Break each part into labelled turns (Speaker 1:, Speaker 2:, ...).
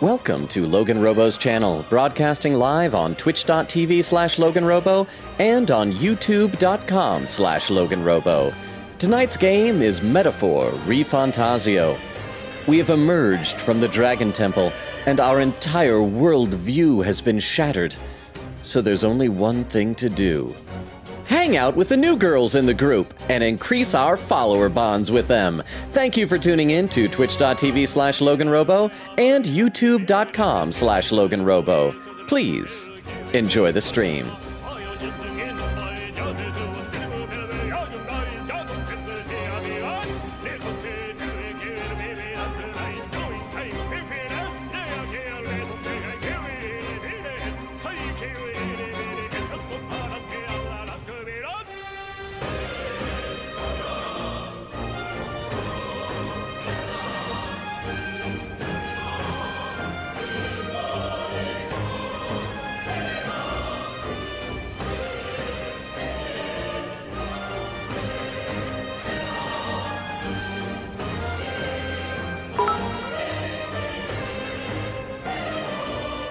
Speaker 1: Welcome to LoganRobo's channel, broadcasting live on twitch.tv/LoganRobo and on youtube.com/LoganRobo. Tonight's game is Metaphor ReFantazio. We have emerged from the Dragon Temple, and our entire world view has been shattered. So there's only one thing to do. Hang out with the new girls in the group and increase our follower bonds with them. Thank you for tuning in to twitch.tv/LoganRobo and youtube.com/LoganRobo. Please enjoy the stream.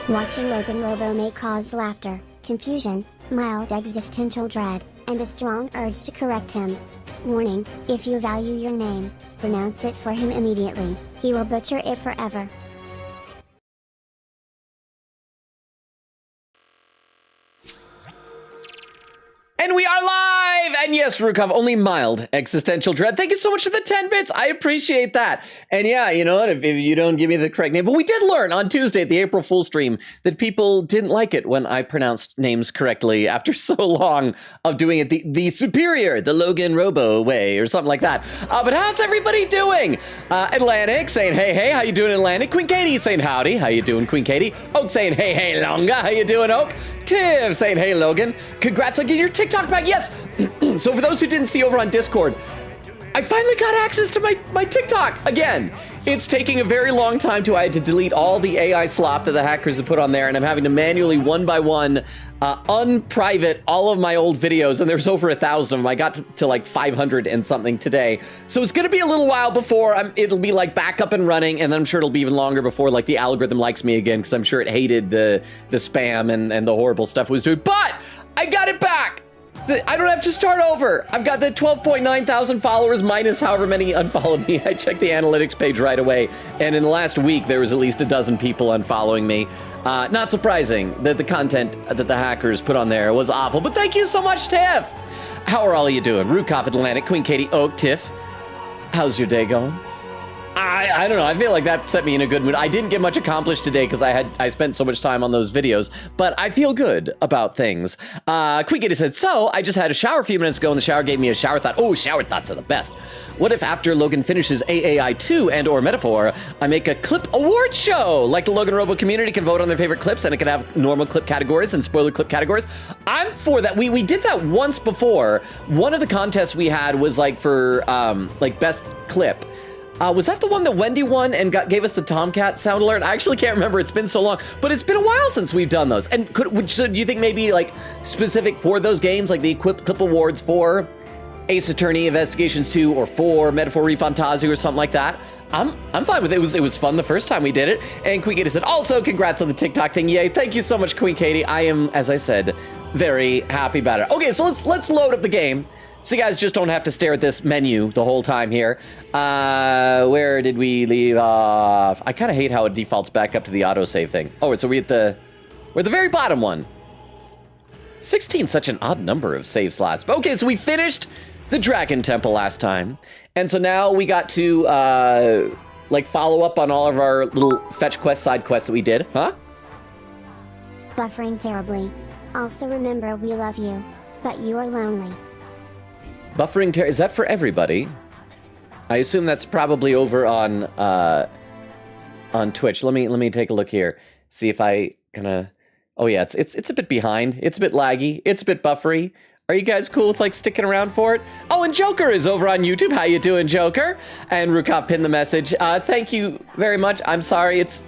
Speaker 2: Watching LoganRobo may cause laughter, confusion, mild existential dread, and a strong urge to correct him. Warning, if you value your name, pronounce it for him immediately, he will butcher it forever.
Speaker 1: And we are live! And yes, Rukov, only mild existential dread. Thank you so much for the 10 bits. I appreciate that. And yeah, you know what? If you don't give me the correct name, but we did learn on Tuesday at the April Fool stream that people didn't like it when I pronounced names correctly after so long of doing it the superior, the LoganRobo way or something like that. But how's everybody doing? Atlantic saying, hey, how you doing, Atlantic? Queen Katie saying, howdy. How you doing, Queen Katie? Oak saying, hey, Longa. How you doing, Oak? Tiv saying, hey, Logan. Congrats on getting your TikTok back. Yes. So for those who didn't see over on Discord, I finally got access to my TikTok again. It's taking a very long time I had to delete all the AI slop that the hackers have put on there, and I'm having to manually one by one unprivate all of my old videos, and there's over 1,000 of them. I got to like 500 and something today. So it's gonna be a little while before it'll be like back up and running, and then I'm sure it'll be even longer before like the algorithm likes me again, because I'm sure it hated the spam and the horrible stuff it was doing. But I got it back. I don't have to start over. I've got the 12.9 thousand followers minus however many unfollowed me. I checked the analytics page right away, and in the last week, there was at least a dozen people unfollowing me. Not surprising that the content that the hackers put on there was awful, but thank you so much, Tiff. How are all of you doing? Rukov, Atlantic, Queen Katie, Oak, Tiff. How's your day going? I don't know. I feel like that set me in a good mood. I didn't get much accomplished today because I spent so much time on those videos, but I feel good about things. Queen Katie said, so I just had a shower a few minutes ago, and the shower gave me a shower thought. Oh, shower thoughts are the best. What if after Logan finishes AAI 2 and or Metaphor, I make a clip award show? Like the LoganRobo community can vote on their favorite clips, and it can have normal clip categories and spoiler clip categories. I'm for that. We did that once before. One of the contests we had was like for like best clip. Was that the one that Wendy won and gave us the Tomcat sound alert? I actually can't remember. It's been so long, but it's been a while since we've done those. And so do you think maybe like specific for those games, like the clip awards for Ace Attorney Investigations 2 or for Metaphor ReFantazio or something like that? I'm fine with it. It was fun the first time we did it. And Queen Katie said, also congrats on the TikTok thing. Yay. Thank you so much, Queen Katie. I am, as I said, very happy about it. Okay, so let's load up the game. So you guys just don't have to stare at this menu the whole time here. Where did we leave off? I kind of hate how it defaults back up to the autosave thing. Oh, so we're at the very bottom one. 16, such an odd number of save slots. Okay, so we finished the Dragon Temple last time. And so now we got to, like, follow up on all of our little fetch quest, side quests that we did. Huh?
Speaker 2: Buffering terribly. Also remember we love you, but you are lonely.
Speaker 1: Buffering is that for everybody? I assume that's probably over on Twitch. Let me take a look here. See if I kinda. Oh yeah, it's a bit behind. It's a bit laggy. It's a bit buffery. Are you guys cool with like sticking around for it? Oh, and Joker is over on YouTube. How you doing, Joker? And Rukov pinned the message. Thank you very much. I'm sorry, it's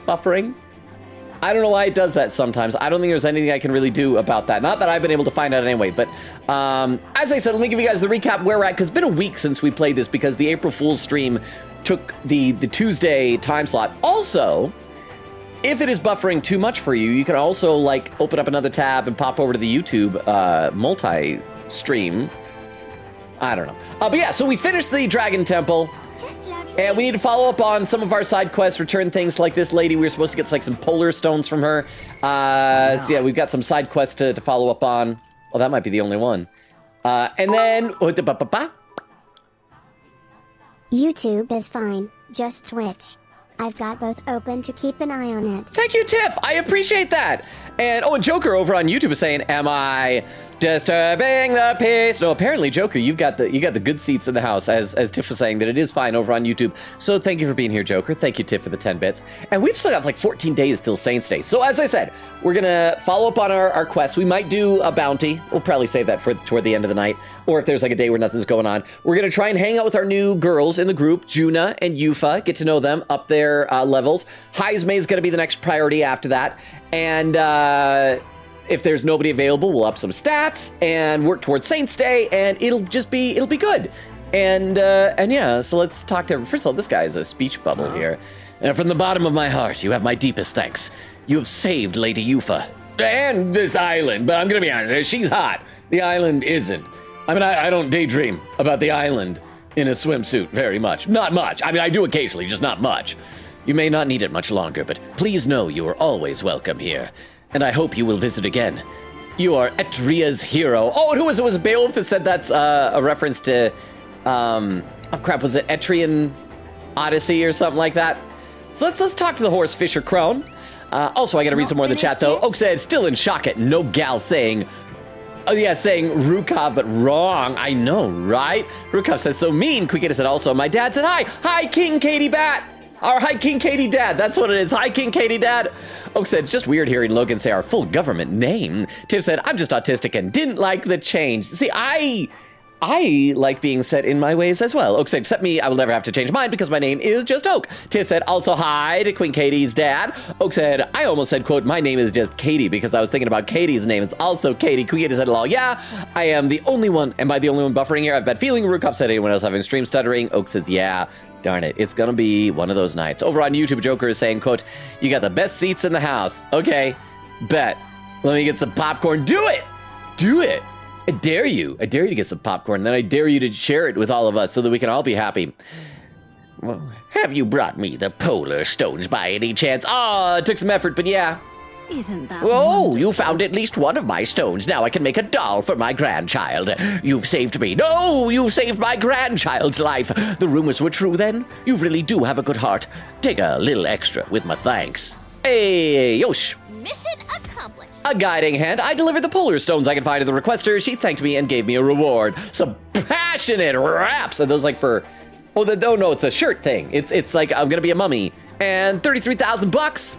Speaker 1: buffering. I don't know why it does that sometimes. I don't think there's anything I can really do about that. Not that I've been able to find out anyway, but as I said, let me give you guys the recap where we're at, because it's been a week since we played this because the April Fool's stream took the Tuesday time slot. Also, if it is buffering too much for you, you can also like open up another tab and pop over to the YouTube multi-stream. I don't know. But yeah, so we finished the Dragon Temple. And we need to follow up on some of our side quests, return things like this lady. We were supposed to get like some polar stones from her. So yeah, we've got some side quests to follow up on. Well, that might be the only one. And then...
Speaker 2: YouTube is fine, just Twitch. I've got both open to keep an eye on it.
Speaker 1: Thank you, Tiff. I appreciate that. And and Joker over on YouTube is saying, "Am I disturbing the peace?" No, apparently, Joker, you got the good seats in the house, as Tiff was saying that it is fine over on YouTube. So thank you for being here, Joker. Thank you, Tiff, for the 10 bits. And we've still got like 14 days till Saints Day. So as I said, we're gonna follow up on our quest. We might do a bounty. We'll probably save that for toward the end of the night, or if there's like a day where nothing's going on. We're gonna try and hang out with our new girls in the group, Juna and Yufa. Get to know them, up their levels. Heisme is gonna be the next priority after that. And if there's nobody available, we'll up some stats and work towards Saints Day, and it'll be good. And yeah, so let's talk to, first of all, this guy is a speech bubble here. And from the bottom of my heart, you have my deepest thanks. You have saved Lady Yufa. And this island, but I'm gonna be honest, she's hot. The island isn't. I mean, I don't daydream about the island in a swimsuit very much. Not much. I mean, I do occasionally, just not much. You may not need it much longer, but please know you are always welcome here. And I hope you will visit again. You are Etria's hero. Oh, and who was it? Was Beowulf that said that's a reference to, oh crap, was it Etrian Odyssey or something like that? So let's talk to the horse Fisher Crone. Also, I gotta read some more in the chat though. Oak said, still in shock at no gal saying, oh yeah, saying Rukov, but wrong. I know, right? Rukov says, so mean. Quickita said also, my dad said hi. Hi, King Katie Bat. Our Hi King Katie Dad, that's what it is. Hi King Katie Dad. Oak said, it's just weird hearing Logan say our full government name. Tiff said, I'm just autistic and didn't like the change. See, I like being set in my ways as well. Oak said, except me, I will never have to change mine because my name is just Oak. Tiff said, also hi to Queen Katie's dad. Oak said, I almost said, quote, my name is just Katie because I was thinking about Katie's name. It's also Katie. Queen said, lol, yeah, I am the only one. Am I the only one buffering here? I've bad feeling. Rukop said, anyone else having stream stuttering? Oak says, yeah. Darn it, it's gonna be one of those nights. Over on YouTube, Joker is saying, quote, you got the best seats in the house. Okay, bet. Let me get some popcorn. Do it! Do it! I dare you. I dare you to get some popcorn. Then I dare you to share it with all of us so that we can all be happy. Well, have you brought me the polar stones by any chance? Oh, it took some effort, but yeah.
Speaker 3: Isn't that
Speaker 1: wonderful? You found at least one of my stones. Now I can make a doll for my grandchild. You've saved me. No, you saved my grandchild's life. The rumors were true then. You really do have a good heart. Take a little extra with my thanks. Hey, yosh.
Speaker 3: Mission accomplished.
Speaker 1: A guiding hand. I delivered the polar stones I could find to the requester. She thanked me and gave me a reward. Some passionate raps. Are those like for... Oh, no, it's a shirt thing. It's like, I'm gonna be a mummy. And 33,000 bucks.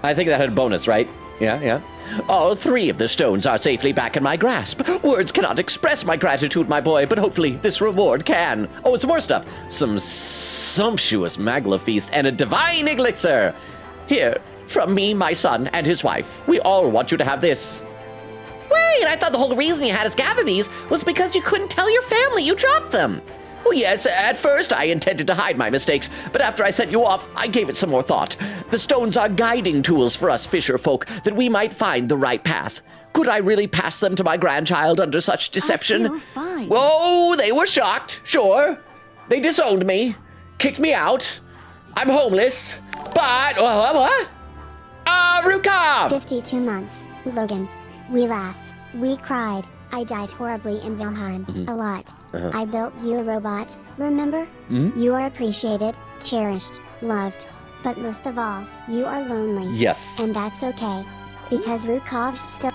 Speaker 1: I think that had a bonus, right? Yeah. All 3 of the stones are safely back in my grasp. Words cannot express my gratitude, my boy, but hopefully this reward can. Oh, some more stuff. Some sumptuous magla feast and a divine elixir. Here, from me, my son, and his wife. We all want you to have this. Wait, I thought the whole reason you had us gather these was because you couldn't tell your family you dropped them. Well, yes, at first I intended to hide my mistakes, but after I sent you off, I gave it some more thought. The stones are guiding tools for us fisher folk that we might find the right path. Could I really pass them to my grandchild under such deception?
Speaker 3: I feel fine.
Speaker 1: Whoa, they were shocked, sure. They disowned me, kicked me out. I'm homeless, but... what? Rukov!
Speaker 2: 52 months, Logan. We laughed. We cried. I died horribly in Valheim. A lot. I built you a robot, remember? You are appreciated, cherished, loved. But most of all, you are lonely.
Speaker 1: Yes.
Speaker 2: And that's okay. Because Rukov's still...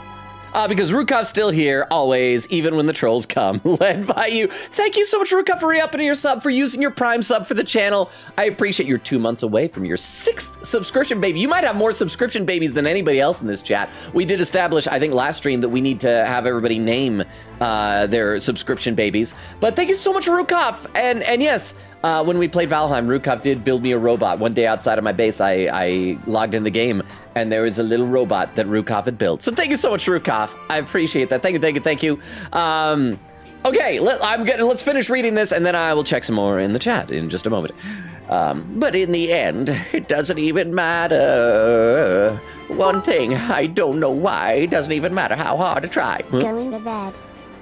Speaker 1: Because Rukov's still here, always, even when the trolls come, led by you. Thank you so much, Rukov, for re-upping your sub, for using your Prime sub for the channel. I appreciate you're 2 months away from your 6th subscription baby. You might have more subscription babies than anybody else in this chat. We did establish, I think, last stream that we need to have everybody name their subscription babies. But thank you so much, Rukov. And yes, when we played Valheim, Rukov did build me a robot. One day outside of my base, I logged in the game, and there was a little robot that Rukov had built. So thank you so much, Rukov. I appreciate that. Thank you. Okay, let's finish reading this, and then I will check some more in the chat in just a moment. But in the end, it doesn't even matter. One thing, I don't know why, it doesn't even matter how hard I try.
Speaker 2: Going to bed.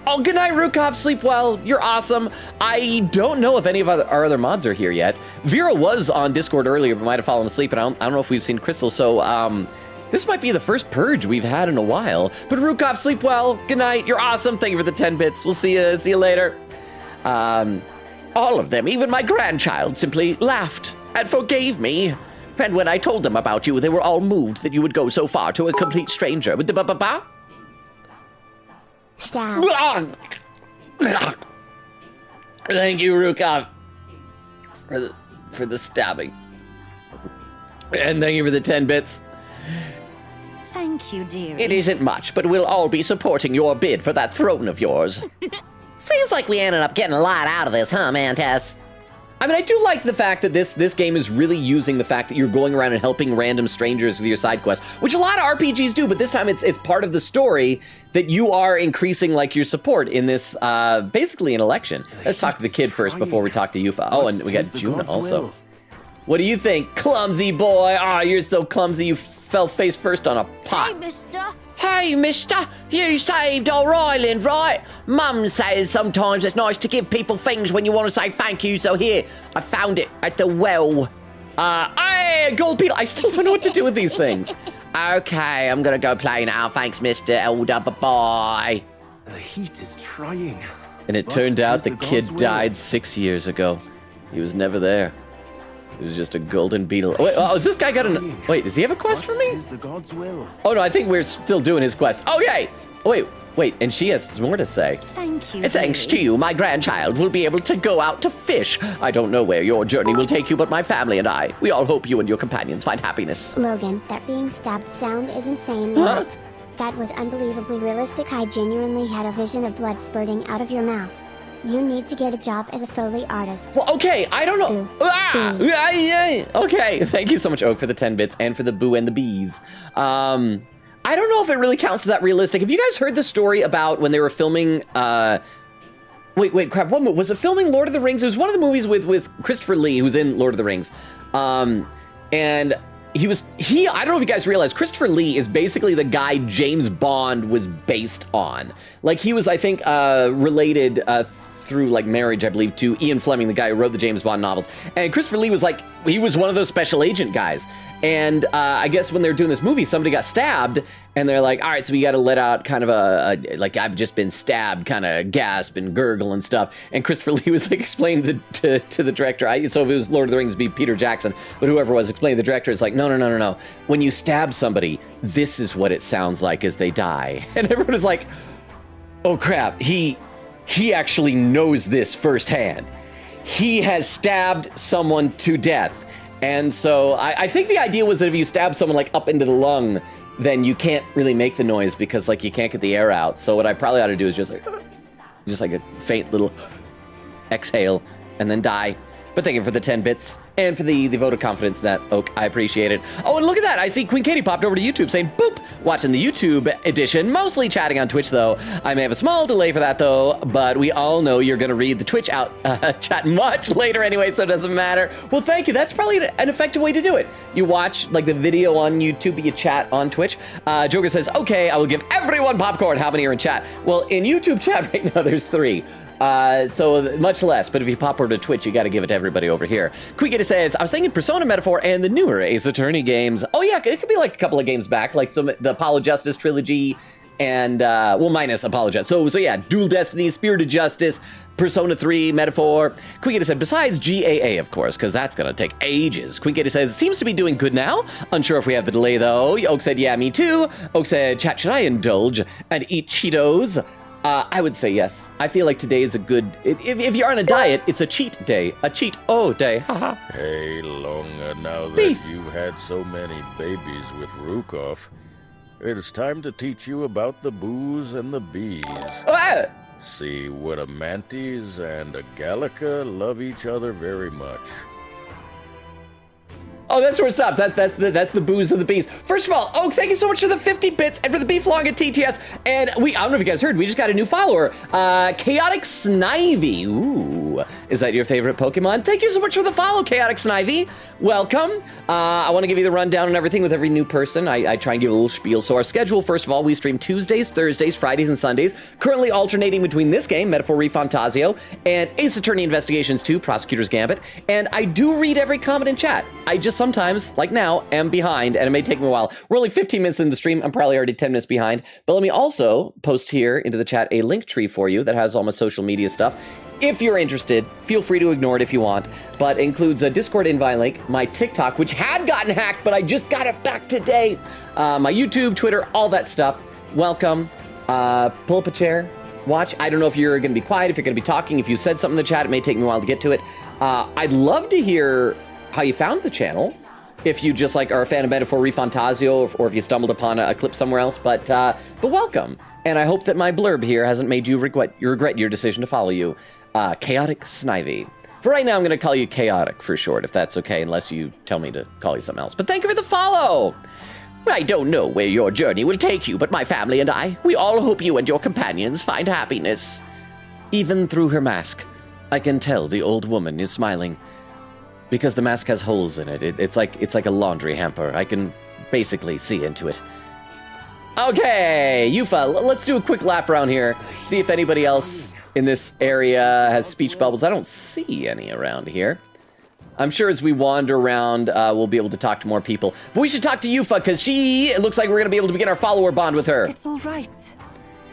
Speaker 1: Oh, good night, Rukov. Sleep well. You're awesome. I don't know if any of our other mods are here yet. Vera was on Discord earlier, but might have fallen asleep, and I don't know if we've seen Crystal, so this might be the first purge we've had in a while. But Rukov, sleep well. Good night. You're awesome. Thank you for the 10 bits. We'll see you later. All of them, even my grandchild, simply laughed and forgave me. And when I told them about you, they were all moved that you would go so far to a complete stranger.
Speaker 2: Stab.
Speaker 1: Thank you, Rukov, for the stabbing. And thank you for the 10 bits.
Speaker 3: Thank you, dearie.
Speaker 1: It isn't much, but we'll all be supporting your bid for that throne of yours.
Speaker 4: Seems like we ended up getting a lot out of this, huh, Mantis?
Speaker 1: I mean, I do like the fact that this game is really using the fact that you're going around and helping random strangers with your side quests, which a lot of RPGs do, but this time it's part of the story that you are increasing, like, your support in this, basically an election. Let's talk to the kid first before we talk to Yufa. Oh, and we got Juna also. What do you think, clumsy boy? Ah, you're so clumsy you fell face first on a pot.
Speaker 3: Hey, mister.
Speaker 4: Hey, mister, you saved our island, right? Mum says sometimes it's nice to give people things when you want to say thank you, so here, I found it at the well.
Speaker 1: Hey, gold beetle. I still don't know what to do with these things.
Speaker 4: Okay, I'm gonna go play now. Thanks, Mr. Elder. Bye-bye.
Speaker 5: The heat is trying.
Speaker 1: And it turned out the kid died 6 years ago. He was never there. It was just a golden beetle. Wait, oh, is this guy got an... Wait, does he have a quest for me?
Speaker 5: Is the God's will.
Speaker 1: Oh, no, I think we're still doing his quest. Oh, yay! Oh, wait, and she has more to say.
Speaker 3: Thank you,
Speaker 4: Thanks to
Speaker 3: dearie.
Speaker 4: you, my grandchild will be able to go out to fish.
Speaker 1: I don't know where your journey will take you, but my family and I, we all hope you and your companions find happiness.
Speaker 2: Logan, that being stabbed sound is insane,
Speaker 1: Huh?
Speaker 2: right? That was unbelievably realistic. I genuinely had a vision of blood spurting out of your mouth. You need to get a job as a Foley artist.
Speaker 1: Well, okay, I don't know. Okay, thank you so much, Oak, for the 10 bits and for the boo and the bees. I don't know if it really counts as that realistic. Have you guys heard the story about when they were filming, wait, crap, was it filming Lord of the Rings? It was one of the movies with Christopher Lee, who's in Lord of the Rings. And I don't know if you guys realize, Christopher Lee is basically the guy James Bond was based on. Like, he was, I think, related through, like, marriage, I believe, to Ian Fleming, the guy who wrote the James Bond novels. And Christopher Lee was, like, he was one of those special agent guys. And I guess when they were doing this movie, somebody got stabbed, and they're like, all right, so we got to let out kind of like, I've just been stabbed, kind of gasp and gurgle and stuff. And Christopher Lee was, like, explaining to the director, so if it was Lord of the Rings, it'd be Peter Jackson, but whoever was explaining to the director, it's like, no. When you stab somebody, this is what it sounds like as they die. And everyone was like, oh, crap, he actually knows this firsthand. He has stabbed someone to death. And so I think the idea was that if you stab someone like up into the lung, then you can't really make the noise because like you can't get the air out. So what I probably ought to do is just like a faint little exhale and then die. But thank you for the 10 bits and for the vote of confidence in that, Oak. I appreciate it. Oh, and look at that. I see Queen Katie popped over to YouTube saying, boop, watching the YouTube edition, mostly chatting on Twitch, though. I may have a small delay for that, though, but we all know you're going to read the Twitch out chat much later anyway, so it doesn't matter. Well, thank you. That's probably an effective way to do it. You watch, like, the video on YouTube, you chat on Twitch. Joker says, okay, I will give everyone popcorn. How many are in chat? Well, in YouTube chat right now, there's 3. So much less, but if you pop over to Twitch, you got to give it to everybody over here. Quickita says, I was thinking Persona Metaphor and the newer Ace Attorney games. Oh yeah, it could be like a couple of games back, like the Apollo Justice trilogy and, well, minus Apollo Justice. So yeah, Dual Destiny, Spirited Justice, Persona 3, Metaphor. Quickita said, besides GAA, of course, because that's going to take ages. Quickita says, seems to be doing good now. Unsure if we have the delay, though. Oak said, yeah, me too. Oak said, chat, should I indulge and eat Cheetos? I would say yes. I feel like today is a good... If you're on a diet, it's a cheat day. A cheat-o day. Haha.
Speaker 6: Hey, Longa, now that
Speaker 1: Beef.
Speaker 6: you've had so many babies with Rukov, it is time to teach you about the boos and the bees.
Speaker 1: Ah!
Speaker 6: See, when a mantis and a gallica love each other very much.
Speaker 1: Oh, that's where it stops. That's the booze and the bees. First of all, Oak, thank you so much for the 50 bits and for the beef long at TTS. And I don't know if you guys heard, we just got a new follower, Chaotic Snivy. Ooh. Mew. Is that your favorite Pokemon? Thank you so much for the follow, Chaotic Snivy. Welcome. I want to give you the rundown on everything with every new person. I try and give a little spiel. So our schedule, first of all, we stream Tuesdays, Thursdays, Fridays, and Sundays, currently alternating between this game, Metaphor ReFantazio, and Ace Attorney Investigations 2, Prosecutor's Gambit. And I do read every comment in chat. I just sometimes, like now, am behind, and it may take me a while. We're only 15 minutes in the stream. I'm probably already 10 minutes behind. But let me also post here into the chat a link tree for you that has all my social media stuff. If you're interested, feel free to ignore it if you want, but includes a Discord invite link, my TikTok, which had gotten hacked, but I just got it back today, my YouTube, Twitter, all that stuff. Welcome. Pull up a chair, watch. I don't know if you're going to be quiet, if you're going to be talking. If you said something in the chat, it may take me a while to get to it. I'd love to hear how you found the channel. If you just like are a fan of Metaphor ReFantazio, or if you stumbled upon a clip somewhere else, but welcome. And I hope that my blurb here hasn't made you regret your decision to follow you. Chaotic Snivy. For right now, I'm going to call you Chaotic for short, if that's okay, unless you tell me to call you something else. But thank you for the follow. I don't know where your journey will take you, but my family and I, we all hope you and your companions find happiness. Even through her mask, I can tell the old woman is smiling. Because the mask has holes in it. It's like a laundry hamper. I can basically see into it. Okay, Yufa, let's do a quick lap around here. See if anybody else in this area has speech bubbles. I don't see any around here. I'm sure as we wander around, we'll be able to talk to more people. But we should talk to Yufa, because it looks like we're going to be able to begin our follower bond with her.
Speaker 3: It's all right.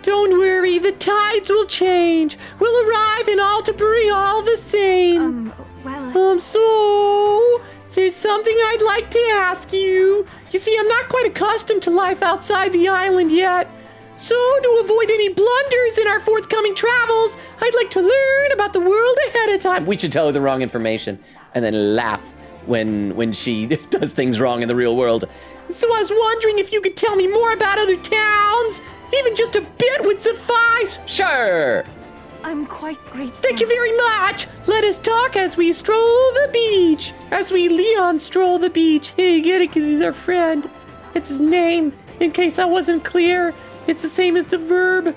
Speaker 1: Don't worry, the tides will change. We'll arrive in Altabury all the same.
Speaker 3: Well...
Speaker 1: So, there's something I'd like to ask you. You see, I'm not quite accustomed to life outside the island yet. So, to avoid any blunders in our forthcoming travels, I'd like to learn about the world ahead of time. We should tell her the wrong information and then laugh when she does things wrong in the real world. So I was wondering if you could tell me more about other towns. Even just a bit would suffice. Sure.
Speaker 3: I'm quite grateful.
Speaker 1: Thank you very much. Let us talk as we stroll the beach. As we Leon stroll the beach. Hey, you get it? Because he's our friend. It's his name. In case that wasn't clear, it's the same as the verb.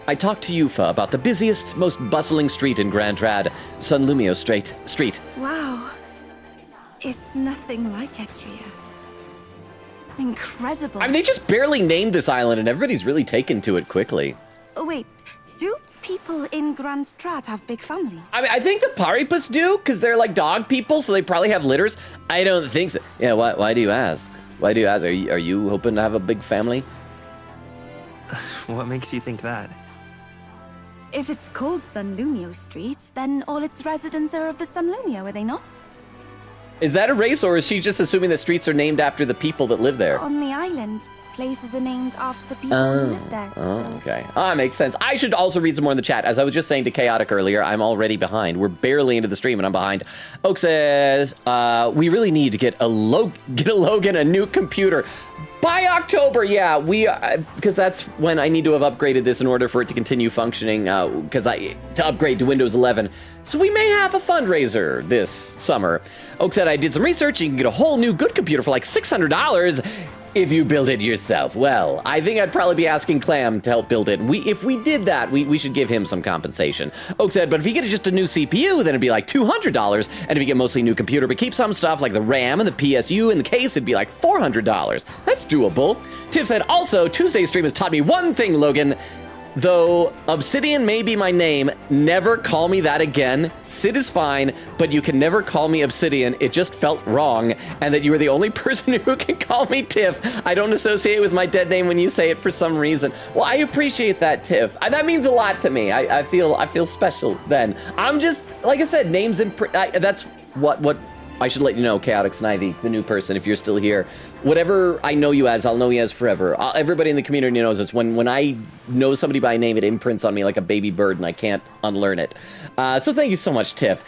Speaker 1: I talked to Yufa about the busiest, most bustling street in Grand Trad, Sunlumio Street.
Speaker 3: Wow. It's nothing like Etria. Incredible.
Speaker 1: I mean, they just barely named this island, and everybody's really taken to it quickly.
Speaker 3: Oh, wait. Do people in Grand Trad have big families?
Speaker 1: I mean, I think the Paripus do, because they're like dog people, so they probably have litters. I don't think so. Yeah, why do you ask? Why do you ask? Are you hoping to have a big family?
Speaker 7: What makes you think that?
Speaker 3: If it's called Sunlumio Street, then all its residents are of the Sunlumio, are they not?
Speaker 1: Is that a race, or is she just assuming the streets are named after the people that live there?
Speaker 3: On the island, places are named after the people who live there, so...
Speaker 1: Okay. Makes sense. I should also read some more in the chat. As I was just saying to Chaotic earlier, I'm already behind. We're barely into the stream, and I'm behind. Oak says, we really need to get Logan a new computer. By October, yeah, because that's when I need to have upgraded this in order for it to continue functioning, to upgrade to Windows 11. So we may have a fundraiser this summer. Oak said, I did some research, you can get a whole new good computer for like $600 if you build it yourself. Well, I think I'd probably be asking Clam to help build it. If we did that, we should give him some compensation. Oak said, but if you get just a new CPU, then it'd be like $200. And if you get mostly new computer, but keep some stuff like the RAM and the PSU in the case, it'd be like $400. That's doable. Tiff said, also, Tuesday's stream has taught me one thing, Logan. Though Obsidian may be my name, never call me that again. Sid is fine, but you can never call me Obsidian. It just felt wrong, and that you are the only person who can call me Tiff. I don't associate with my dead name when you say it for some reason. Well, I appreciate that, Tiff. That means a lot to me. I feel special then. I'm just, like I said, names that's what I should let you know, Chaotic Snivy, the new person, if you're still here. Whatever I know you as, I'll know you as forever. Everybody in the community knows it's when I know somebody by name, it imprints on me like a baby bird, and I can't unlearn it. So thank you so much, Tiff.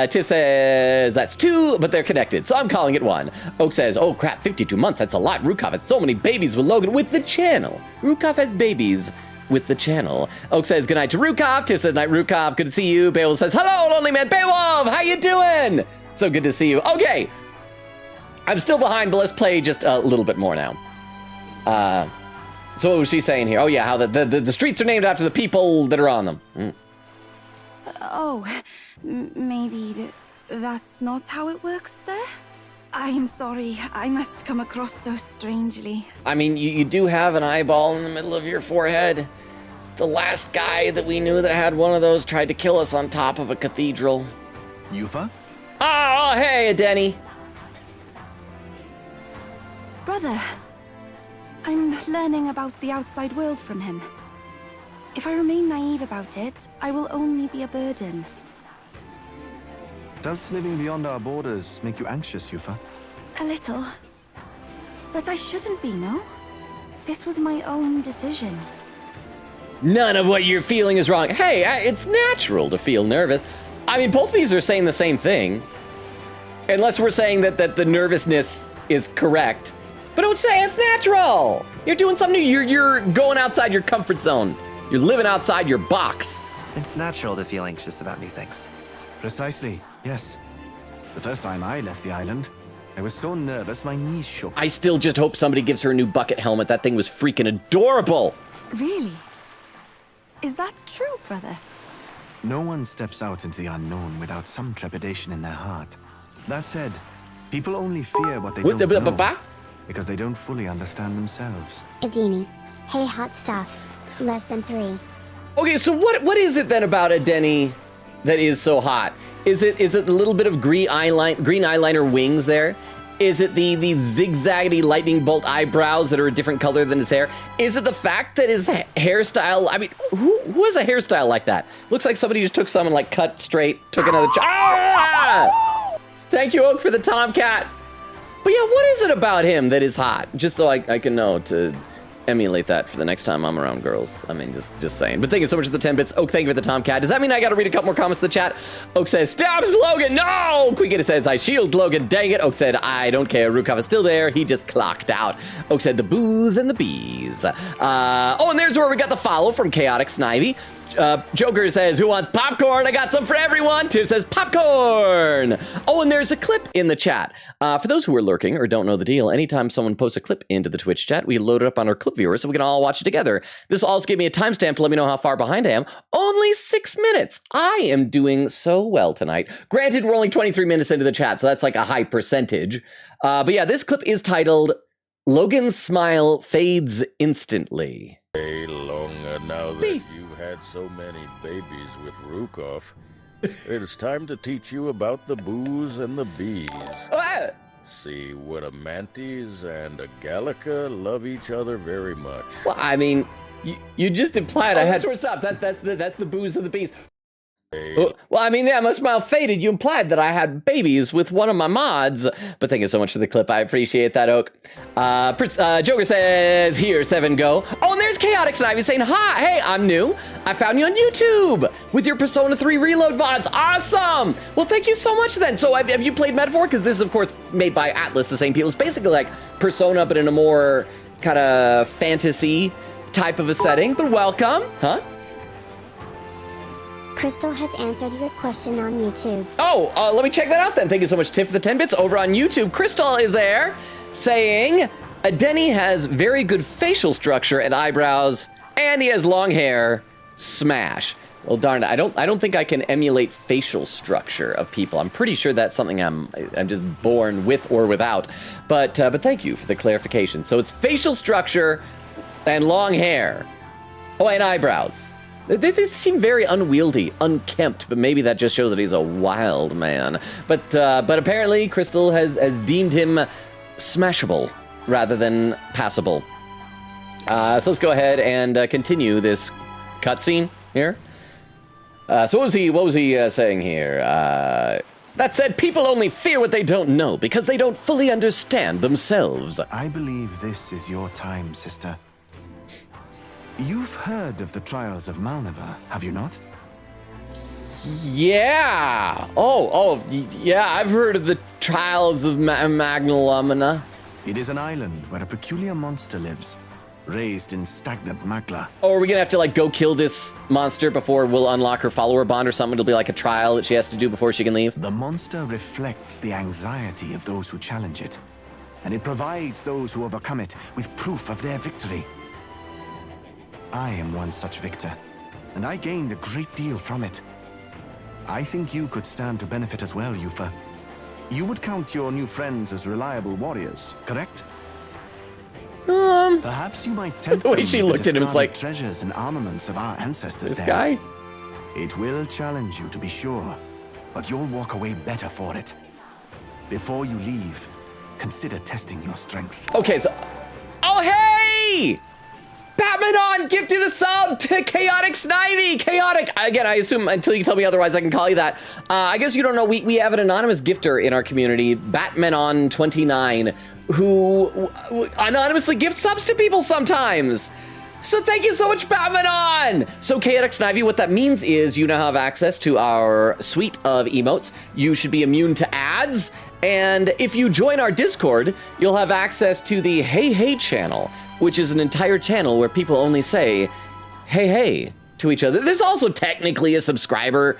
Speaker 1: Tiff says, that's 2, but they're connected, so I'm calling it 1. Oak says, oh crap, 52 months, that's a lot. Rukov has so many babies with Logan with the channel. Rukov has babies with the channel. Oak says goodnight to Rukov. Tiff says night Rukov. Good to see you. Beowulf says hello, lonely man. Beowulf, how you doing? So good to see you. Okay, I'm still behind, but let's play just a little bit more now. So what was she saying here? Oh yeah, how the streets are named after the people that are on them.
Speaker 3: Oh, maybe that's not how it works there? I'm sorry, I must come across so strangely.
Speaker 1: I mean, you do have an eyeball in the middle of your forehead. The last guy that we knew that had one of those tried to kill us on top of a cathedral.
Speaker 5: Yufa?
Speaker 1: Oh, hey, Denny.
Speaker 3: Brother, I'm learning about the outside world from him. If I remain naive about it, I will only be a burden.
Speaker 5: Does living beyond our borders make you anxious, Yufa?
Speaker 3: A little. But I shouldn't be, no? This was my own decision.
Speaker 1: None of what you're feeling is wrong. Hey, it's natural to feel nervous. I mean, both of these are saying the same thing. Unless we're saying that the nervousness is correct. But don't say it's natural. You're doing something new. You're going outside your comfort zone. You're living outside your box.
Speaker 7: It's natural to feel anxious about new things.
Speaker 5: Precisely, yes. The first time I left the island, I was so nervous my knees shook.
Speaker 1: I still just hope somebody gives her a new bucket helmet. That thing was freaking adorable.
Speaker 3: Really? Is that true, brother?
Speaker 5: No one steps out into the unknown without some trepidation in their heart. That said, people only fear what they don't know because they don't fully understand themselves.
Speaker 2: Adini. Hey, hot stuff. Less than 3.
Speaker 1: Okay, so what is it then about Adeni that is so hot? Is it a little bit of green eyeliner wings there? Is it the zigzaggedy lightning bolt eyebrows that are a different color than his hair? Is it the fact that his hairstyle, I mean, who has a hairstyle like that? Looks like somebody just took some and like cut straight, took another ah! Thank you, Oak, for the Tomcat. But yeah, what is it about him that is hot? Just so I can know to emulate that for the next time I'm around girls. I mean, just saying. But thank you so much for the 10 bits. Oak, thank you for the Tomcat. Does that mean I gotta read a couple more comments in the chat? Oak says, stabs Logan, no! Quickita says, I shield Logan, dang it. Oak said, I don't care, Rukov is still there, he just clocked out. Oak said, the booze and the bees. Oh, and there's where we got the follow from Chaotic Snivy. Joker says, who wants popcorn? I got some for everyone. Tiff says, popcorn. Oh, and there's a clip in the chat. For those who are lurking or don't know the deal, anytime someone posts a clip into the Twitch chat, we load it up on our clip viewer so we can all watch it together. This also gave me a timestamp to let me know how far behind I am. Only 6 minutes. I am doing so well tonight. Granted, we're only 23 minutes into the chat, so that's like a high percentage. But yeah, this clip is titled, Logan's Smile Fades Instantly.
Speaker 6: Hey, Longa, now that you had so many babies with Rukov, it's time to teach you about the booze and the bees. See, what a mantis and a Gallica love each other very much.
Speaker 1: Well, I mean, you just implied I had... That's the booze and the bees. Well, I mean, yeah, my smile faded. You implied that I had babies with one of my mods. But thank you so much for the clip. I appreciate that, Oak. Joker says, here, 7 go. Oh, and there's Chaotic Snivy saying, hi, hey, I'm new. I found you on YouTube with your Persona 3 Reload VODs. Awesome. Well, thank you so much then. So have you played Metaphor? Because this is, of course, made by Atlas, the same people. It's basically like Persona, but in a more kind of fantasy type of a setting. But welcome, huh?
Speaker 2: Crystal has answered your question on YouTube.
Speaker 1: Oh, let me check that out then. Thank you so much, Tiff, for the 10 bits. Over on YouTube, Crystal is there saying, Adeni has very good facial structure and eyebrows, and he has long hair. Smash. Well, darn it, I don't think I can emulate facial structure of people. I'm pretty sure that's something I'm just born with or without. But thank you for the clarification. So it's facial structure and long hair. Oh, and eyebrows. They seem very unwieldy, unkempt, but maybe that just shows that he's a wild man. But apparently Crystal has deemed him smashable rather than passable. So let's go ahead and continue this cutscene here. So what was he saying here? That said, people only fear what they don't know because they don't fully understand themselves.
Speaker 5: I believe this is your time, sister. You've heard of the trials of Malnever, have you not?
Speaker 1: Yeah. Yeah, I've heard of the trials of Magnalumina.
Speaker 5: It is an island where a peculiar monster lives, raised in stagnant magma.
Speaker 1: Oh, are we gonna have to like go kill this monster before we'll unlock her follower bond or something? It'll be like a trial that she has to do before she can leave.
Speaker 5: The monster reflects the anxiety of those who challenge it, and it provides those who overcome it with proof of their victory. I am one such victor, and I gained a great deal from it. I think you could stand to benefit as well, Yufa. You would count your new friends as reliable warriors, correct? Perhaps you might tempt
Speaker 1: The way
Speaker 5: them
Speaker 1: she
Speaker 5: with
Speaker 1: looked
Speaker 5: the
Speaker 1: at him, it's
Speaker 5: discarded
Speaker 1: like,
Speaker 5: treasures and armaments of our ancestors
Speaker 1: this
Speaker 5: there.
Speaker 1: guy?
Speaker 5: It will challenge you, to be sure, but you'll walk away better for it. Before you leave, consider testing your strength.
Speaker 1: Okay, so... Oh, hey! Batmanon gifted a sub to Chaotic Snivy! Chaotic! Again, I assume until you tell me otherwise, I can call you that. I guess you don't know, we have an anonymous gifter in our community, Batmanon29, who anonymously gifts subs to people sometimes. So thank you so much, Batmanon! So Chaotic Snivy, what that means is you now have access to our suite of emotes. You should be immune to ads. And if you join our Discord, you'll have access to the Hey Hey channel, which is an entire channel where people only say hey hey to each other. There's also technically a subscriber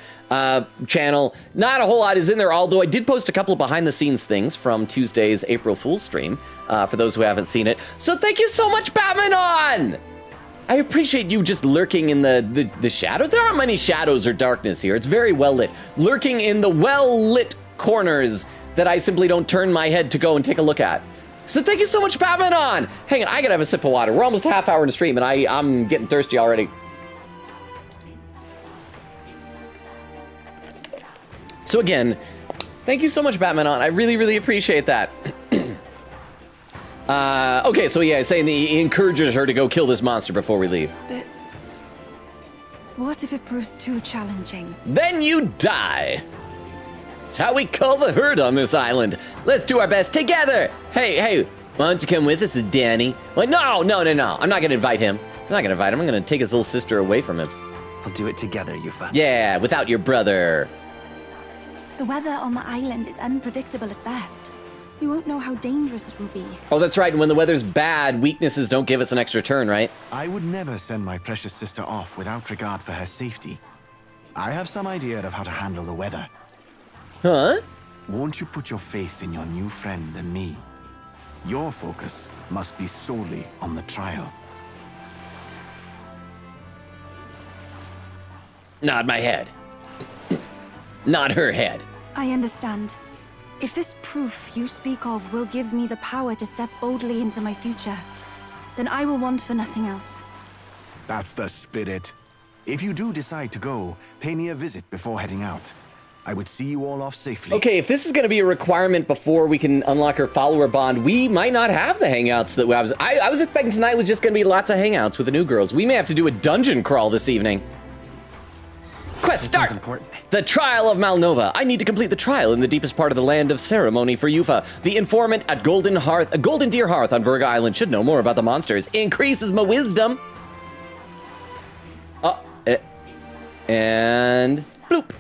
Speaker 1: channel. Not a whole lot is in there, although I did post a couple of behind the scenes things from Tuesday's April Fool's stream, for those who haven't seen it. So thank you so much, Batmanon! I appreciate you just lurking in the shadows. There aren't many shadows or darkness here. It's very well lit. Lurking in the well-lit corners that I simply don't turn my head to go and take a look at. So thank you so much, Batmanon! Hang on, I gotta have a sip of water. We're almost a half hour into stream and I'm getting thirsty already. So again, thank you so much, Batmanon. I really, really appreciate that. Okay, so yeah, saying he encourages her to go kill this monster before we leave.
Speaker 3: But what if it proves too challenging?
Speaker 1: Then you die. It's how we call the herd on this island. Let's do our best together. Hey, why don't you come with us, Danny? Like, no. I'm not gonna invite him. I'm gonna take his little sister away from him.
Speaker 7: We'll do it together, Yufa.
Speaker 1: Yeah, without your brother.
Speaker 3: The weather on the island is unpredictable at best. We won't know how dangerous it will be.
Speaker 1: Oh, that's right. And when the weather's bad, weaknesses don't give us an extra turn, right?
Speaker 5: I would never send my precious sister off without regard for her safety. I have some idea of how to handle the weather.
Speaker 1: Huh?
Speaker 5: Won't you put your faith in your new friend and me? Your focus must be solely on the trial.
Speaker 1: Nod my head. Nod her head.
Speaker 3: I understand. If this proof you speak of will give me the power to step boldly into my future, then I will want for nothing else.
Speaker 5: That's the spirit. If you do decide to go, pay me a visit before heading out. I would see you all off safely.
Speaker 1: Okay, if this is going to be a requirement before we can unlock our follower bond, we might not have the hangouts that I was expecting tonight was just going to be lots of hangouts with the new girls. We may have to do a dungeon crawl this evening. Quest start!
Speaker 7: Important.
Speaker 1: The trial of Malnova. I need to complete the trial in the deepest part of the land of ceremony for Yufa. The informant at Golden Deer Hearth on Virga Island should know more about the monsters. Increases my wisdom. And bloop.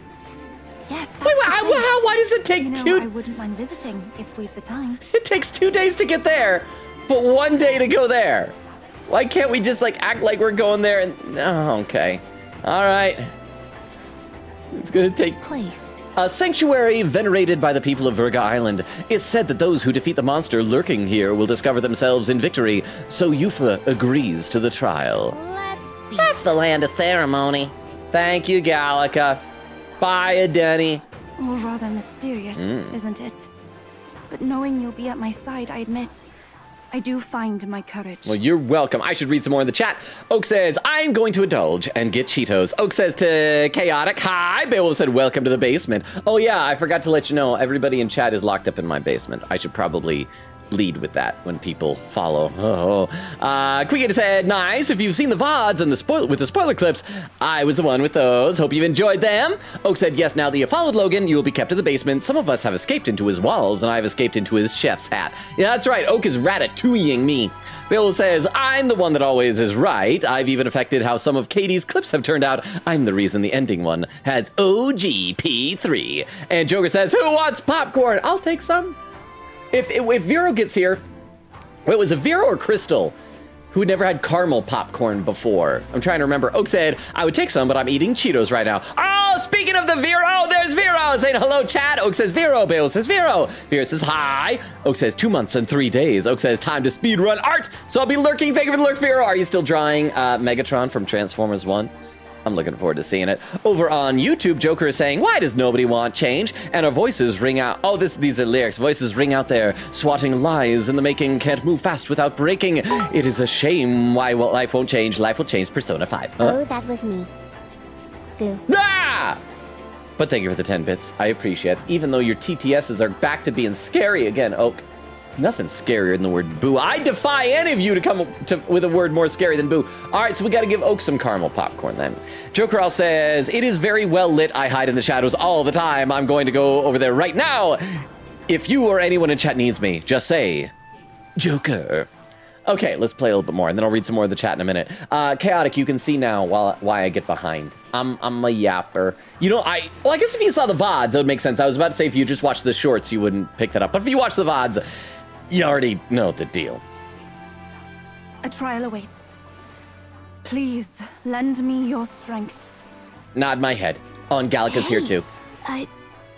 Speaker 3: Yes, that's
Speaker 1: Wait, why does it take
Speaker 3: I wouldn't mind visiting if we've the time.
Speaker 1: It takes 2 days to get there, but 1 day to go there. Why can't we just act like we're going there and... Oh, okay. All right. It's gonna take...
Speaker 2: This place.
Speaker 1: A sanctuary venerated by the people of Virga Island. It's said that those who defeat the monster lurking here will discover themselves in victory, so Yufa agrees to the trial.
Speaker 2: Let's see.
Speaker 4: That's the land of ceremony.
Speaker 1: Thank you, Gallica. Bye, Denny.
Speaker 3: All rather mysterious, isn't it? But knowing you'll be at my side, I admit, I do find my courage.
Speaker 1: Well, you're welcome. I should read some more in the chat. Oak says, I'm going to indulge and get Cheetos. Oak says to Chaotic, hi. Beowulf said, welcome to the basement. Oh yeah, I forgot to let you know, everybody in chat is locked up in my basement. I should probably lead with that when people follow. Quiggin said, nice. If you've seen the VODs and the spoiler clips, I was the one with those. Hope you've enjoyed them. Oak said, yes, now that you followed Logan, you will be kept in the basement. Some of us have escaped into his walls, and I've escaped into his chef's hat. Yeah, that's right. Oak is ratatouilleing me. Bill says, I'm the one that always is right. I've even affected how some of Katie's clips have turned out. I'm the reason the ending one has OGP3. And Joker says, who wants popcorn? I'll take some. If Vero gets here, wait, was it Vero or Crystal who never had caramel popcorn before? I'm trying to remember. Oak said, I would take some, but I'm eating Cheetos right now. Oh, speaking of the Vero, there's Vero saying hello, chat. Oak says Vero. Bale says Vero. Vero says hi. Oak says 2 months and 3 days. Oak says time to speedrun art. So I'll be lurking. Thank you for the lurk, Vero. Are you still drawing Megatron from Transformers 1? I'm looking forward to seeing it. Over on YouTube, Joker is saying, why does nobody want change? And our voices ring out. Oh, these are lyrics. Voices ring out there, swatting lies in the making. Can't move fast without breaking. It is a shame why life won't change. Life will change. Persona 5.
Speaker 2: Oh, that was me. Boo.
Speaker 1: Ah! But thank you for the 10 bits. I appreciate it. Even though your TTSs are back to being scary again, Oak. Nothing's scarier than the word boo. I defy any of you to come with a word more scary than boo. All right, so we got to give Oak some caramel popcorn then. Joker says, it is very well lit. I hide in the shadows all the time. I'm going to go over there right now. If you or anyone in chat needs me, just say, Joker. Okay, let's play a little bit more, and then I'll read some more of the chat in a minute. Chaotic, you can see now why I get behind. I'm a yapper. You know, I guess if you saw the VODs, that would make sense. I was about to say if you just watched the shorts, you wouldn't pick that up. But if you watch the VODs, you already know the deal.
Speaker 3: A trial awaits. Please, lend me your strength.
Speaker 1: Nod my head. Oh, and Gallica's here too.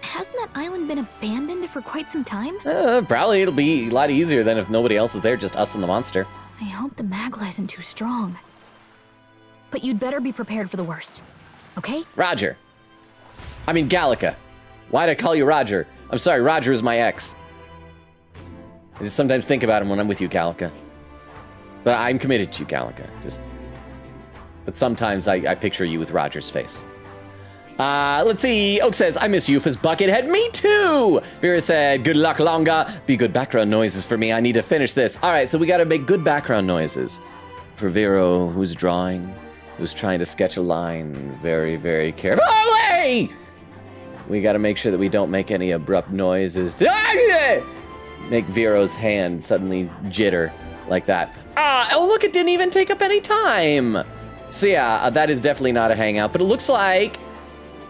Speaker 8: Hasn't that island been abandoned for quite some time?
Speaker 1: Probably it'll be a lot easier than if nobody else is there, just us and the monster.
Speaker 8: I hope the Magla isn't too strong. But you'd better be prepared for the worst, okay?
Speaker 1: Roger. I mean, Gallica. Why'd I call you Roger? I'm sorry, Roger is my ex. I just sometimes think about him when I'm with you, Gallica. But I'm committed to you, Gallica. But sometimes I picture you with Roger's face. Let's see. Oak says, I miss Euphas Buckethead. Me too! Vera said, good luck, Longa. Be good background noises for me. I need to finish this. All right, so we got to make good background noises. For Vero, who's drawing, who's trying to sketch a line very, very carefully. We got to make sure that we don't make any abrupt noises. Make Vero's hand suddenly jitter like that. Oh, look, it didn't even take up any time. So yeah, that is definitely not a hangout, but it looks like...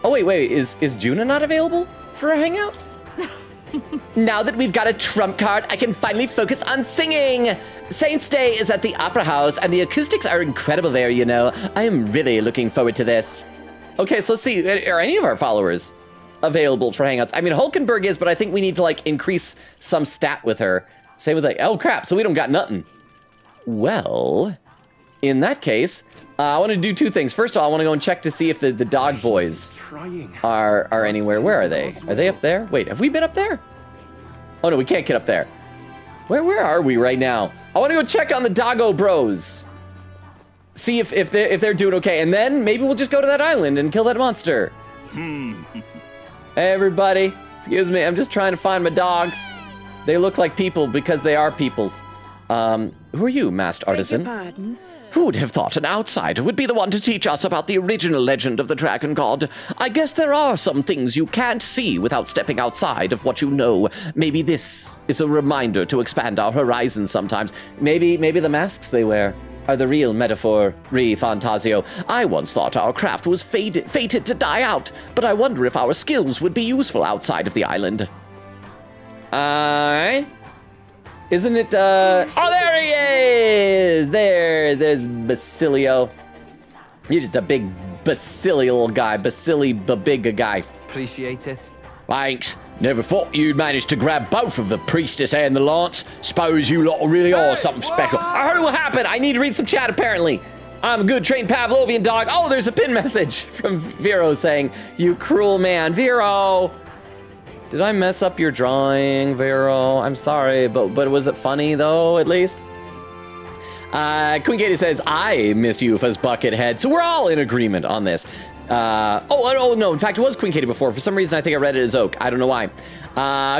Speaker 1: Oh, wait, is Juna not available for a hangout? Now that we've got a trump card, I can finally focus on singing. Saints Day is at the Opera House, and the acoustics are incredible there, you know. I am really looking forward to this. Okay, so let's see, are any of our followers available for hangouts? I mean, Hulkenberg is, but I think we need to, like, increase some stat with her. Same with, like, oh, crap, so we don't got nothing. Well, in that case... I want to do two things. First of all, I want to go and check to see if the dog boys are anywhere. Where are they? Are they up there? Wait, have we been up there? Oh no, we can't get up there. Where are we right now? I want to go check on the doggo bros. See if they're doing okay, and then maybe we'll just go to that island and kill that monster. Hey everybody, excuse me. I'm just trying to find my dogs. They look like people because they are peoples. Who are you, masked artisan?
Speaker 9: Beg your pardon?
Speaker 4: Who'd have thought an outsider would be the one to teach us about the original legend of the dragon god? I guess there are some things you can't see without stepping outside of what you know. Maybe this is a reminder to expand our horizons sometimes. Maybe the masks they wear are the real metaphor, ReFantazio. I once thought our craft was fated to die out, but I wonder if our skills would be useful outside of the island. Isn't it, oh, there he is! There's Basilio. You're just a big Basilio guy. Big guy.
Speaker 7: Appreciate it.
Speaker 4: Thanks. Never thought you'd manage to grab both of the priestess and the lance. Suppose you lot really are something special.
Speaker 1: I heard what happened. I need to read some chat, apparently. I'm a good trained Pavlovian dog. Oh, there's a pin message from Vero saying, you cruel man. Vero! Did I mess up your drawing, Vero? I'm sorry, but was it funny, though, at least? Queen Katie says, I miss Euphas Buckethead. So we're all in agreement on this. Oh, no, in fact, it was Queen Katie before. For some reason, I think I read it as Oak. I don't know why.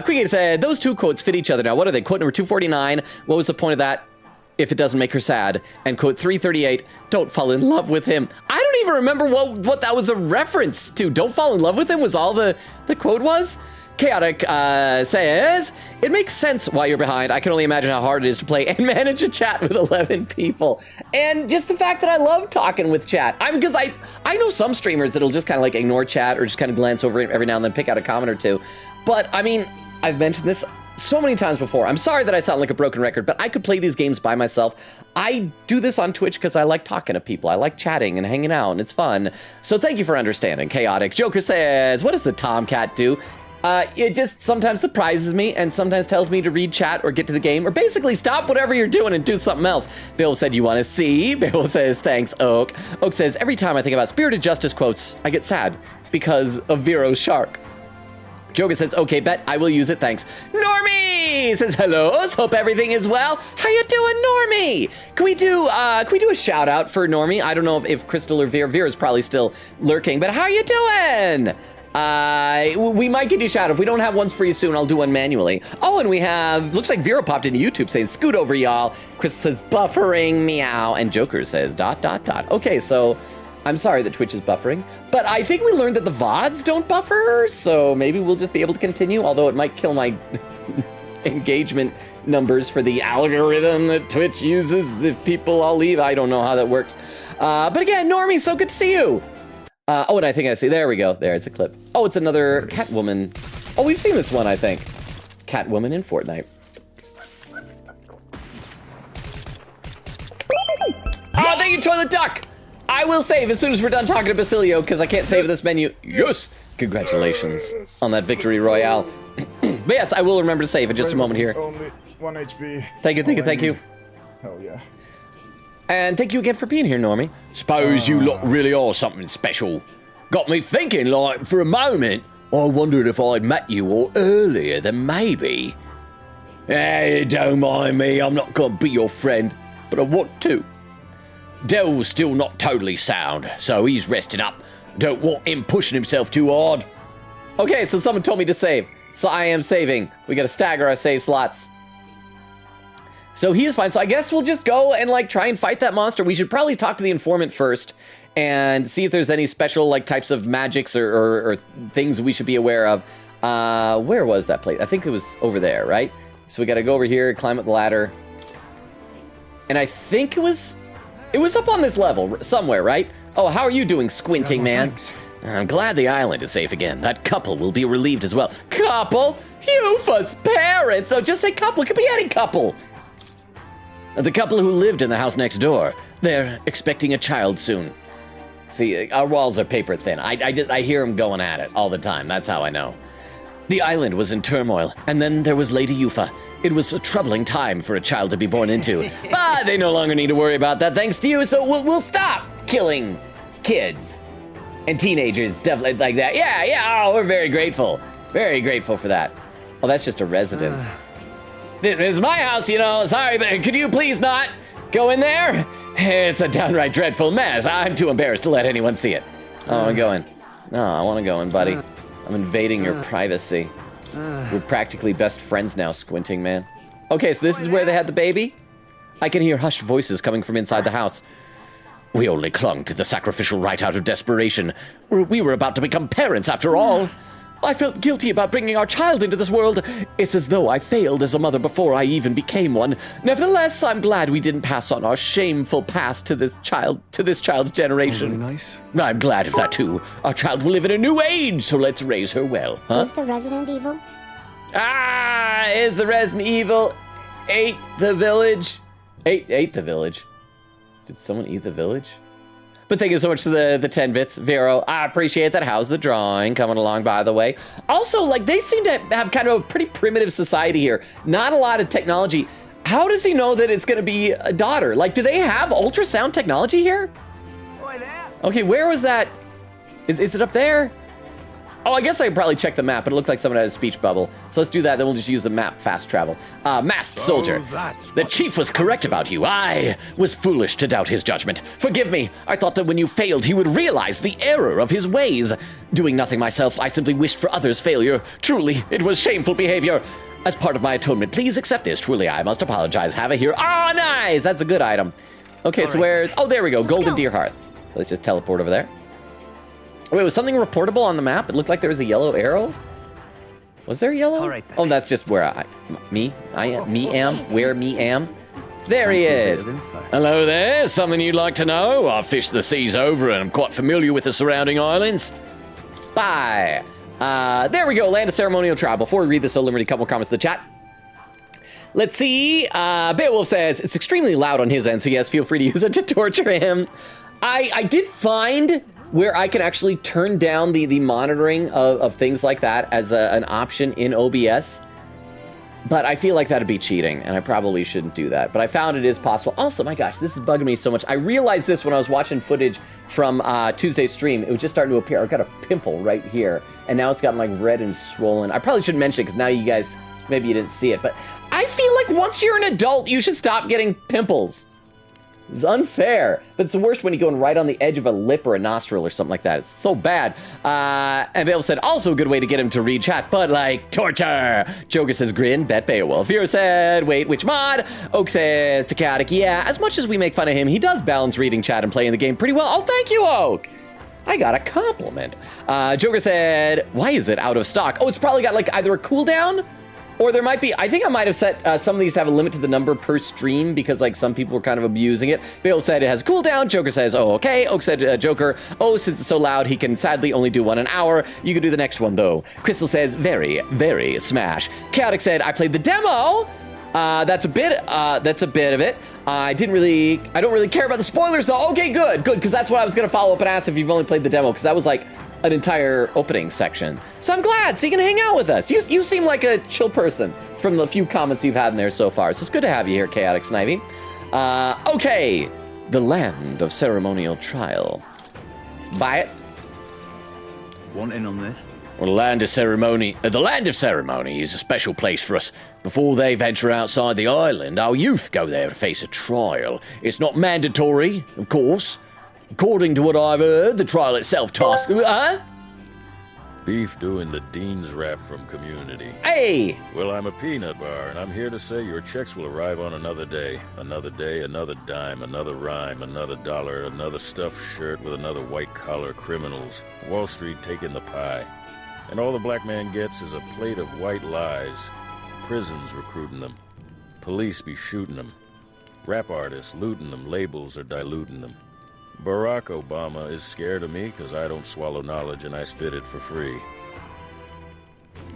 Speaker 1: Queen Katie said, those two quotes fit each other. Now, what are they? Quote number 249, what was the point of that? If it doesn't make her sad. And quote 338, don't fall in love with him. I don't even remember what that was a reference to. Don't fall in love with him was all the quote was? Chaotic says, it makes sense why you're behind. I can only imagine how hard it is to play and manage a chat with 11 people. And just the fact that I love talking with chat. Because I know some streamers that'll just kind of like ignore chat or just kind of glance over it every now and then, pick out a comment or two. But I mean, I've mentioned this so many times before. I'm sorry that I sound like a broken record, but I could play these games by myself. I do this on Twitch because I like talking to people. I like chatting and hanging out, and it's fun. So thank you for understanding, Chaotic. Joker says, what does the Tomcat do? It just sometimes surprises me and sometimes tells me to read chat or get to the game or basically stop whatever you're doing and do something else. Beowulf said, you want to see? Beowulf says, thanks, Oak. Oak says, every time I think about Spirited Justice quotes, I get sad because of Vero's shark. Joga says, okay, bet, I will use it, thanks. Normie says, hello, hope everything is well. How you doing, Normie? Can we do a shout out for Normie? I don't know if Crystal or Vera's probably still lurking, but how you doing? We might give you a shout out. If we don't have ones for you soon, I'll do one manually. Oh, and we have, looks like Vera popped into YouTube saying, scoot over, y'all. Chris says, buffering, meow. And Joker says, ... Okay, so I'm sorry that Twitch is buffering, but I think we learned that the VODs don't buffer, so maybe we'll just be able to continue, although it might kill my engagement numbers for the algorithm that Twitch uses if people all leave. I don't know how that works. But again, Normie, so good to see you. Oh, and I think I see, there we go. There's a clip. Oh, it's another Catwoman. Oh, we've seen this one, I think. Catwoman in Fortnite. Oh, thank you, Toilet Duck. I will save as soon as we're done talking to Basilio because I can't save this menu. Yes. Congratulations on that victory royale. But yes, I will remember to save in just a moment here.
Speaker 9: Only 1 HP.
Speaker 1: Thank you.
Speaker 9: Hell yeah.
Speaker 1: And thank you again for being here, Normie.
Speaker 10: Suppose you lot really are something special. Got me thinking, like, for a moment, I wondered if I'd met you all earlier than maybe. Hey, don't mind me, I'm not gonna be your friend, but I want to. Dell's still not totally sound, so he's resting up. Don't want him pushing himself too hard.
Speaker 1: Okay, so someone told me to save, so I am saving. We gotta stagger our save slots. So he is fine, so I guess we'll just go and like try and fight that monster. We should probably talk to the informant first and see if there's any special like types of magics or things we should be aware of. Where was that place? I think it was over there, right? So we gotta go over here, climb up the ladder. And I think it was up on this level somewhere, right? Oh, how are you doing, squinting man?
Speaker 5: Thanks.
Speaker 10: I'm glad the island is safe again. That couple will be relieved as well.
Speaker 1: Couple? Yufa's parents! Oh, just say couple, it could be any couple.
Speaker 10: The couple who lived in the house next door. They're expecting a child soon.
Speaker 1: See, our walls are paper thin. I hear them going at it all the time. That's how I know.
Speaker 10: The island was in turmoil, and then there was Lady Yufa. It was a troubling time for a child to be born into.
Speaker 1: But they no longer need to worry about that thanks to you, so we'll stop killing kids and teenagers, stuff like that. Yeah, oh, we're very grateful. Very grateful for that. Oh, that's just a residence. This is my house, you know. Sorry, but could you please not go in there? It's a downright dreadful mess. I'm too embarrassed to let anyone see it. Oh, I'm going. No, I want to go in, buddy. I'm invading your privacy. We're practically best friends now, squinting man. Okay, so this is where they had the baby? I can hear hushed voices coming from inside the house.
Speaker 10: We only clung to the sacrificial rite out of desperation. We were about to become parents after all. I felt guilty about bringing our child into this world. It's as though I failed as a mother before I even became one. Nevertheless, I'm glad we didn't pass on our shameful past to this child's generation.
Speaker 5: Really nice.
Speaker 10: I'm glad of that too. Our child will live in a new age, so let's raise her well. Huh?
Speaker 2: Is the Resident Evil?
Speaker 1: Is the Resident Evil ate the village? Ate the village. Did someone eat the village? But thank you so much to the 10 bits, Vero. I appreciate that. How's the drawing coming along, by the way? Also, like, they seem to have kind of a pretty primitive society here. Not a lot of technology. How does he know that it's going to be a daughter? Like, do they have ultrasound technology here? Okay, where was that? Is it up there? Oh, I guess I could probably check the map, but it looked like someone had a speech bubble. So let's do that, then we'll just use the map fast travel. Masked soldier.
Speaker 10: The chief was correct about you. I was foolish to doubt his judgment. Forgive me. I thought that when you failed, he would realize the error of his ways. Doing nothing myself, I simply wished for others' failure. Truly, it was shameful behavior. As part of my atonement, please accept this. Truly, I must apologize. Have it here. Oh, nice! That's a good item. Okay, so where's... Oh, there we go. Golden Deer Hearth. Let's just teleport over there. Wait, was something reportable on the map? It looked like there was a yellow arrow. Was there a yellow?
Speaker 7: All right, then.
Speaker 1: Oh, that's just where I am. Where me am. There he is.
Speaker 10: Hello there. Something you'd like to know? I've fished the seas over and I'm quite familiar with the surrounding islands.
Speaker 1: Bye. There we go. Land of Ceremonial Trial. Before we read this, I'll limit a couple comments to the chat. Let's see. Beowulf says, it's extremely loud on his end, so yes, feel free to use it to torture him. I did find where I can actually turn down the monitoring of things like that as an option in OBS. But I feel like that'd be cheating, and I probably shouldn't do that. But I found it is possible. Also, my gosh, this is bugging me so much. I realized this when I was watching footage from Tuesday's stream. It was just starting to appear. I've got a pimple right here, and now it's gotten like red and swollen. I probably shouldn't mention it because now you guys, maybe you didn't see it. But I feel like once you're an adult, you should stop getting pimples. It's unfair, but it's the worst when you go in right on the edge of a lip or a nostril or something like that. It's so bad. And Bale said, also a good way to get him to read chat, but like torture. Joker says, grin, bet Beowulf. Hero said, wait, which mod? Oak says, Takatic, yeah, as much as we make fun of him, he does balance reading chat and playing the game pretty well. Oh, thank you, Oak. I got a compliment. Joker said, why is it out of stock? Oh, it's probably got like either a cooldown or there might be, I think I might have set some of these to have a limit to the number per stream because like some people were kind of abusing it. Bale said it has cooldown. Joker says, oh, okay. Oak said, Joker, oh, since it's so loud, he can sadly only do one an hour. You can do the next one though. Crystal says, very, very smash. Chaotic said, I played the demo. That's a bit of it. I don't really care about the spoilers though. Okay, good, because that's what I was gonna follow up and ask if you've only played the demo, because that was like an entire opening section. So I'm glad, so you can hang out with us. You seem like a chill person from the few comments you've had in there so far. So it's good to have you here, Chaotic Snivy. Okay, the land of ceremonial trial. Buy it.
Speaker 7: Want in on this?
Speaker 10: Well, the land of ceremony is a special place for us. Before they venture outside the island, our youth go there to face a trial. It's not mandatory, of course. According to what I've heard, the trial itself tasks...
Speaker 6: Beef doing the Dean's rap from Community.
Speaker 1: Hey!
Speaker 6: Well, I'm a peanut bar, and I'm here to say your checks will arrive on another day. Another day, another dime, another rhyme, another dollar, another stuffed shirt with another white-collar criminals. Wall Street taking the pie. And all the black man gets is a plate of white lies. Prisons recruiting them. Police be shooting them. Rap artists looting them. Labels are diluting them. Barack Obama is scared of me because I don't swallow knowledge and I spit it for free.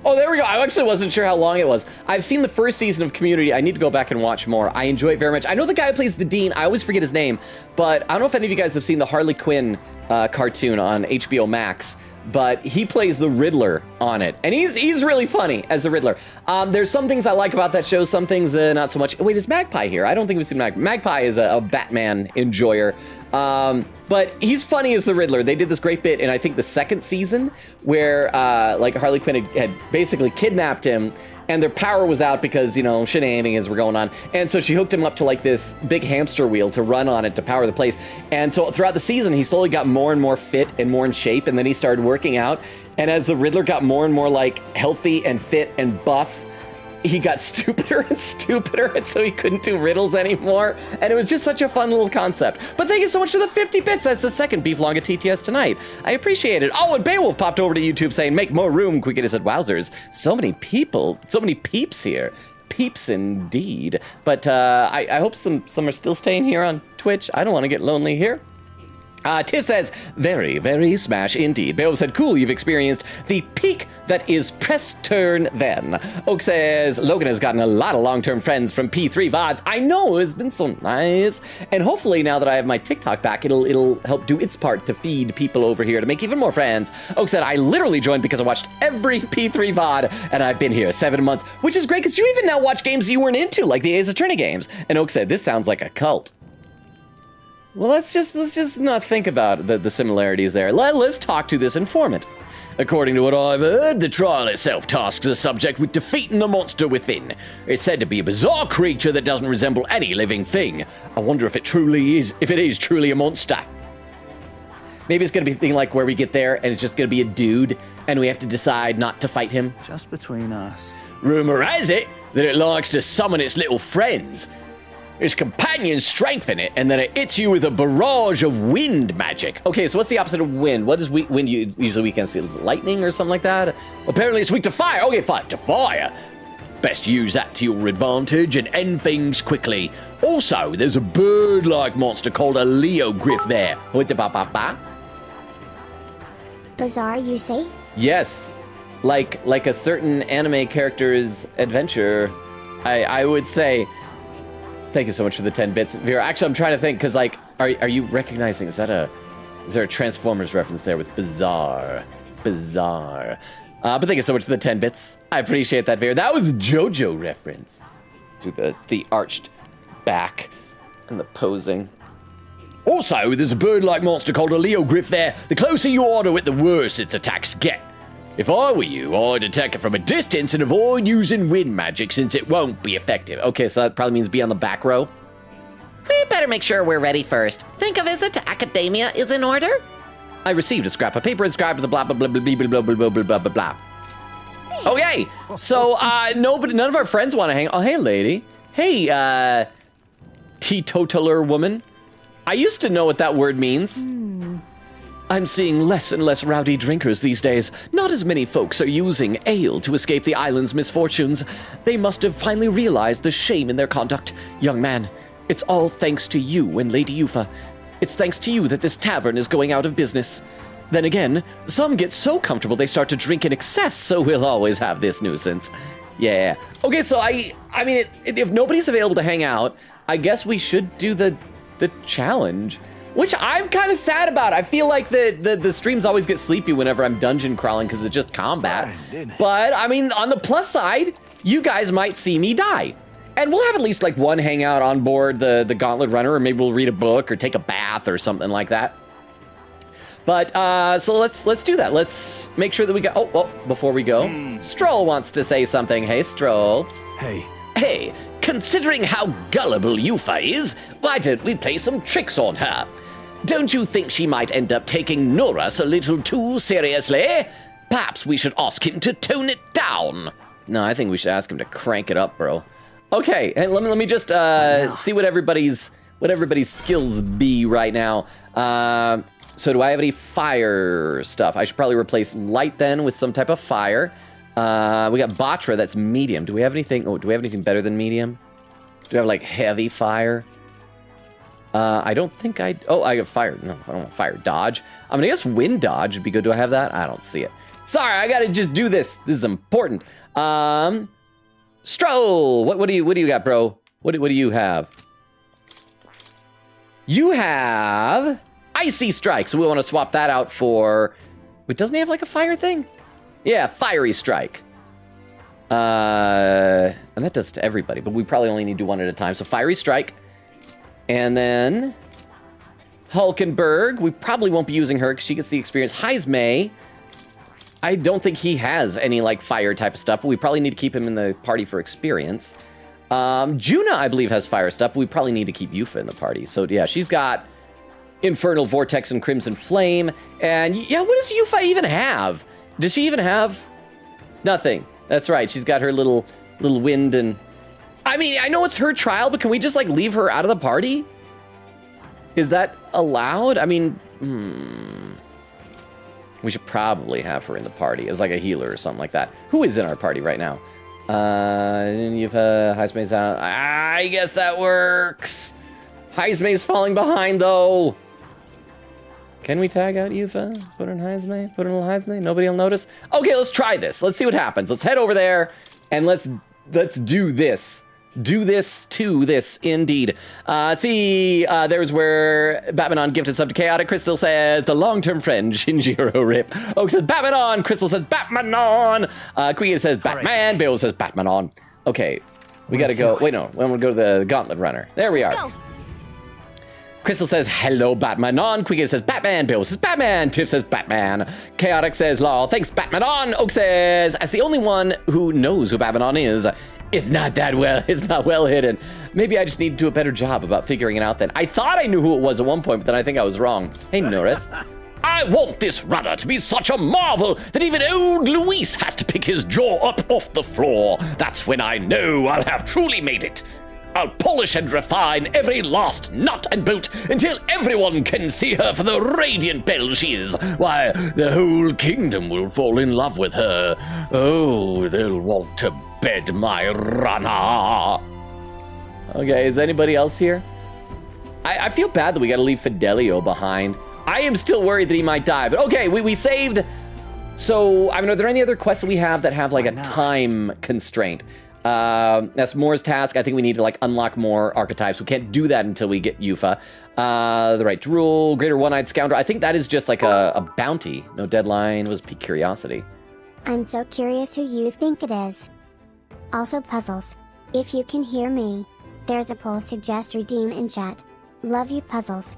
Speaker 1: Oh, there we go. I actually wasn't sure how long it was. I've seen the first season of Community. I need to go back and watch more. I enjoy it very much. I know the guy who plays the Dean. I always forget his name, but I don't know if any of you guys have seen the Harley Quinn cartoon on HBO Max, but he plays the Riddler on it, and he's really funny as the Riddler. There's some things I like about that show, some things not so much. Wait, is Magpie here? I don't think we've seen Magpie. Magpie is a Batman enjoyer. But he's funny as the Riddler. They did this great bit in, I think, the second season where like Harley Quinn had basically kidnapped him and their power was out because, you know, shenanigans were going on. And so she hooked him up to like this big hamster wheel to run on it to power the place. And so throughout the season, he slowly got more and more fit and more in shape. And then he started working out. And as the Riddler got more and more like healthy and fit and buff, he got stupider and stupider, and so he couldn't do riddles anymore. And it was just such a fun little concept. But thank you so much for the 50 bits. That's the second Beef Longa TTS tonight. I appreciate it. Oh, and Beowulf popped over to YouTube saying, make more room. Quickity said, wowzers, so many people, so many peeps here. Peeps indeed. But I hope some are still staying here on Twitch. I don't want to get lonely here. Tiff says, very, very smash indeed. Beowulf said, cool, you've experienced the peak that is press turn then. Oak says, Logan has gotten a lot of long-term friends from P3 VODs. I know, it's been so nice. And hopefully now that I have my TikTok back, it'll help do its part to feed people over here to make even more friends. Oak said, I literally joined because I watched every P3 VOD and I've been here 7 months, which is great because you even now watch games you weren't into, like the Ace Attorney games. And Oak said, this sounds like a cult. Well, let's just not think about the similarities there. Let's talk to this informant. According to what I've heard, the trial itself tasks the subject with defeating the monster within. It's said to be a bizarre creature that doesn't resemble any living thing. I wonder if it is truly a monster. Maybe it's gonna be a thing like where we get there and it's just gonna be a dude and we have to decide not to fight him.
Speaker 7: Just between us.
Speaker 10: Rumor has it that it likes to summon its little friends. Its companions strengthen it, and then it hits you with a barrage of wind magic.
Speaker 1: Okay, so what's the opposite of wind? What is wind usually we can see? Is it lightning or something like that?
Speaker 10: Apparently it's weak to fire. Okay, fine, to fire. Best use that to your advantage and end things quickly. Also, there's a bird-like monster called a Leogryph there.
Speaker 2: Bizarre, you say?
Speaker 1: Yes, like a certain anime character's adventure, I would say. Thank you so much for the 10 bits, Vera. Actually, I'm trying to think, because, like, are you recognizing, is that Is there a Transformers reference there with bizarre? Bizarre. But thank you so much for the 10 bits. I appreciate that, Veer. That was a JoJo reference to the arched back and the posing. Also, there's a bird-like monster called a Leogryph there. The closer you are to it, the worse its attacks get. If I were you, I'd attack it from a distance and avoid using wind magic since it won't be effective. Okay, so that probably means be on the back row.
Speaker 10: We better make sure we're ready first. Think a visit to Academia is in order?
Speaker 1: I received a scrap of paper inscribed with the blah blah blah blah blah blah blah blah blah blah blah. Okay, so none of our friends want to hang. Oh, hey, lady. Hey, teetotaler woman. I used to know what that word means. I'm seeing less and less rowdy drinkers these days. Not as many folks are using ale to escape the island's misfortunes. They must have finally realized the shame in their conduct. Young man, it's all thanks to you and Lady Yufa. It's thanks to you that this tavern is going out of business. Then again, some get so comfortable they start to drink in excess, so we'll always have this nuisance. Yeah. Okay, so I mean, if nobody's available to hang out, I guess we should do the challenge, which I'm kind of sad about. I feel like the streams always get sleepy whenever I'm dungeon crawling because it's just combat. But I mean, on the plus side, you guys might see me die. And we'll have at least like one hangout on board the Gauntlet Runner, or maybe we'll read a book or take a bath or something like that. But so let's do that. Let's make sure that we got. Oh, well, before we go, Stroll wants to say something. Hey, Stroll.
Speaker 10: Hey, considering how gullible Yufa is, why don't we play some tricks on her? Don't you think she might end up taking Norus a little too seriously? Perhaps we should ask him to tone it down.
Speaker 1: No, I think we should ask him to crank it up, bro. Okay, and let me just see what everybody's skills be right now. So do I have any fire stuff? I should probably replace light then with some type of fire. We got Batra, that's medium. Do we have anything? Oh, do we have anything better than medium? Do we have like heavy fire? I don't think I. Oh, I got fire. No, I don't want fire dodge. I mean, I guess wind dodge would be good. Do I have that? I don't see it. Sorry, I gotta just do this. This is important. Stroll. What do you got, bro? What do you have? You have Icy Strike. So we want to swap that out for. Wait, doesn't he have like a fire thing? Yeah, Fiery Strike. And that does it to everybody, but we probably only need to do one at a time. So Fiery Strike. And then Hulkenberg. We probably won't be using her because she gets the experience. Heismay. I don't think he has any like fire type of stuff, but we probably need to keep him in the party for experience. Juna, I believe, has fire stuff, but we probably need to keep Yufa in the party. So yeah, she's got Infernal Vortex and Crimson Flame. And yeah, what does Yufa even have? Does she even have? Nothing. That's right. She's got her little wind and... I mean, I know it's her trial, but can we just like leave her out of the party? Is that allowed? I mean, we should probably have her in the party as like a healer or something like that. Who is in our party right now? You've Heismay's out. I guess that works. Heismay's falling behind though. Can we tag out Yufa? Put in Heismay? Put in a little Heismay? Nobody will notice? Okay, let's try this. Let's see what happens. Let's head over there and let's do this. Do this to this, indeed. See, there's where Batman on gifted sub to Chaotic. Crystal says, the long-term friend, Shinjiro Rip. Oak says, Batman on. Crystal says, Batman on. Queen says, Batman. Right. Bill says, Batman on. Okay, we gotta go. Wait, no, I'm gonna go to the Gauntlet Runner. There we are. Go. Crystal says, hello, Batman on. Quiggy says, Batman. Bill says, Batman. Tiff says, Batman. Chaotic says, lol, thanks, Batman on. Oak says, as the only one who knows who Batman on is, it's not well hidden. Maybe I just need to do a better job about figuring it out then. I thought I knew who it was at one point, but then I think I was wrong. Hey, Norris.
Speaker 10: I want this rudder to be such a marvel that even old Luis has to pick his jaw up off the floor. That's when I know I'll have truly made it. I'll polish and refine every last nut and bolt until everyone can see her for the radiant belle she is. Why, the whole kingdom will fall in love with her. Oh, they'll want to bed my runner.
Speaker 1: Okay, is anybody else here? I feel bad that we gotta leave Fidelio behind. I am still worried that he might die, but okay, we saved. So, I mean, are there any other quests that we have that have like a time constraint? That's Moore's task. I think we need to like unlock more archetypes. We can't do that until we get Yufa. The right to rule, greater one-eyed scoundrel. I think that is just like a bounty. No deadline, was peak curiosity.
Speaker 2: I'm so curious who you think it is. Also Puzzles. If you can hear me, there's a poll suggest redeem in chat. Love you Puzzles.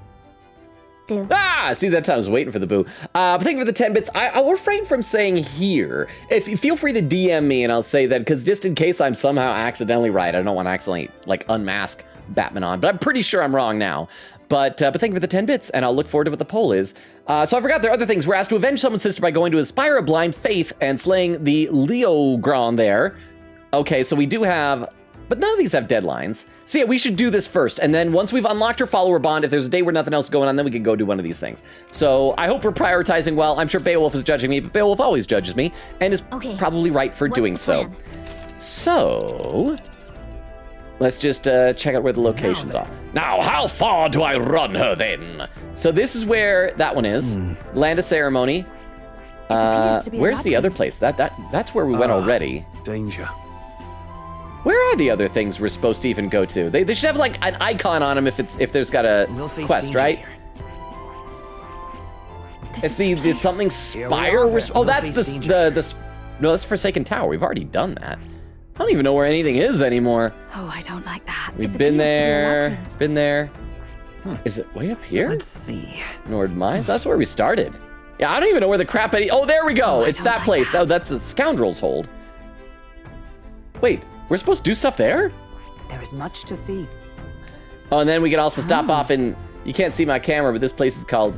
Speaker 2: Boo.
Speaker 1: Ah, see, that time I was waiting for the boo. But thank you for the 10 bits. I'll refrain from saying here. If you feel free to DM me and I'll say that, because just in case I'm somehow accidentally right, I don't want to accidentally like unmask Batman on, but I'm pretty sure I'm wrong now. But thank you for the 10 bits, and I'll look forward to what the poll is. So I forgot there are other things. We're asked to avenge someone's sister by going to inspire a blind faith and slaying the Leogron there. Okay, so we do have, but none of these have deadlines. So yeah, we should do this first, and then once we've unlocked her follower bond, if there's a day where nothing else is going on, then we can go do one of these things. So I hope we're prioritizing well. I'm sure Beowulf is judging me, but Beowulf always judges me, and is probably right for doing so. So let's just check out where the locations are. Now, how far do I run her then? So this is where that one is. Land of Ceremony. Where's the other place? That's where we went already.
Speaker 7: Danger.
Speaker 1: Where are the other things we're supposed to even go to? They should have like an icon on them if there's got a quest, right? It's the something spire. Oh, that's the no, that's Forsaken Tower. We've already done that. I don't even know where anything is anymore.
Speaker 3: Oh, I don't like that.
Speaker 1: We've been there. Been there. Is it way up here?
Speaker 3: Let's see.
Speaker 1: Nord Mines. That's where we started. Yeah, I don't even know where the crap. Oh, there we go. It's that place. Oh, that's the Scoundrel's Hold. Wait. We're supposed to do stuff there?
Speaker 3: There is much to see.
Speaker 1: Oh, and then we can also stop off and you can't see my camera, but this place is called.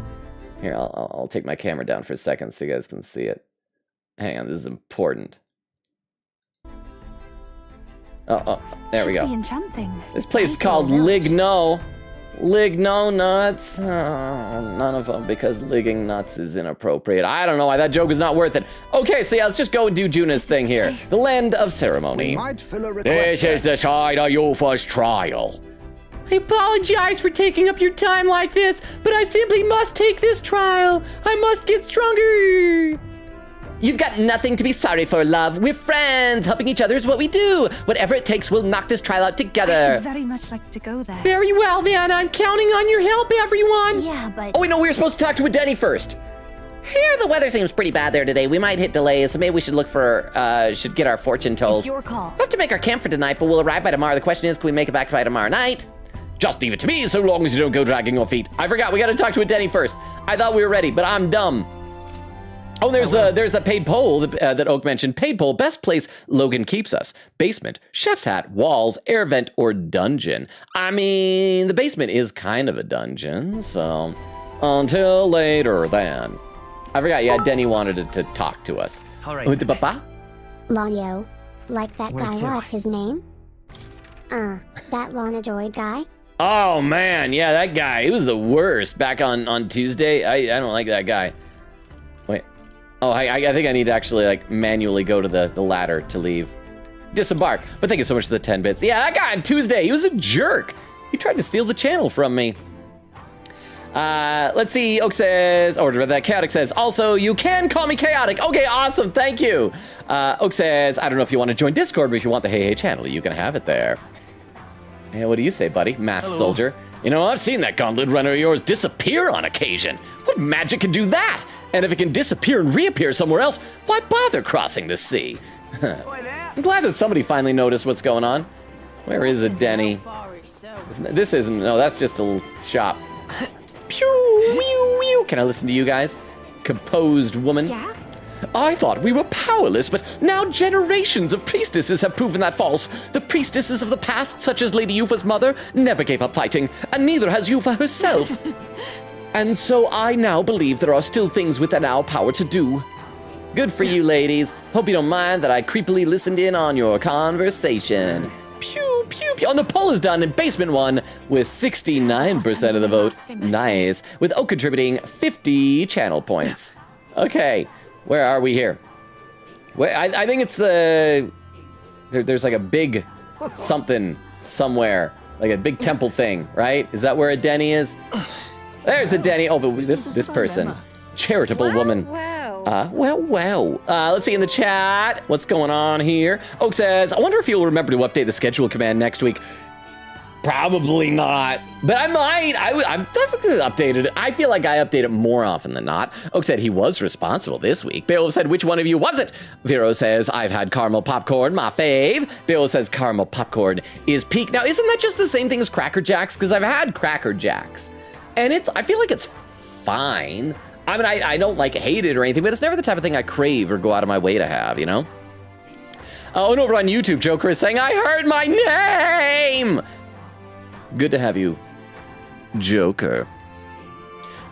Speaker 1: Here, I'll take my camera down for a second so you guys can see it. Hang on, this is important. Oh, there we go.
Speaker 3: Be enchanting.
Speaker 1: This place is called Ligno. Ligno nuts. Oh, none of them, because ligging nuts is inappropriate. I don't know why that joke is not worth it. Okay, so yeah, let's just go and do Juna's thing here. The Land of Ceremony. This is the side of Yufa's trial. I apologize for taking up your time like this, but I simply must take this trial. I must get stronger. You've got nothing to be sorry for, love. We're friends. Helping each other is what we do. Whatever it takes, we'll knock this trial out together.
Speaker 3: I would very much like to go there.
Speaker 1: Very well, then. I'm counting on your help, everyone.
Speaker 8: Yeah, but...
Speaker 1: Oh, wait, no, we were supposed to talk to Adeni first.
Speaker 10: Here, the weather seems pretty bad there today. We might hit delays, so maybe we should look for, should get our fortune told.
Speaker 8: It's your call.
Speaker 10: We'll have to make our camp for tonight, but we'll arrive by tomorrow. The question is, can we make it back by tomorrow night?
Speaker 1: Just leave it to me, so long as you don't go dragging your feet. I forgot, we gotta talk to Adeni first. I thought we were ready, but I'm dumb. Oh, there's the paid poll that Oak mentioned. Paid poll, best place Logan keeps us. Basement, chef's hat, walls, air vent, or dungeon. I mean, the basement is kind of a dungeon, so until later then. I forgot, yeah, Denny wanted to talk to us.
Speaker 7: All right.
Speaker 2: Lanyo. Like that guy, what's his name? That Lana Droid guy?
Speaker 1: Oh, man, yeah, that guy, he was the worst back on Tuesday. I don't like that guy. Wait. Oh, I think I need to actually like manually go to the ladder to leave. Disembark. But thank you so much for the 10 bits. Yeah, that guy on Tuesday, he was a jerk. He tried to steal the channel from me. Let's see, Oak says, or that Chaotic says, also, you can call me Chaotic. Okay, awesome, thank you. Oak says, I don't know if you want to join Discord, but if you want the Hey Hey channel, you can have it there. Hey, what do you say, buddy? Masked soldier. You know, I've seen that gauntlet runner of yours disappear on occasion. What magic can do that? And if it can disappear and reappear somewhere else, why bother crossing the sea? I'm glad that somebody finally noticed what's going on. Where is it, Denny? This isn't, no, that's just a little shop. Pew, whew, whew. Can I listen to you guys? Composed woman.
Speaker 3: Yeah?
Speaker 1: I thought we were powerless, but now generations of priestesses have proven that false. The priestesses of the past, such as Lady Yufa's mother, never gave up fighting, and neither has Yufa herself. And so I now believe there are still things within our power to do. Good for you, ladies. Hope you don't mind that I creepily listened in on your conversation. Pew, pew, pew. And the poll is done in Basement 1 with 69% of the vote. Nice. With Oak contributing 50 channel points. Okay, where are we here? Wait, I think it's the... There's like a big something somewhere. Like a big temple thing, right? Is that where Adeni is? There's Adeni. Oh, but this person. Charitable woman.
Speaker 11: Wow.
Speaker 1: Well. Let's see in the chat. What's going on here? Oak says, I wonder if you'll remember to update the schedule command next week. Probably not, but I might. I've definitely updated it. I feel like I update it more often than not. Oak said he was responsible this week. Beowulf said, which one of you was it? Vero says, I've had caramel popcorn, my fave. Beowulf says caramel popcorn is peak. Now, isn't that just the same thing as Cracker Jacks? Because I've had Cracker Jacks, and I feel like it's fine. I mean, I don't like hate it or anything, but it's never the type of thing I crave or go out of my way to have, you know? And over on YouTube, Joker is saying, I heard my name! Good to have you, Joker.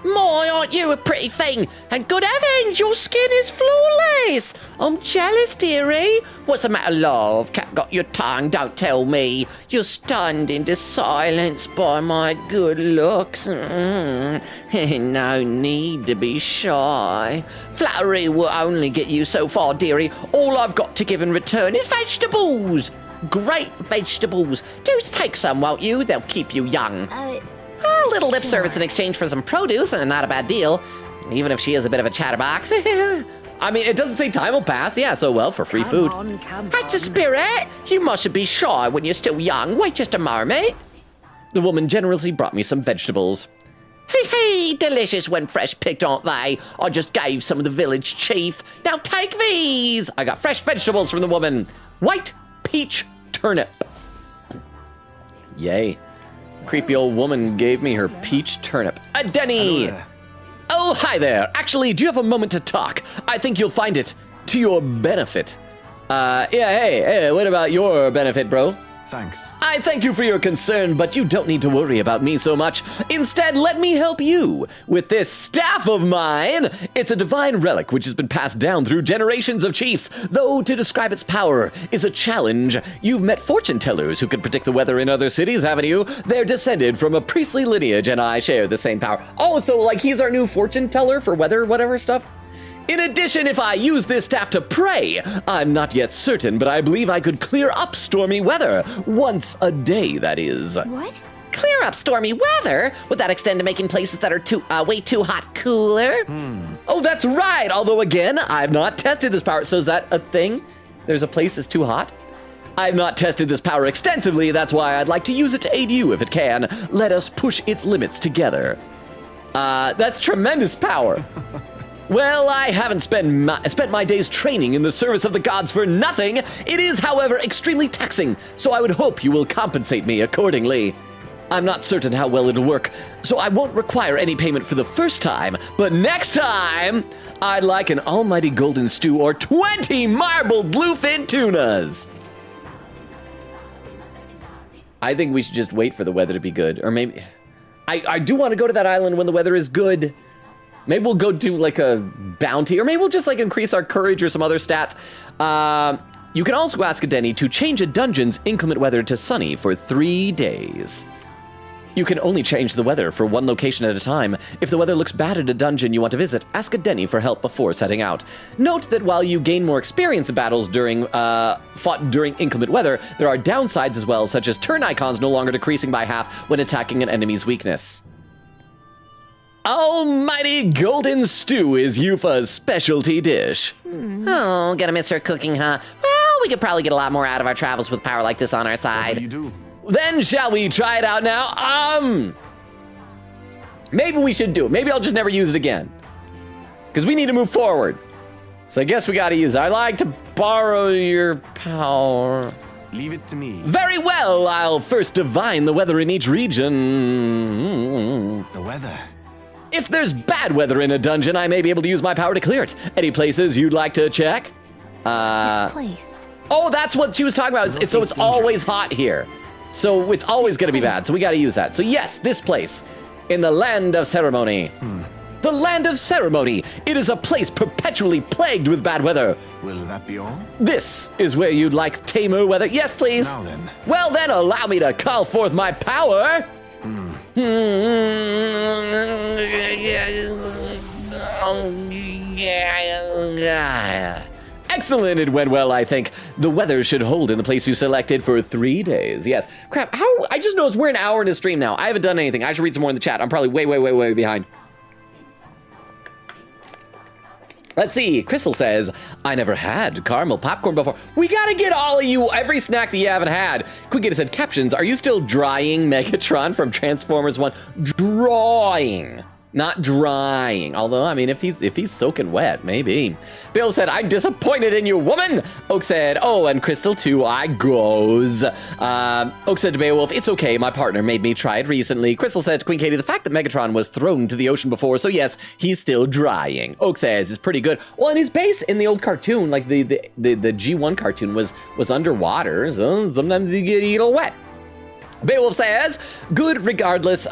Speaker 10: My, aren't you a pretty thing? And good heavens, your skin is flawless. I'm jealous, dearie. What's the matter, love? Cat got your tongue, don't tell me. You're stunned into silence by my good looks. No need to be shy. Flattery will only get you so far, dearie. All I've got to give in return is vegetables. Great vegetables. Do take some, won't you? They'll keep you young. A little lip service in exchange for some produce, and not a bad deal. Even if she is a bit of a chatterbox.
Speaker 1: I mean, it doesn't say time will pass. Yeah, so well, for free food.
Speaker 10: That's a spirit. You mustn't be shy when you're still young. Wait just a moment.
Speaker 1: The woman generously brought me some vegetables.
Speaker 10: Hey, delicious when fresh picked, aren't they? I just gave some of the village chief. Now take these.
Speaker 1: I got fresh vegetables from the woman. White peach turnip. Yay. Creepy old woman gave me her peach turnip. A Denny! Oh, hi there. Actually, do you have a moment to talk? I think you'll find it to your benefit. Yeah, hey, what about your benefit, bro?
Speaker 5: Thanks.
Speaker 1: I thank you for your concern, but you don't need to worry about me so much. Instead, let me help you with this staff of mine. It's a divine relic which has been passed down through generations of chiefs, though to describe its power is a challenge. You've met fortune tellers who can predict the weather in other cities, haven't you? They're descended from a priestly lineage, and I share the same power. Oh, so like he's our new fortune teller for weather, whatever stuff? In addition, if I use this staff to pray, I'm not yet certain, but I believe I could clear up stormy weather. Once a day, that is.
Speaker 8: What?
Speaker 10: Clear up stormy weather? Would that extend to making places that are way too hot cooler?
Speaker 1: Oh, that's right. Although, again, I've not tested this power. So is that a thing? There's a place that's too hot? I've not tested this power extensively. That's why I'd like to use it to aid you if it can. Let us push its limits together. That's tremendous power. Well, I haven't spent my days training in the service of the gods for nothing. It is, however, extremely taxing, so I would hope you will compensate me accordingly. I'm not certain how well it'll work, so I won't require any payment for the first time, but next time, I'd like an almighty golden stew or 20 marbled bluefin tunas. I think we should just wait for the weather to be good, or maybe... I do want to go to that island when the weather is good. Maybe we'll go do like a bounty, or maybe we'll just like increase our courage or some other stats. You can also ask a Denny to change a dungeon's inclement weather to sunny for 3 days. You can only change the weather for one location at a time. If the weather looks bad at a dungeon you want to visit, ask a Denny for help before setting out. Note that while you gain more experience in battles fought during inclement weather, there are downsides as well, such as turn icons no longer decreasing by half when attacking an enemy's weakness. Almighty golden stew is Yufa's specialty dish.
Speaker 10: Oh, gonna miss her cooking, huh? Well, we could probably get a lot more out of our travels with power like this on our side.
Speaker 5: You do.
Speaker 1: Then shall we try it out now? Maybe we should do it. Maybe I'll just never use it again. Because we need to move forward. So I guess we gotta use it. I like to borrow your power.
Speaker 5: Leave it to me.
Speaker 1: Very well, I'll first divine the weather in each region.
Speaker 5: The weather.
Speaker 1: If there's bad weather in a dungeon, I may be able to use my power to clear it. Any places you'd like to check?
Speaker 8: This place.
Speaker 1: Oh, that's what she was talking about. So it's always hot here. So it's always going to be bad. So we got to use that. So yes, this place in the land of ceremony. The land of ceremony. It is a place perpetually plagued with bad weather.
Speaker 5: Will that be all?
Speaker 1: This is where you'd like tamer weather. Yes, please.
Speaker 5: Now then.
Speaker 1: Well, then allow me to call forth my power. Excellent, it went well, I think. The weather should hold in the place you selected for 3 days. Yes. Crap, I just noticed we're an hour into stream now. I haven't done anything. I should read some more in the chat. I'm probably way behind. Let's see. Crystal says, I never had caramel popcorn before. We gotta get all of you every snack that you haven't had. Quick said, captions, are you still drying Megatron from Transformers 1? Drawing. Not drying. Although, I mean, if he's soaking wet, maybe. Bill said, I'm disappointed in you, woman. Oak said, oh, and Crystal too, I goes. Oak said to Beowulf, it's okay, my partner made me try it recently. Crystal said to Queen Katie, the fact that Megatron was thrown to the ocean before, so yes, he's still drying. Oak says, it's pretty good. Well, and his base in the old cartoon, like the G1 cartoon was underwater, so sometimes he get a little wet. Beowulf says, good regardless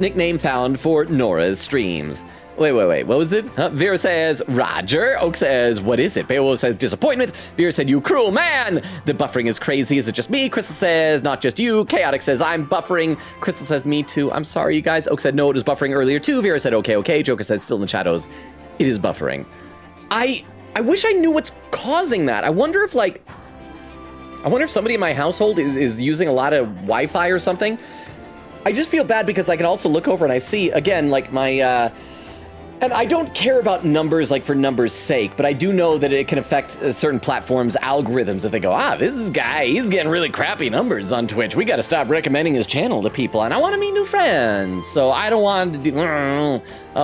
Speaker 1: nickname found for Nora's streams. Wait, what was it? Vera says, Roger. Oak says, what is it? Beowulf says, disappointment. Vera said, you cruel man. The buffering is crazy. Is it just me? Crystal says, not just you. Chaotic says, I'm buffering. Crystal says, me too. I'm sorry, you guys. Oak said, no, it was buffering earlier too. Vera said, okay. Joker said, still in the shadows. It is buffering. I wish I knew what's causing that. I wonder if somebody in my household is using a lot of Wi-Fi or something. I just feel bad because I can also look over and I see, again, like my, and I don't care about numbers like for numbers' sake, but I do know that it can affect certain platforms' algorithms if they go, this guy, he's getting really crappy numbers on Twitch. We got to stop recommending his channel to people, and I want to meet new friends, so I don't want to do, oh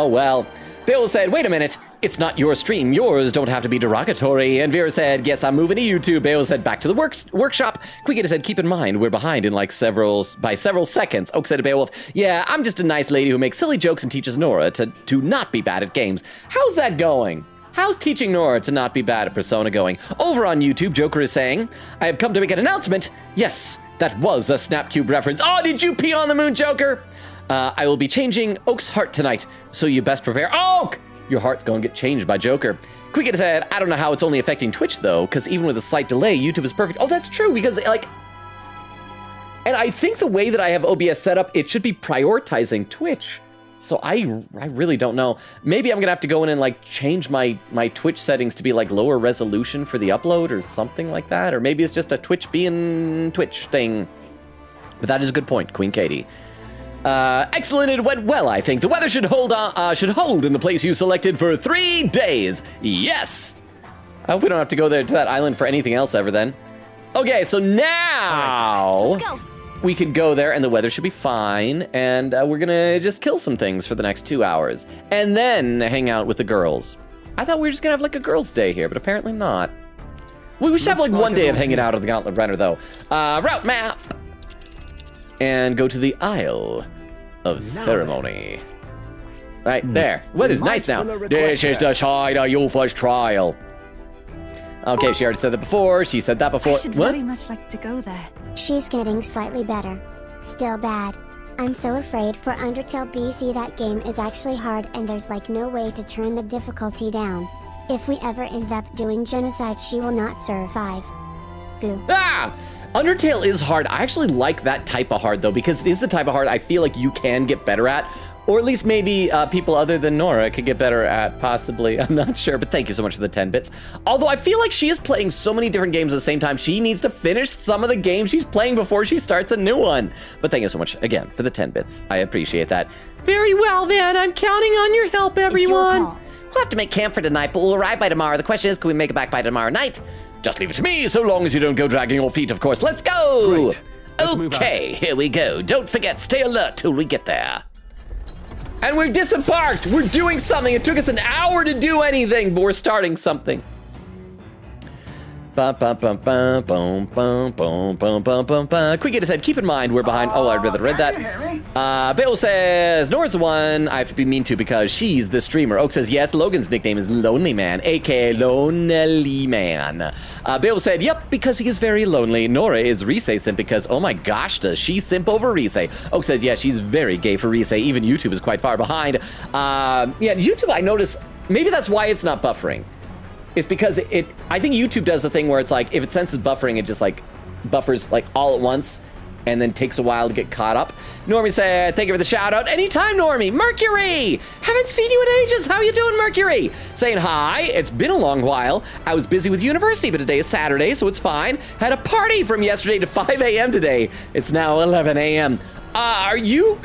Speaker 1: well. Bill said, wait a minute, it's not your stream. Yours don't have to be derogatory. And Vera said, yes, I'm moving to YouTube. Bill said, back to the workshop. Quickita said, keep in mind, we're behind in like several seconds. Oak said to Beowulf, yeah, I'm just a nice lady who makes silly jokes and teaches Nora to not be bad at games. How's that going? How's teaching Nora to not be bad at Persona going? Over on YouTube, Joker is saying, I have come to make an announcement. Yes, that was a Snapcube reference. Oh, did you pee on the moon, Joker? I will be changing Oak's heart tonight, so you best prepare. Oak! Your heart's gonna get changed by Joker. Quickita said, I don't know how it's only affecting Twitch though, because even with a slight delay, YouTube is perfect. Oh, that's true, because like, and I think the way that I have OBS set up, it should be prioritizing Twitch. So I really don't know. Maybe I'm gonna have to go in and like change my Twitch settings to be like lower resolution for the upload or something like that. Or maybe it's just a Twitch being Twitch thing. But that is a good point, Queen Katie. Excellent, it went well, I think. The weather should hold in the place you selected for 3 days. Yes! I hope we don't have to go there to that island for anything else ever then. Okay, so now we can go there and the weather should be fine. And we're gonna just kill some things for the next 2 hours. And then hang out with the girls. I thought we were just gonna have like a girls' day here, but apparently not. We should have like one day of hanging out on the Gauntlet Runner though. Route map! And go to the Isle of Ceremony. Right there. Weather's nice now. This is the side of your first trial. Okay, she already said that before. She said that before.
Speaker 3: I should very much like to go there.
Speaker 2: She's getting slightly better. Still bad. I'm so afraid for Undertale BC. That game is actually hard and there's like no way to turn the difficulty down. If we ever end up doing genocide, she will not survive. Boo.
Speaker 1: Ah! Undertale is hard. I actually like that type of hard though, because it is the type of hard I feel like you can get better at, or at least maybe people other than Nora could get better at, possibly. I'm not sure, but thank you so much for the 10 bits. Although I feel like she is playing so many different games at the same time, she needs to finish some of the games she's playing before she starts a new one. But thank you so much again for the 10 bits. I appreciate that. Very well then, I'm counting on your help, everyone.
Speaker 10: We'll have to make camp for tonight, but we'll arrive by tomorrow. The question is, can we make it back by tomorrow night?
Speaker 1: Just leave it to me, so long as you don't go dragging your feet, of course. Let's go!
Speaker 5: Great. Let's move out.
Speaker 10: Okay, here we go. Don't forget, stay alert till we get there.
Speaker 1: And we've disembarked! We're doing something! It took us an hour to do anything, but we're starting something. Quickita said, keep in mind we're behind. Oh, I'd rather read that. Bill says, Nora's the one I have to be mean to because she's the streamer. Oak says, yes, Logan's nickname is Lonely Man, aka Lonely Man. Bill said, yep, because he is very lonely. Nora is Rise simp because, oh my gosh, does she simp over Rise? Oak says, yeah, she's very gay for Rise. Even YouTube is quite far behind. Yeah, YouTube, I notice, maybe that's why it's not buffering. It's because I think YouTube does the thing where it's like, if it senses buffering, it just like buffers like all at once and then takes a while to get caught up. Normie said, thank you for the shout out. Anytime, Normie. Mercury! Haven't seen you in ages. How you doing, Mercury? Saying hi. It's been a long while. I was busy with university, but today is Saturday, so it's fine. Had a party from yesterday to 5 a.m. today. It's now 11 a.m. Are you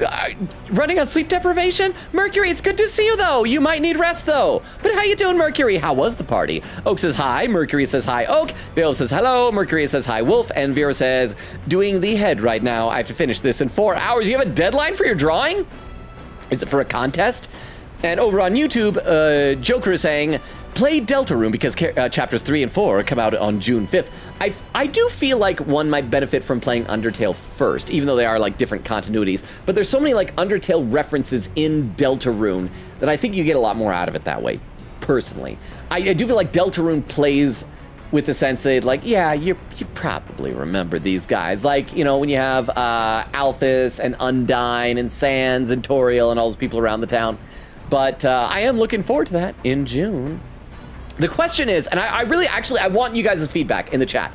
Speaker 1: running on sleep deprivation? Mercury, it's good to see you, though. You might need rest, though. But how you doing, Mercury? How was the party? Oak says hi. Mercury says hi, Oak. Vero says hello. Mercury says hi, Wolf. And Vero says, doing the head right now. I have to finish this in 4 hours. You have a deadline for your drawing? Is it for a contest? And over on YouTube, Joker is saying, play Deltarune because chapters 3 and 4 come out on June 5th. I do feel like one might benefit from playing Undertale first, even though they are like different continuities. But there's so many like Undertale references in Deltarune that I think you get a lot more out of it that way, personally. I do feel like Deltarune plays with the sense that like, yeah, you probably remember these guys. Like, you know, when you have Alphys and Undyne and Sans and Toriel and all those people around the town. But I am looking forward to that in June. The question is, and I really, actually, I want you guys' feedback in the chat.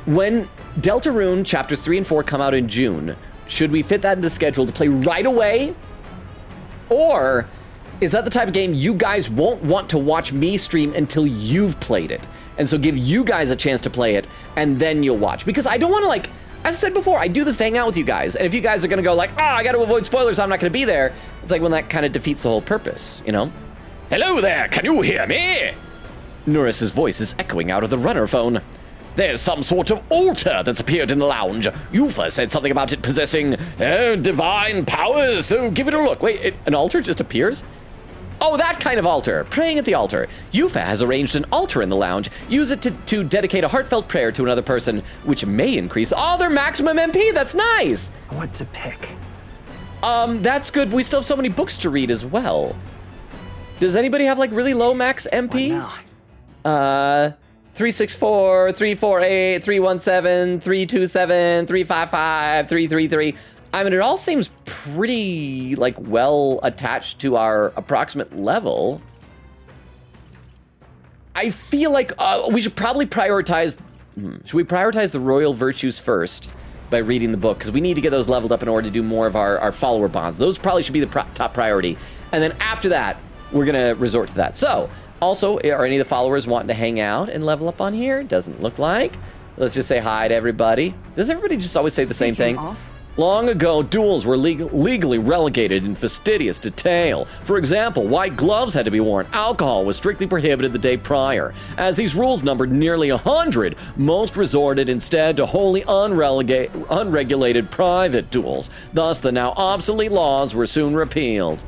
Speaker 1: When Deltarune chapters 3 and 4 come out in June, should we fit that into the schedule to play right away? Or is that the type of game you guys won't want to watch me stream until you've played it? And so give you guys a chance to play it, and then you'll watch. Because I don't want to, like, as I said before, I do this to hang out with you guys. And if you guys are going to go like, I got to avoid spoilers, so I'm not going to be there. It's like when that kind of defeats the whole purpose, you know? Hello there, can you hear me? Norris's voice is echoing out of the runner phone. There's some sort of altar that's appeared in the lounge. Yufa said something about it possessing divine powers, so give it a look. Wait, an altar just appears? Oh, that kind of altar. Praying at the altar. Yufa has arranged an altar in the lounge. Use it to dedicate a heartfelt prayer to another person, which may increase their maximum MP. That's nice.
Speaker 7: What to pick?
Speaker 1: That's good. We still have so many books to read as well. Does anybody have like really low max MP? 364, 348, 317, 327, 355, 333. I mean, it all seems pretty, like, well attached to our approximate level. I feel like we should probably prioritize... Should we prioritize the royal virtues first by reading the book? Because we need to get those leveled up in order to do more of our follower bonds. Those probably should be the top priority. And then after that, we're going to resort to that. So, also, are any of the followers wanting to hang out and level up on here? Doesn't look like. Let's just say hi to everybody. Does everybody just always say the same thing? Long ago, duels were legally relegated in fastidious detail. For example, white gloves had to be worn. Alcohol was strictly prohibited the day prior. As these rules numbered nearly 100, most resorted instead to wholly unregulated private duels. Thus, the now obsolete laws were soon repealed.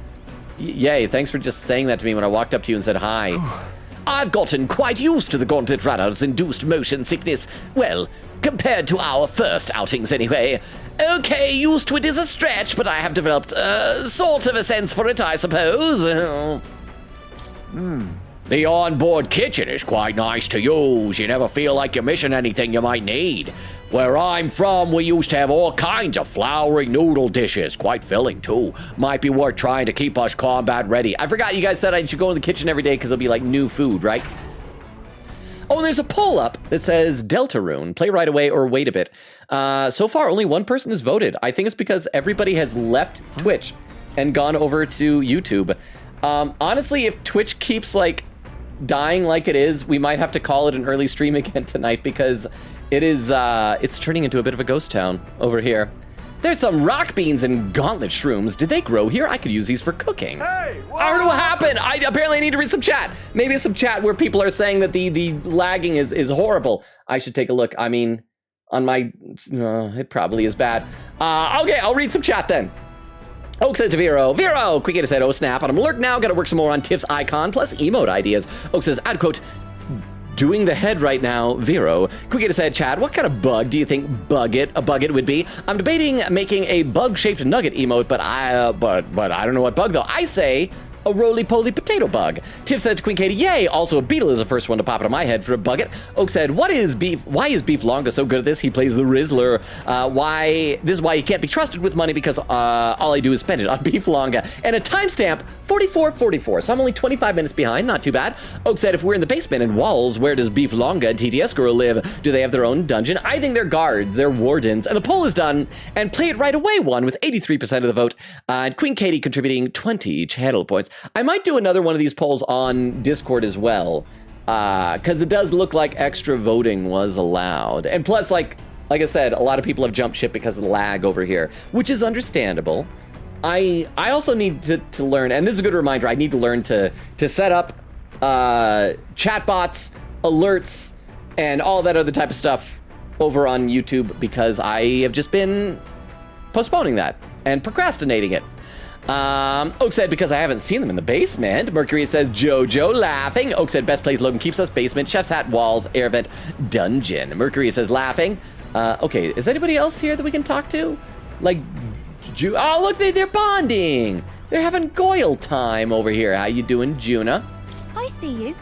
Speaker 1: Yay, thanks for just saying that to me when I walked up to you and said hi. I've gotten quite used to the Gauntlet Runner's induced motion sickness. Well, compared to our first outings anyway. Okay, used to it is a stretch, but I have developed sort of a sense for it, I suppose. The onboard kitchen is quite nice to use. You never feel like you're missing anything you might need. Where I'm from, we used to have all kinds of floury noodle dishes. Quite filling, too. Might be worth trying to keep us combat ready. I forgot you guys said I should go in the kitchen every day because it'll be like new food, right? Oh, and there's a poll up that says Deltarune, play right away or wait a bit. So far, only one person has voted. I think it's because everybody has left Twitch and gone over to YouTube. Honestly, if Twitch keeps like dying like it is, we might have to call it an early stream again tonight because it is, it's turning into a bit of a ghost town over here. There's some rock beans and gauntlet shrooms. Did they grow here? I could use these for cooking. Hey, I don't know what happened. I apparently need to read some chat. Maybe it's some chat where people are saying that the lagging is horrible. I should take a look. I mean, on my, it probably is bad. Okay, I'll read some chat then. Oak says to Vero, Quickita said, oh snap, I'm alert now, gotta work some more on Tiff's icon, plus emote ideas. Oak says, add quote, doing the head right now, Vero. Quickita said, Chad, what kind of bug do you think a bugget would be? I'm debating making a bug-shaped nugget emote, but I don't know what bug though. I say a roly-poly potato bug. Tiff said to Queen Katie, yay! Also, a beetle is the first one to pop into my head for a bucket. Oak said, why is Beef Longa so good at this? He plays the Rizzler. This is why he can't be trusted with money because all I do is spend it on Beef Longa. And a timestamp, 44:44, so I'm only 25 minutes behind, not too bad. Oak said, if we're in the basement and walls, where does Beef Longa and TTS Girl live? Do they have their own dungeon? I think they're guards, they're wardens. And the poll is done, and Play It Right Away won with 83% of the vote, and Queen Katie contributing 20 channel points. I might do another one of these polls on Discord as well, because it does look like extra voting was allowed. And plus, like Like I said, a lot of people have jumped ship because of the lag over here, which is understandable. I also need to learn, and this is a good reminder, I need to learn to set up chatbots, alerts, and all that other type of stuff over on YouTube because I have just been postponing that and procrastinating it. Oak said, because I haven't seen them in the basement. Mercury says, Jojo laughing. Oak said, best place Logan keeps us, basement, chef's hat, walls, air vent, dungeon. Mercury says, laughing. Okay, is anybody else here that we can talk to? Like, oh, look, they're bonding. They're having Goyle time over here. How you doing, Juna?
Speaker 3: I see you.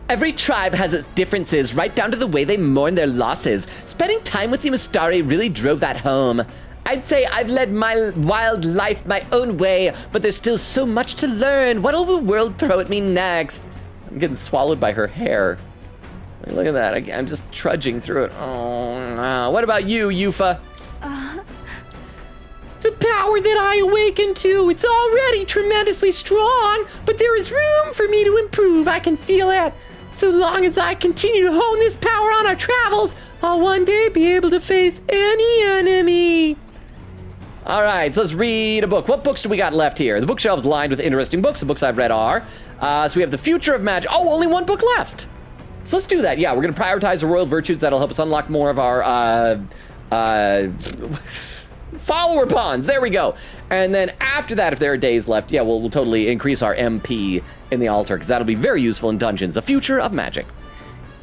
Speaker 10: Every tribe has its differences, right down to the way they mourn their losses. Spending time with the Mustari really drove that home. I'd say I've led my wild life my own way, but there's still so much to learn. What'll the world throw at me next? I'm getting swallowed by her hair. Look at that. I'm just trudging through it. Oh, no. What about you, Yufa? The power that I awaken to, it's already tremendously strong, but there is room for me to improve. I can feel it. So long as I continue to hone this power on our travels, I'll one day be able to face any enemy.
Speaker 1: All right, so let's read a book. What books do we got left here? The bookshelf's lined with interesting books. The books I've read are, so we have The Future of Magic. Oh, only one book left. So let's do that. Yeah, we're gonna prioritize the royal virtues. That'll help us unlock more of our, follower pawns. There we go. And then after that, if there are days left, yeah, we'll totally increase our MP in the altar, because that'll be very useful in dungeons. The Future of Magic.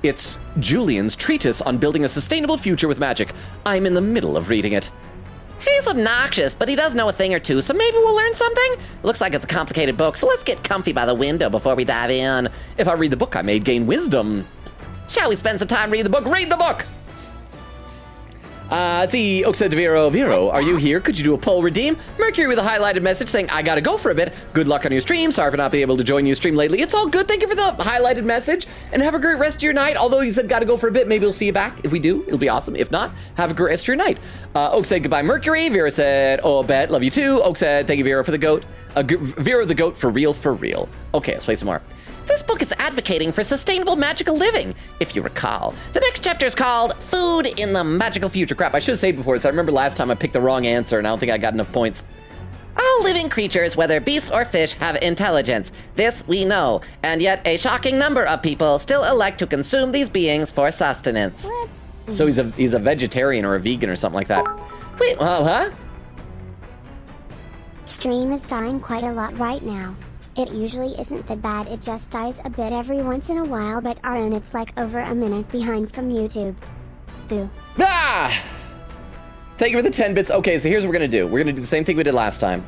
Speaker 1: It's Julian's treatise on building a sustainable future with magic. I'm in the middle of reading it.
Speaker 10: He's obnoxious, but he does know a thing or two, so maybe we'll learn something? Looks like it's a complicated book, so let's get comfy by the window before we dive in.
Speaker 1: If I read the book, I may gain wisdom.
Speaker 10: Shall we spend some time reading the book?
Speaker 1: Read the book! See, Oak said to Vero, are you here? Could you do a poll redeem? Mercury with a highlighted message saying, I gotta go for a bit. Good luck on your stream. Sorry for not being able to join your stream lately. It's all good. Thank you for the highlighted message. And have a great rest of your night. Although you said gotta go for a bit, maybe we'll see you back. If we do, it'll be awesome. If not, have a great rest of your night. Oak said goodbye, Mercury. Vera said, oh, bet, love you too. Oak said, thank you, Vera, for the goat. Vera the goat for real, for real. Okay, let's play some more.
Speaker 10: This book is advocating for sustainable magical living, if you recall. The next chapter is called Food in the Magical Future.
Speaker 1: Crap, I should have saved before this. I remember last time I picked the wrong answer and I don't think I got enough points.
Speaker 10: All living creatures, whether beasts or fish, have intelligence. This we know, and yet a shocking number of people still elect to consume these beings for sustenance.
Speaker 3: Let's see.
Speaker 1: So he's a vegetarian or a vegan or something like that. Wait, huh?
Speaker 2: Stream is dying quite a lot right now. It usually isn't that bad, it just dies a bit every once in a while, but RN it's like over a minute behind from YouTube. Boo.
Speaker 1: Ah! Thank you for the 10 bits. Okay, so here's what we're gonna do. We're gonna do the same thing we did last time.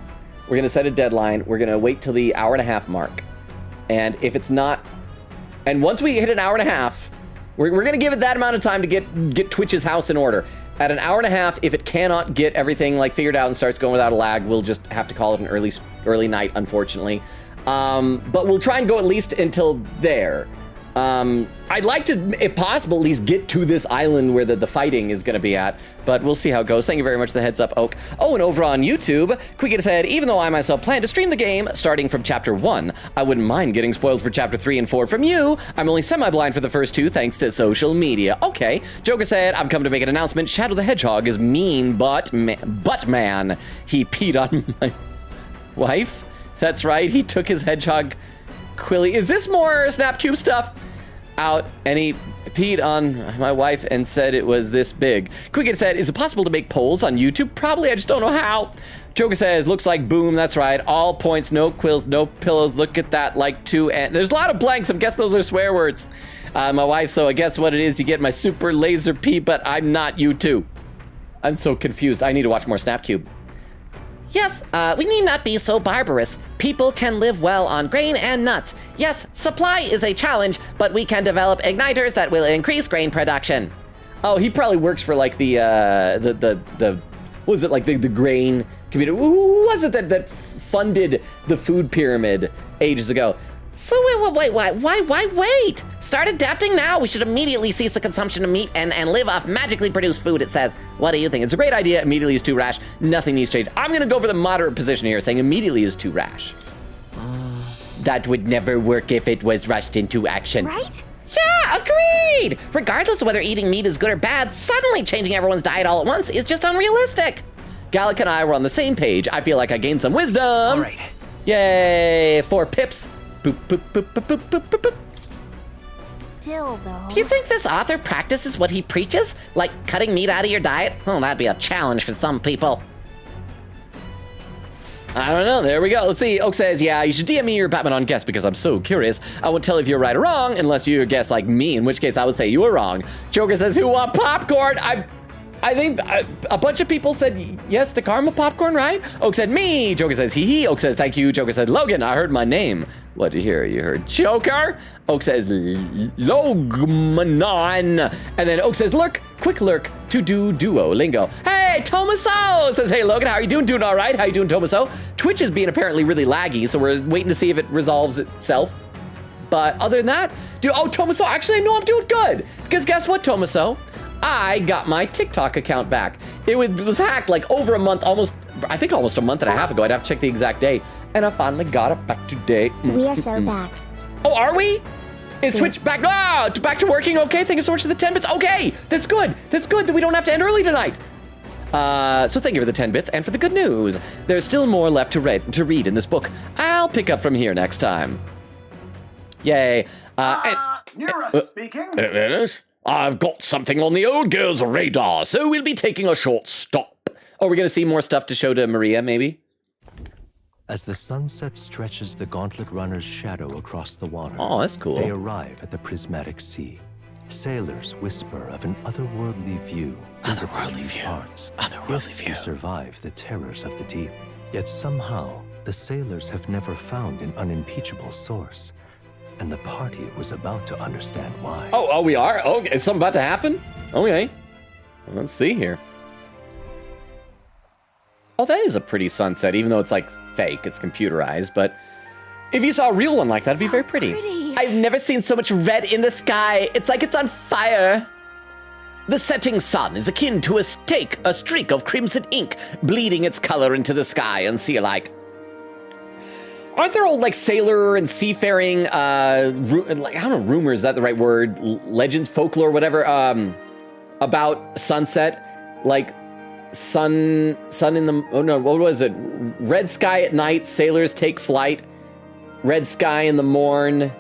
Speaker 1: We're gonna set a deadline. We're gonna wait till the hour-and-a-half mark. And if it's not... And once we hit an hour and a half, we're gonna give it that amount of time to get Twitch's house in order. At an hour and a half, if it cannot get everything like figured out and starts going without a lag, we'll just have to call it an early night, unfortunately. But we'll try and go at least until there. I'd like to, if possible, at least get to this island where the fighting is going to be at, but we'll see how it goes. Thank you very much for the heads up, Oak. Oh, and over on YouTube, Quicket said, even though I myself plan to stream the game starting from Chapter 1, I wouldn't mind getting spoiled for Chapter 3 and 4 from you. I'm only semi-blind for the first two thanks to social media. Okay. Joker said, I've come to make an announcement. Shadow the Hedgehog is mean, but man. He peed on my wife. That's right, he took his hedgehog quilly. Is this more Snapcube stuff? Out, and he peed on my wife and said it was this big. Quicket said, is it possible to make polls on YouTube? Probably, I just don't know how. Joker says, looks like boom, that's right. All points, no quills, no pillows. Look at that, like two, and there's a lot of blanks. I'm guessing those are swear words. My wife, so I guess what it is, you get my super laser pee, but I'm not you too. I'm so confused. I need to watch more Snapcube.
Speaker 10: Yes, we need not be so barbarous. People can live well on grain and nuts. Yes, supply is a challenge, but we can develop igniters that will increase grain production.
Speaker 1: Oh, he probably works for like the what was it, like the grain community? Who was it that funded the food pyramid ages ago?
Speaker 10: So wait, why wait? Start adapting now. We should immediately cease the consumption of meat and live off magically produced food, it says. What do you think?
Speaker 1: It's a great idea. Immediately is too rash. Nothing needs to change. I'm gonna go for the moderate position here, saying immediately is too rash.
Speaker 10: That would never work if it was rushed into action.
Speaker 3: Right?
Speaker 10: Yeah, agreed! Regardless of whether eating meat is good or bad, suddenly changing everyone's diet all at once is just unrealistic.
Speaker 1: Gallic and I were on the same page. I feel like I gained some wisdom.
Speaker 7: All right.
Speaker 1: Yay, 4 pips. Boop, boop, boop, boop, boop, boop, boop, boop.
Speaker 8: Still, though.
Speaker 10: Do you think this author practices what he preaches? Like cutting meat out of your diet? Oh, that'd be a challenge for some people.
Speaker 1: I don't know. There we go. Let's see. Oak says, yeah, you should DM me your Batman on guess because I'm so curious. I won't tell if you're right or wrong unless you guess like me, in which case I would say you were wrong. Joker says, who want popcorn? I think a bunch of people said yes to caramel popcorn, right? Oak said me. Joker says hee hee. Oak says thank you. Joker said Logan. I heard my name. What did you hear? You heard Joker. Oak says Logmanon. And then Oak says lurk, quick lurk to do Duolingo. Hey, Tomaso says, hey Logan, how are you doing? Doing all right? How you doing, Tomaso? Twitch is being apparently really laggy, so we're waiting to see if it resolves itself. But other than that, dude, oh, Tomaso, actually I know I'm doing good. Because guess what, Tomaso? I got my TikTok account back. It was hacked like over a month, I think almost a month and a half ago. I'd have to check the exact date. And I finally got it back today.
Speaker 2: We are so back.
Speaker 1: Oh, are we? Is Twitch back? Ah, back to working? Okay, thank you so much for the 10 bits. Okay, that's good. That's good that we don't have to end early tonight. So thank you for the 10 bits and for the good news. There's still more left to read in this book. I'll pick up from here next time. Yay.
Speaker 11: Nira speaking.
Speaker 6: Dennis?
Speaker 4: I've got something on the old girl's radar, so we'll be taking a short stop.
Speaker 1: Oh, we're gonna see more stuff to show to Maria, maybe?
Speaker 12: As the sunset stretches the gauntlet runner's shadow across the water,
Speaker 1: oh, that's cool.
Speaker 12: They arrive at the prismatic sea. Sailors whisper of an otherworldly view.
Speaker 4: Otherworldly view. Otherworldly view.
Speaker 12: To survive the terrors of the deep. Yet somehow, the sailors have never found an unimpeachable source. And the party was about to understand why.
Speaker 1: Oh, we are? Oh, is something about to happen? Okay. Let's see here. Oh, that is a pretty sunset, even though it's like fake, it's computerized, but if you saw a real one like that, it'd be very pretty.
Speaker 10: I've never seen so much red in the sky. It's like it's on fire.
Speaker 4: The setting sun is akin to a streak of crimson ink, bleeding its color into the sky and sea alike.
Speaker 1: Aren't there old like sailor and seafaring, like I don't know, rumors, is that the right word? Legends, folklore, whatever, about sunset, like sun in the, oh no, what was it? Red sky at night, sailors take flight. Red sky in the morn,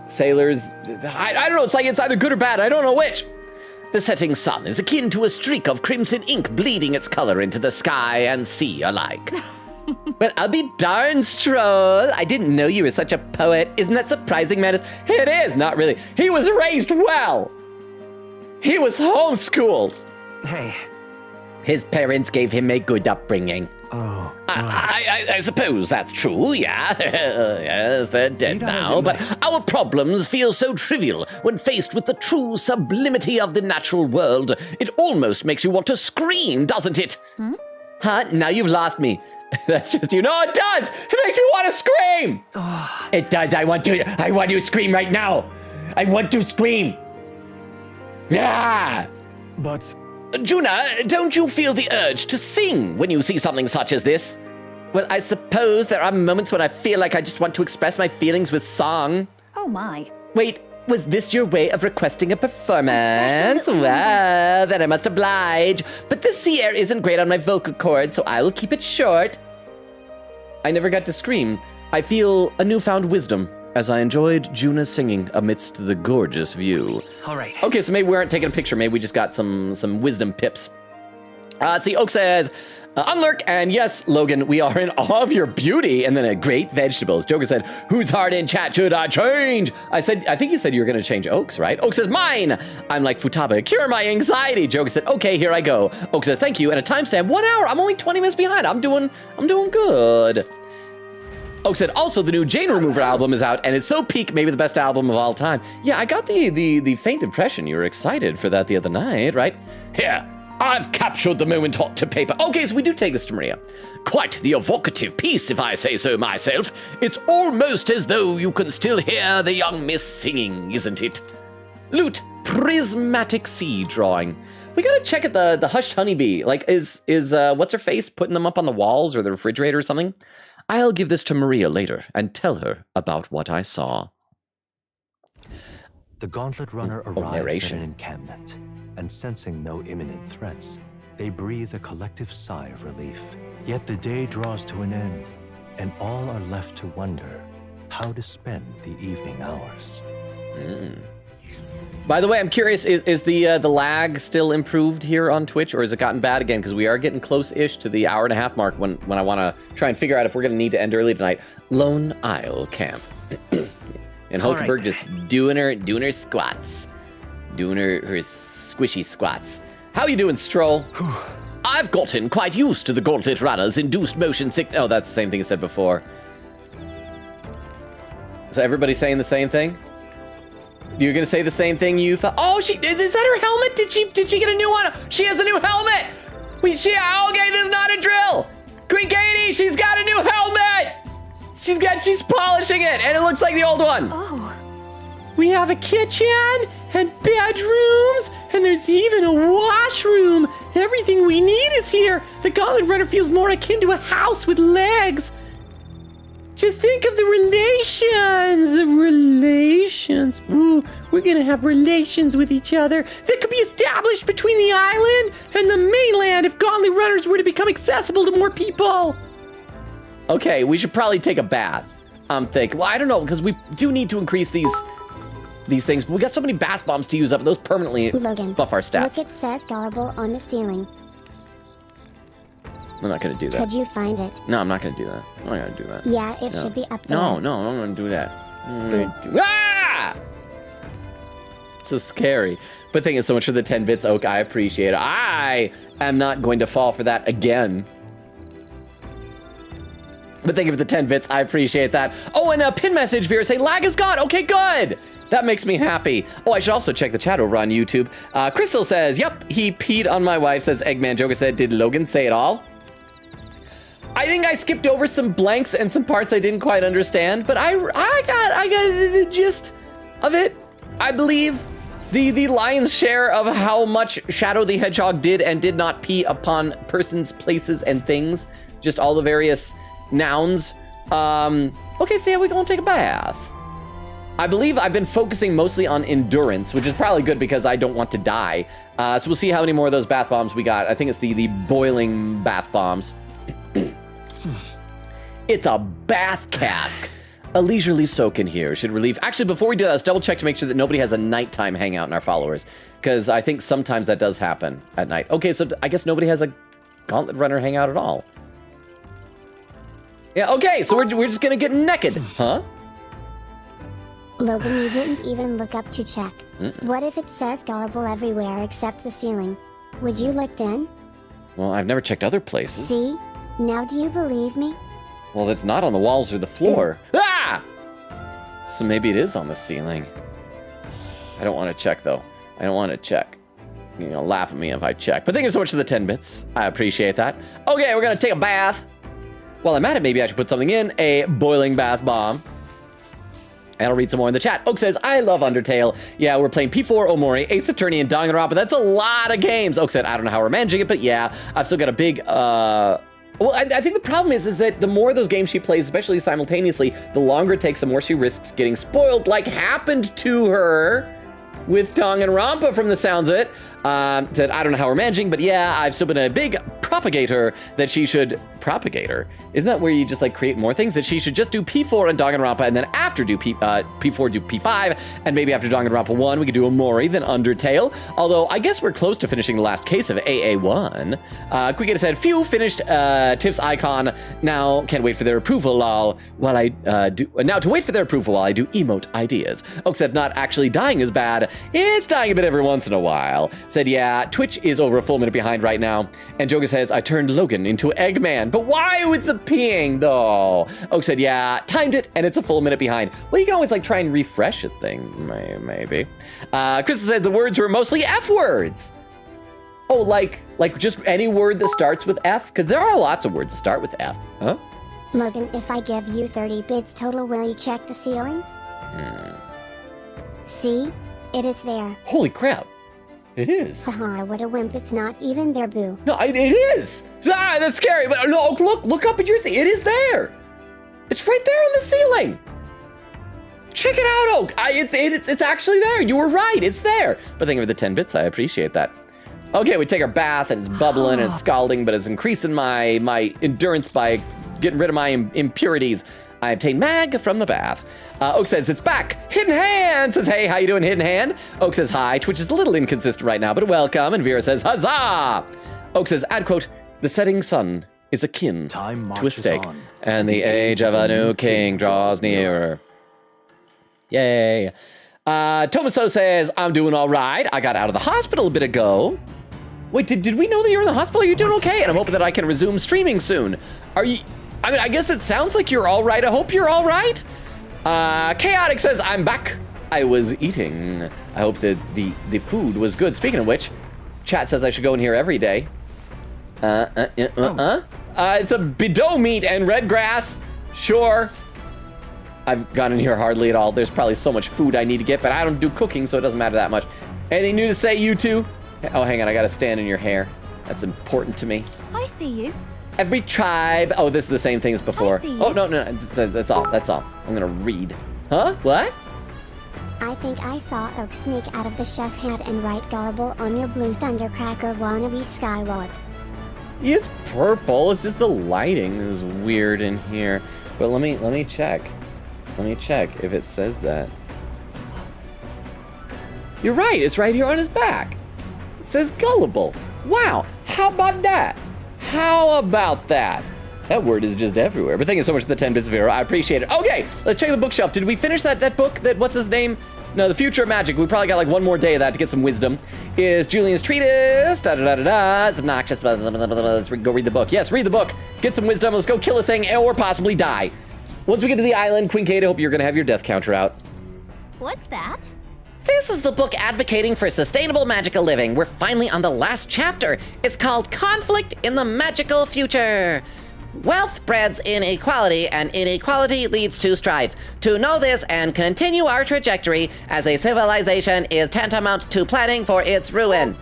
Speaker 1: sailors, I don't know, it's like it's either good or bad, I don't know which.
Speaker 4: The setting sun is akin to a streak of crimson ink bleeding its color into the sky and sea alike.
Speaker 10: Well, I'll be darned, Stroll. I didn't know you were such a poet. Isn't that surprising, Mattis?
Speaker 1: It is, not really. He was raised well. He was homeschooled.
Speaker 12: Hey.
Speaker 10: His parents gave him a good upbringing.
Speaker 12: Oh,
Speaker 4: I suppose that's true, yeah. Yes, they're dead now, but our problems feel so trivial when faced with the true sublimity of the natural world. It almost makes you want to scream, doesn't it?
Speaker 10: Huh? Now you've lost me.
Speaker 1: That's just, you know, it does. It makes me want to scream.
Speaker 10: It does. I want to scream right now. I want to scream.
Speaker 1: Yeah.
Speaker 12: But
Speaker 4: Juna, don't you feel the urge to sing when you see something such as this?
Speaker 10: Well, I suppose there are moments when I feel like I just want to express my feelings with song.
Speaker 8: Oh my.
Speaker 10: Wait, was this your way of requesting a performance? Well, then I must oblige. But the sea air isn't great on my vocal cords, so I will keep it short.
Speaker 1: I never got to scream. I feel a newfound wisdom as I enjoyed Juna's singing amidst the gorgeous view.
Speaker 7: All right.
Speaker 1: Okay, so maybe we aren't taking a picture. Maybe we just got some wisdom pips. See, Oak says, unlurk, and yes, Logan, we are in awe of your beauty, and then a great vegetables. Joker said, whose heart in chat should I change? I think you said you were gonna change Oak's, right? Oak says, mine. I'm like Futaba, cure my anxiety. Joker said, okay, here I go. Oak says, thank you, and a timestamp, 1 hour. I'm only 20 minutes behind. I'm doing good. Oak said, also the new Jane Remover album is out, and it's so peak, maybe the best album of all time. Yeah, I got the faint impression you were excited for that the other night, right?
Speaker 4: Here, I've captured the moment hot to paper.
Speaker 1: Okay, so we do take this to Maria.
Speaker 4: Quite the evocative piece, if I say so myself. It's almost as though you can still hear the young miss singing, isn't it?
Speaker 1: Loot, prismatic sea drawing. We gotta check at the hushed honeybee. Like, is what's her face putting them up on the walls or the refrigerator or something? I'll give this to Maria later and tell her about what I saw.
Speaker 12: The Gauntlet Runner arrives at
Speaker 1: narration.
Speaker 12: an encampment, and sensing no imminent threats, they breathe a collective sigh of relief. Yet the day draws to an end, and all are left to wonder how to spend the evening hours.
Speaker 1: By the way, I'm curious, is the lag still improved here on Twitch, or has it gotten bad again? Because we are getting close-ish to the hour-and-a-half mark when I want to try and figure out if we're going to need to end early tonight. Lone Isle Camp. And Hulkenberg just doing her squats. Doing her squishy squats. How you doing, Stroll?
Speaker 10: I've gotten quite used to the Gauntlet Runner's induced motion sickness.
Speaker 1: Oh, that's the same thing I said before. So everybody saying the same thing? You're gonna say the same thing you thought? Oh, is that her helmet? Did she get a new one? She has a new helmet! Okay, this is not a drill! Queen Katie, she's got a new helmet! She's polishing it, and it looks like the old one.
Speaker 3: Oh.
Speaker 10: We have a kitchen and bedrooms, and there's even a washroom. Everything we need is here. The Gauntlet Runner feels more akin to a house with legs. Just think of the relations. Ooh, we're gonna have relations with each other that could be established between the island and the mainland if Gauntlet Runners were to become accessible to more people.
Speaker 1: Okay, we should probably take a bath. I'm thinking. Well, I don't know, because we do need to increase these things, but we got so many bath bombs to use up, and those permanently
Speaker 2: Logan,
Speaker 1: buff our stats.
Speaker 2: look, it says gullible on the ceiling.
Speaker 1: I'm not gonna do that.
Speaker 2: Could you find it?
Speaker 1: No, I'm not gonna do that. I'm not gonna do that.
Speaker 2: Yeah, it should be up there.
Speaker 1: No, I'm not gonna do that. Ah! So scary. But thank you so much for the 10 bits, Oak. I appreciate it. I am not going to fall for that again. But thank you for the 10 bits. I appreciate that. Oh, and a pin message, Vera, saying lag is gone. Okay, good. That makes me happy. Oh, I should also check the chat over on YouTube. Crystal says, yep, he peed on my wife, says Eggman. Joker said, did Logan say it all? I think I skipped over some blanks and some parts I didn't quite understand, but I got the gist of it. I believe the lion's share of how much Shadow the Hedgehog did and did not pee upon persons, places, and things. Just all the various nouns. Okay, so yeah, we're gonna take a bath. I believe I've been focusing mostly on endurance, which is probably good because I don't want to die. So we'll see how many more of those bath bombs we got. I think it's the boiling bath bombs. It's a bath cask. A leisurely soak in here should relieve. Actually, before we do that, let's double check to make sure that nobody has a nighttime hangout in our followers, because I think sometimes that does happen at night. Okay, so I guess nobody has a Gauntlet Runner hangout at all. Yeah, okay, so we're just gonna get naked, huh?
Speaker 2: Logan, you didn't even look up to check. What if it says gullible everywhere except the ceiling? Would you look then?
Speaker 1: Well, I've never checked other places.
Speaker 2: See? Now do you believe me?
Speaker 1: Well, it's not on the walls or the floor. Ah! So maybe it is on the ceiling. I don't want to check, though. I don't want to check. You're gonna laugh at me if I check. But thank you so much for the 10 bits. I appreciate that. Okay, we're gonna take a bath. While I'm at it, maybe I should put something in. A boiling bath bomb. And I'll read some more in the chat. Oak says, I love Undertale. Yeah, we're playing P4, Omori, Ace Attorney, and Danganronpa. That's a lot of games. Oak said, I don't know how we're managing it, but yeah, I've still got a big, well, I think the problem is that the more of those games she plays, especially simultaneously, the longer it takes, the more she risks getting spoiled, like happened to her with Danganronpa from the sounds of it. Said, I don't know how we're managing, but yeah, I've still been a big propagator that she should, propagator? Isn't that where you just like create more things? That she should just do P4 and Danganronpa, and then after do P4, do P5, and maybe after Danganronpa 1, we could do Omori, then Undertale. Although, I guess we're close to finishing the last case of AA1. Quicketa said, phew, finished Tiff's icon. Now, can't wait for their approval, lol. While I now to wait for their approval while I do emote ideas. Oak said, not actually dying is bad. It's dying a bit every once in a while. Said, yeah, Twitch is over a full minute behind right now. And Joga says, I turned Logan into Eggman. But why with the peeing, though? Oak said, yeah, timed it, and it's a full minute behind. Well, you can always, like, try and refresh a thing, maybe. Krista said the words were mostly F words. Oh, like just any word that starts with F? Because there are lots of words that start with F, huh?
Speaker 2: Logan, if I give you 30 bits total, will you check the ceiling? See? It is there.
Speaker 1: Holy crap. It is.
Speaker 2: Haha, what a wimp. It's not even there, boo.
Speaker 1: No, it is. Ah, that's scary. But no, look up at yours. It is there. It's right there on the ceiling. Check it out, Oak. It's actually there. You were right. It's there. But thank you for the 10 bits. I appreciate that. Okay, we take our bath and it's bubbling and it's scalding, but it's increasing my endurance by getting rid of my impurities. I obtained Mag from the bath. Oak says it's back. Hidden Hand says, hey, how you doing, Hidden Hand? Oak says hi. Twitch is a little inconsistent right now, but welcome. And Vera says, huzzah. Oak says, add quote, the setting sun is akin to a stake, and the age of a new king draws nearer. Yay. Tomaso says, I'm doing all right. I got out of the hospital a bit ago. Wait, did we know that you were in the hospital? Are you doing okay? And I'm hoping that I can resume streaming soon. Are you? I mean, I guess it sounds like you're all right. I hope you're all right. Chaotic says, I'm back. I was eating. I hope that the food was good. Speaking of which, chat says I should go in here every day. It's a bidot meat and red grass. Sure. I've gone in here hardly at all. There's probably so much food I need to get, but I don't do cooking, so it doesn't matter that much. Anything new to say, you two? Oh, hang on, I gotta stand in your hair. That's important to me.
Speaker 8: I see you.
Speaker 1: Every tribe. Oh, this is the same thing as before.
Speaker 8: I see you.
Speaker 1: Oh, no, that's all. I'm gonna read. Huh? What?
Speaker 2: I think I saw Oak sneak out of the chef hat and write gullible on your blue Thundercracker wannabe skywalk.
Speaker 1: He is purple. It's just the lighting is weird in here. But let me check. Let me check if it says that. You're right, it's right here on his back. It says gullible. Wow, how about that? How about that? That word is just everywhere. But thank you so much for the 10 bits, Vera. I appreciate it. Okay, let's check the bookshelf. Did we finish that book? That what's his name? No, The Future of Magic. We probably got like one more day of that to get some wisdom. Is Julian's Treatise. Da-da-da-da-da. It's obnoxious. Blah, blah, blah, blah, blah. Let's go read the book. Yes, read the book. Get some wisdom. Let's go kill a thing or possibly die. Once we get to the island, Quinkade, I hope you're gonna have your death counter out.
Speaker 8: What's that?
Speaker 10: This is the book advocating for sustainable magical living. We're finally on the last chapter. It's called Conflict in the Magical Future. Wealth breeds inequality, and inequality leads to strife. To know this and continue our trajectory as a civilization is tantamount to planning for its ruin.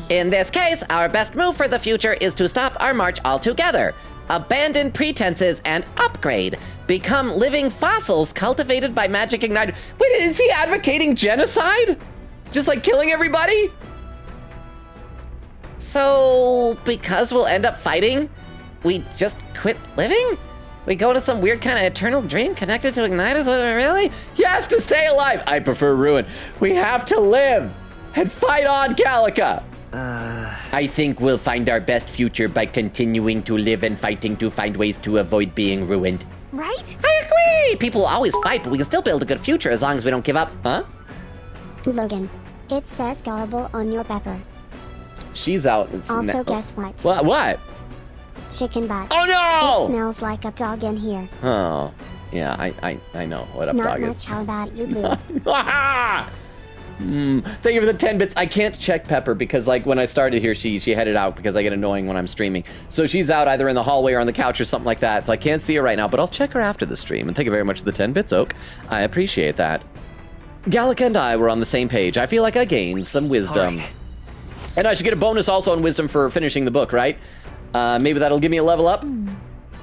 Speaker 10: In this case, our best move for the future is to stop our march altogether. Abandon pretenses and upgrade. Become living fossils cultivated by magic ignited.
Speaker 1: Wait, is he advocating genocide? Just like killing everybody?
Speaker 10: So, because we'll end up fighting, we just quit living? We go to some weird kind of eternal dream connected to igniters? Really?
Speaker 1: Yes, to stay alive. I prefer ruin. We have to live and fight on, Calica.
Speaker 10: I think we'll find our best future by continuing to live and fighting to find ways to avoid being ruined.
Speaker 8: Right?
Speaker 10: I agree! People always fight, but we can still build a good future as long as we don't give up. Huh?
Speaker 2: Logan, it says gullible on your pepper.
Speaker 1: She's out.
Speaker 2: Also, guess what?
Speaker 1: What?
Speaker 2: Chicken butt.
Speaker 1: Oh no!
Speaker 2: It smells like a dog in here.
Speaker 1: Oh, yeah, I know what a dog is.
Speaker 2: Not much, how about you, boo?
Speaker 1: Thank you for the 10 bits. I can't check Pepper because like when I started here, she headed out because I get annoying when I'm streaming. So she's out either in the hallway or on the couch or something like that. So I can't see her right now, but I'll check her after the stream. And thank you very much for the 10 bits, Oak. I appreciate that. Gallica and I were on the same page. I feel like I gained some wisdom. Right. And I should get a bonus also on wisdom for finishing the book, right? Maybe that'll give me a level up.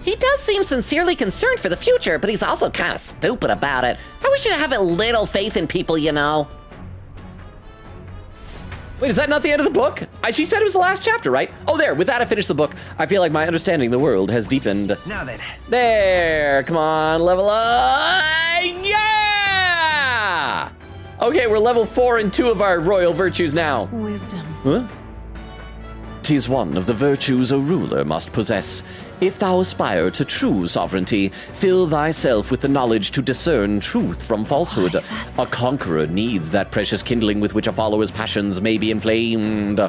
Speaker 10: He does seem sincerely concerned for the future, but he's also kind of stupid about it. I wish you'd have a little faith in people, you know.
Speaker 1: Wait, is that not the end of the book? She said it was the last chapter, right? Oh, there. With that, I finished the book. I feel like my understanding of the world has deepened.
Speaker 7: Now then.
Speaker 1: There. Come on, level up. Yeah! Okay, we're level 4 in 2 of our royal virtues now.
Speaker 3: Wisdom.
Speaker 1: Huh?
Speaker 4: 'Tis one of the virtues a ruler must possess. If thou aspire to true sovereignty, fill thyself with the knowledge to discern truth from falsehood. A conqueror needs that precious kindling with which a follower's passions may be inflamed.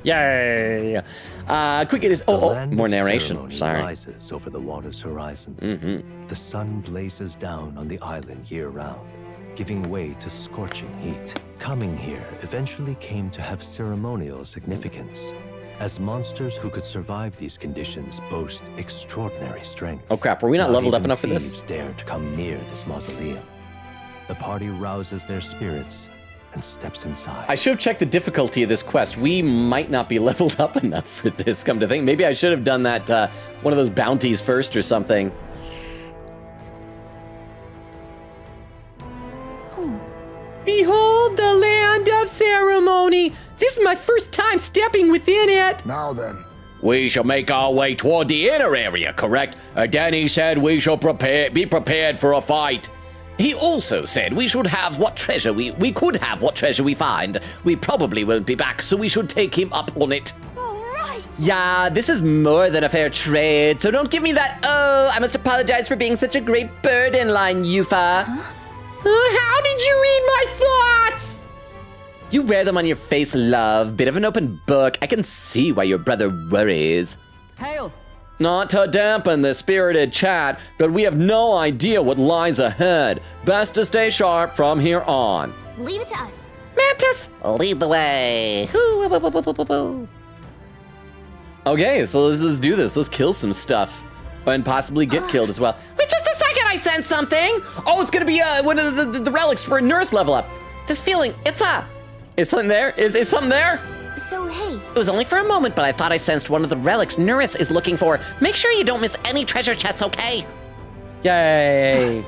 Speaker 4: Yay! Quick, it is. More narration. Sorry.
Speaker 12: Rises over the water's horizon. The sun blazes down on the island year-round, giving way to scorching heat. Coming here eventually came to have ceremonial significance, as monsters who could survive these conditions boast extraordinary strength.
Speaker 1: Oh crap, were we not leveled up enough for this?
Speaker 12: Thieves dare to come near this mausoleum. The party rouses their spirits and steps inside.
Speaker 1: I should have checked the difficulty of this quest. We might not be leveled up enough for this, come to think. Maybe I should have done that, one of those bounties first or something.
Speaker 10: me. This is my first time stepping within it.
Speaker 9: Now then.
Speaker 4: We shall make our way toward the inner area, correct? Danny said we shall be prepared for a fight. He also said we should have what treasure we could have what treasure we find. We probably won't be back, so we should take him up on it.
Speaker 1: Yeah, this is more than a fair trade, so don't give me that, oh, I must apologize for being such a great burden line, Yufa.
Speaker 10: How did you read my thoughts?
Speaker 1: You wear them on your face, love. Bit of an open book. I can see why your brother worries.
Speaker 7: Hail!
Speaker 1: Not to dampen the spirited chat, but we have no idea what lies ahead. Best to stay sharp from here on.
Speaker 8: Leave it to us.
Speaker 10: Mantis!
Speaker 4: Lead the way.
Speaker 1: Okay, so let's do this. Let's kill some stuff. And possibly get killed as well.
Speaker 10: Wait just a second, I sense something!
Speaker 1: Oh, it's gonna be one of the relics for a nurse level up.
Speaker 10: This feeling, it's up.
Speaker 1: Is something there? Is something there?
Speaker 8: So, hey,
Speaker 10: It was only for a moment, but I thought I sensed one of the relics Nuris is looking for. Make sure you don't miss any treasure chests, okay?
Speaker 1: Yay.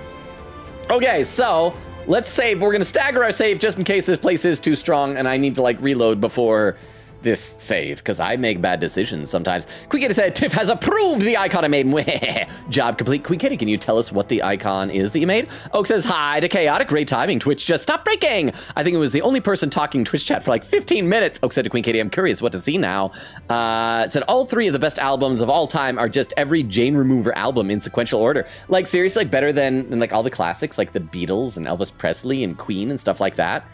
Speaker 1: Okay, so let's save. We're gonna stagger our save just in case this place is too strong and I need to like reload before this save, because I make bad decisions sometimes. Queekitty said, Tiff has approved the icon I made. Job complete. Queekitty, can you tell us what the icon is that you made? Oak says, hi to Chaotic. Great timing. Twitch just stopped breaking. I think it was the only person talking Twitch chat for like 15 minutes. Oak said to Queekitty, I'm curious what to see now. Said, all three of the best albums of all time are just every Jane Remover album in sequential order. Like, seriously, like better than like all the classics, like the Beatles and Elvis Presley and Queen and stuff like that?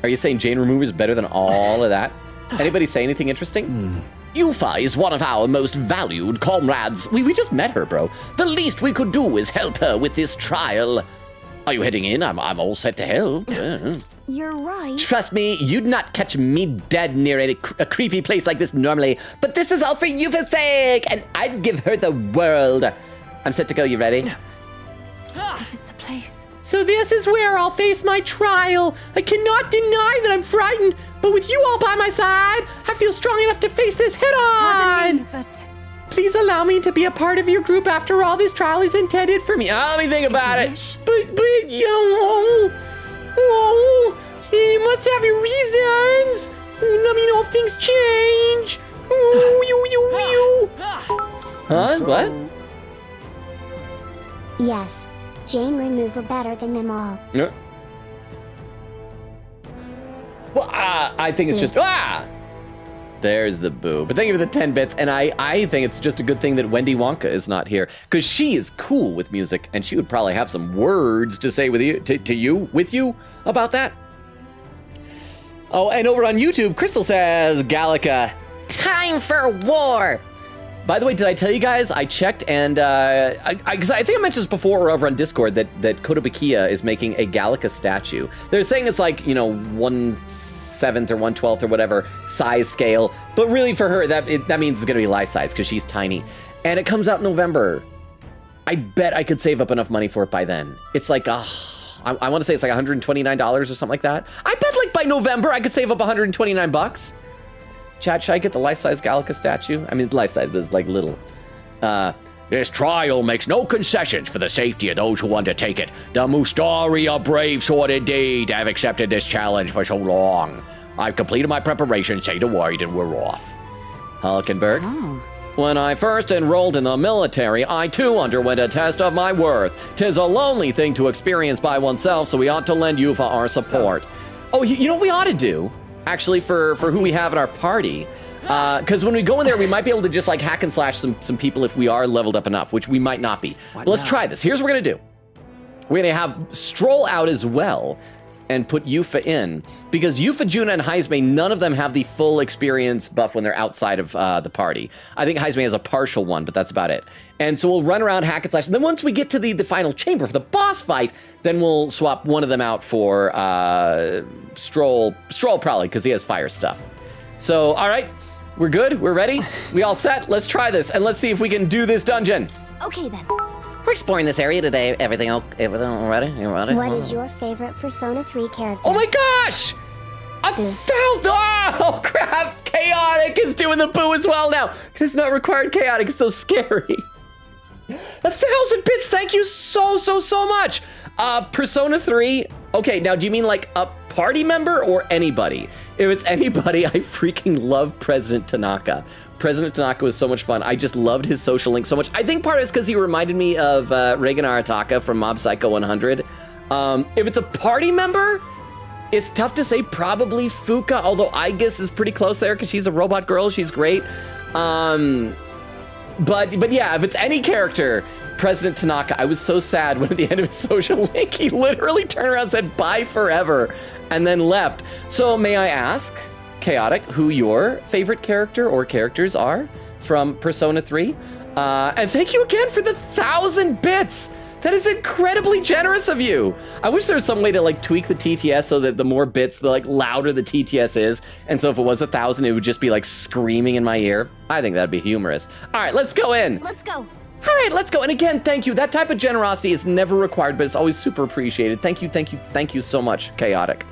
Speaker 1: Are you saying Jane Remover is better than all of that? Anybody say anything interesting?
Speaker 4: Yufa is one of our most valued comrades.
Speaker 1: We just met her, bro.
Speaker 4: The least we could do is help her with this trial. Are you heading in? I'm all set to help.
Speaker 8: you're right.
Speaker 1: Trust me, you'd not catch me dead near a creepy place like this normally, but this is all for Yufa's sake, and I'd give her the world. I'm set to go. You ready?
Speaker 3: This is the place.
Speaker 10: So this is where I'll face my trial. I cannot deny that I'm frightened, but with you all by my side, I feel strong enough to face this head
Speaker 3: Pardon
Speaker 10: on.
Speaker 3: me, but
Speaker 10: Please allow me to be a part of your group after all this trial is intended for me.
Speaker 1: Let me think about it.
Speaker 3: wish.
Speaker 10: But, you must have your reasons. Let me know if things change.
Speaker 1: Huh? What?
Speaker 2: Yes. Jane Remover better than them all.
Speaker 1: No. Well, I think it's just there's the boo. But thank you for the 10 bits, and I think it's just a good thing that Wendy Wonka is not here, because she is cool with music, and she would probably have some words to say with you about that. Oh, and over on YouTube, Crystal says, Gallica,
Speaker 10: Time for war.
Speaker 1: By the way, did I tell you guys? I checked, and because I think I mentioned this before over on Discord that Kotobukiya is making a Gallica statue. They're saying it's like 1/7 or 1/12 or whatever size scale, but really for her that means it's gonna be life size because she's tiny, and it comes out in November. I bet I could save up enough money for it by then. It's like I want to say it's like $129 or something like that. I bet like by November I could save up $129. Chad, should I get the life-size Gallica statue? I mean, it's life-size, but it's like little.
Speaker 4: This trial makes no concessions for the safety of those who undertake it. The Mustari are brave sort indeed to have accepted this challenge for so long. I've completed my preparation, say the word, and we're off.
Speaker 1: Hulkenberg. When I first enrolled in the military, I too underwent a test of my worth. 'Tis a lonely thing to experience by oneself, so we ought to lend Yufa our support. Oh, you know what we ought to do? Actually, for who we have in our party, because when we go in there, we might be able to just like hack and slash some people if we are leveled up enough, which we might not be. But let's try this. Here's what we're gonna do. We're gonna have Stroll out as well and put Yufa in, because Yufa, Juna, and Heisme, none of them have the full experience buff when they're outside of the party. I think Heisme has a partial one, but that's about it. And so we'll run around, hack and slash, and then once we get to the final chamber for the boss fight, then we'll swap one of them out for Stroll probably, because he has fire stuff. So, all right, we're good, we're ready, we all set, let's try this, and let's see if we can do this dungeon.
Speaker 8: Okay then.
Speaker 10: We're exploring this area today. Everything ready? You ready?
Speaker 2: What is your favorite Persona 3 character?
Speaker 1: Oh my gosh! I found oh crap! Chaotic is doing the boo as well now. It's not required chaotic, it's so scary. 1,000 bits, thank you so much. Persona 3. Okay, now do you mean like party member or anybody. If it's anybody, I freaking love President Tanaka. President Tanaka was so much fun. I just loved his social link so much. I think part of it's because he reminded me of Reigen Arataka from Mob Psycho 100. If it's a party member, it's tough to say, probably Fuka, although I guess is pretty close there because she's a robot girl. She's great. But yeah, if it's any character, President Tanaka, I was so sad when at the end of his social link, he literally turned around and said, bye forever, and then left. So may I ask, Chaotic, who your favorite character or characters are from Persona 3? And thank you again for the 1,000 bits. That is incredibly generous of you. I wish there was some way to like tweak the TTS so that the more bits, the like louder the TTS is. And so if it was 1,000, it would just be like screaming in my ear. I think that'd be humorous. All right, let's go in.
Speaker 8: Let's go.
Speaker 1: All right, let's go. And again, thank you. That type of generosity is never required, but it's always super appreciated. Thank you, thank you, thank you so much, Chaotic.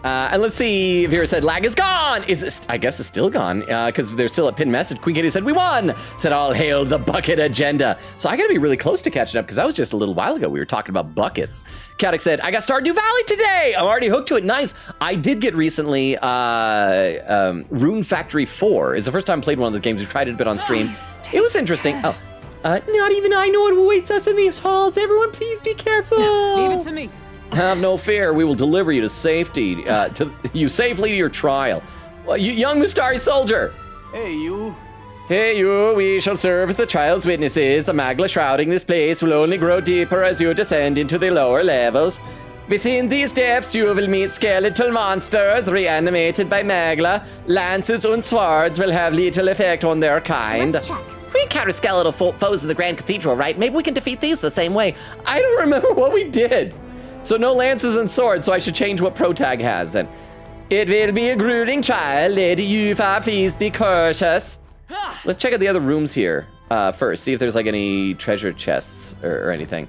Speaker 1: And let's see if Vera said lag is gone. I guess it's still gone because they're still at pin message. Queen Katie said we won. Said all hail the bucket agenda. So I gotta be really close to catching up because that was just a little while ago. We were talking about buckets. Chaotic said I got Stardew Valley today. I'm already hooked to it. Nice. I did get recently Rune Factory 4. Is the first time I played one of those games. We tried it a bit on stream. It was interesting. Oh, not even I know what awaits us in these halls. Everyone, please be careful.
Speaker 13: Leave it to me.
Speaker 1: Have no fear, we will deliver you to safety, safely to your trial. Well, you young Mustari soldier.
Speaker 7: Hey, you.
Speaker 1: Hey, you, we shall serve as the trial's witnesses. The magla shrouding this place will only grow deeper as you descend into the lower levels. Within these depths, you will meet skeletal monsters reanimated by magla. Lances and swords will have little effect on their kind.
Speaker 8: Let's check.
Speaker 10: We encountered skeletal foes in the Grand Cathedral, right? Maybe we can defeat these the same way.
Speaker 1: I don't remember what we did. So no lances and swords, so I should change what Protag has then. It will be a grueling trial. Lady Yufa, please be cautious. Let's check out the other rooms here first. See if there's like any treasure chests or anything.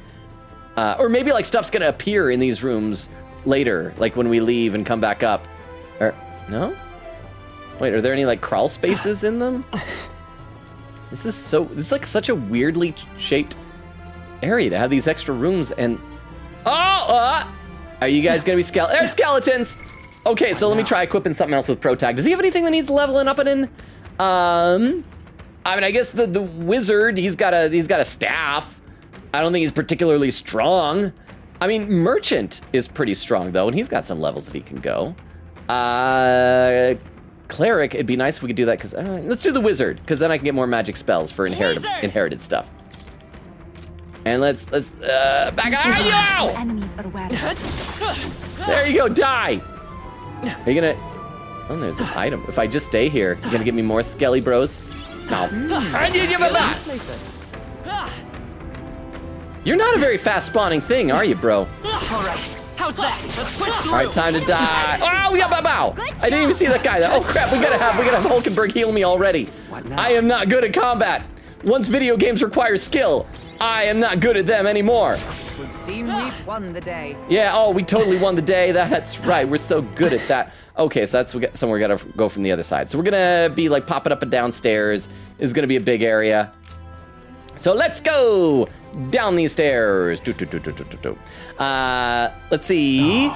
Speaker 1: Or maybe like stuff's gonna appear in these rooms later, like when we leave and come back up. Or, no? Wait, are there any like crawl spaces in them? This is like such a weirdly shaped area to have these extra rooms and... Oh, are you guys gonna be there's skeletons? Okay, so let me try equipping something else with Protag. Does he have anything that needs leveling up and in? I mean, I guess the wizard, he's got a staff. I don't think he's particularly strong. I mean, merchant is pretty strong though, and he's got some levels that he can go. Cleric, it'd be nice if we could do that because let's do the wizard, because then I can get more magic spells for inherited stuff. And let's back out.
Speaker 3: Enemies are aware of us.
Speaker 1: There you go, die. Are you gonna? Oh, there's an item. If I just stay here, you gonna give me more skelly bros? No. I need to give it back. You're not a very fast spawning thing, are you, bro?
Speaker 13: All right. How's that? Let's push through.
Speaker 1: All right, time to die. Oh, yeah, bow. I didn't even see that guy. Oh crap, we gotta have Hulkenberg heal me already. I am not good at combat. Once video games require skill, I am not good at them anymore.
Speaker 13: Would seem we've won the day.
Speaker 1: Yeah, oh, we totally won the day. That's right, we're so good at that. Okay, so somewhere we gotta go from the other side. So we're gonna be like popping up and downstairs. This is gonna be a big area. So let's go down these stairs. Let's see.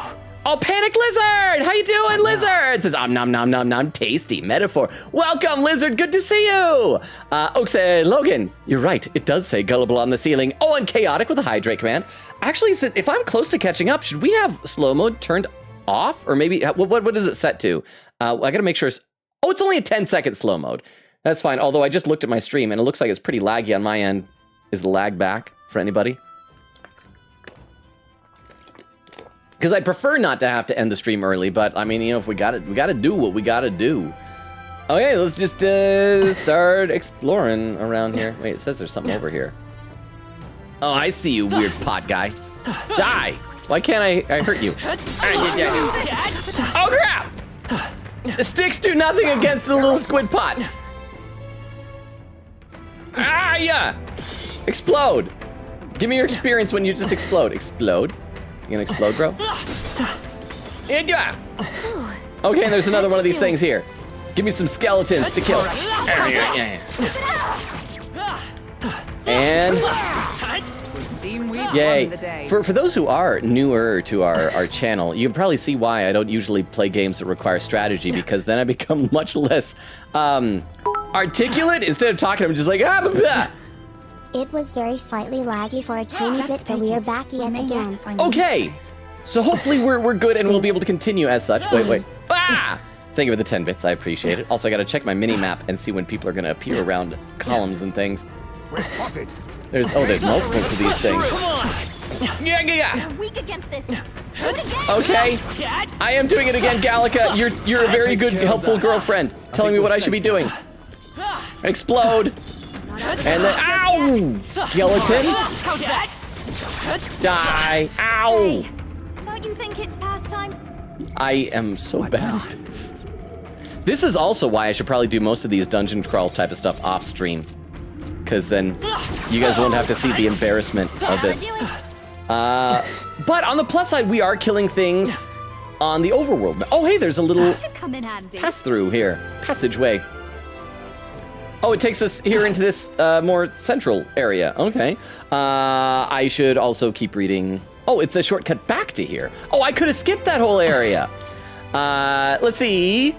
Speaker 1: Oh, Panic Lizard! How you doing, Lizard? Says, nom nom nom nom, tasty metaphor. Welcome, Lizard, good to see you. Oak said, Logan, you're right, it does say gullible on the ceiling. Oh, and Chaotic with a hydrate command. Actually, if I'm close to catching up, should we have slow mode turned off? Or maybe, what is it set to? I gotta make sure it's only a 10-second slow mode. That's fine, although I just looked at my stream and it looks like it's pretty laggy on my end. Is the lag back for anybody? Because I'd prefer not to have to end the stream early, but I mean, you know, if we gotta do what we gotta do. Okay, let's just start exploring around here. Wait, it says there's something over here. Oh, I see you, weird pot guy. Die! Why can't I hurt you? Oh crap! The sticks do nothing against the little squid pots. Ah, yeah! Explode! Give me your experience when you just explode. Explode. You gonna explode, bro? Yeah. Okay, and there's another one of these things here. Give me some skeletons to kill. And
Speaker 13: Seem we've
Speaker 1: Yay.
Speaker 13: won the day.
Speaker 1: For those who are newer to our channel, you can probably see why I don't usually play games that require strategy, because then I become much less articulate. Instead of talking, I'm just like, ah, blah, blah.
Speaker 2: It was very slightly laggy for a tiny bit, but we are back yet again.
Speaker 1: Okay, so hopefully we're good and we'll be able to continue as such. Wait. Ah! Thank you for the 10 bits, I appreciate it. Also, I gotta check my mini-map and see when people are gonna appear around columns and things.
Speaker 9: We're spotted.
Speaker 1: There's multiples of these things. Yeah.
Speaker 8: You're weak against this. Do it again.
Speaker 1: Okay, I am doing it again, Gallica. You're a very good, helpful girlfriend, telling me what I should be doing. Explode. And then, ow! Skeleton.
Speaker 8: How's that?
Speaker 1: Die. Ow!
Speaker 8: Don't you think it's past time?
Speaker 1: I am so bad at this. This is also why I should probably do most of these dungeon crawl type of stuff off stream, because then you guys won't have to see the embarrassment of this. But on the plus side, we are killing things on the overworld. Oh, hey, there's a little
Speaker 8: Come in handy.
Speaker 1: pass-through here, passageway. Oh, it takes us here into this more central area. Okay. I should also keep reading. Oh, it's a shortcut back to here. Oh, I could have skipped that whole area. Let's see.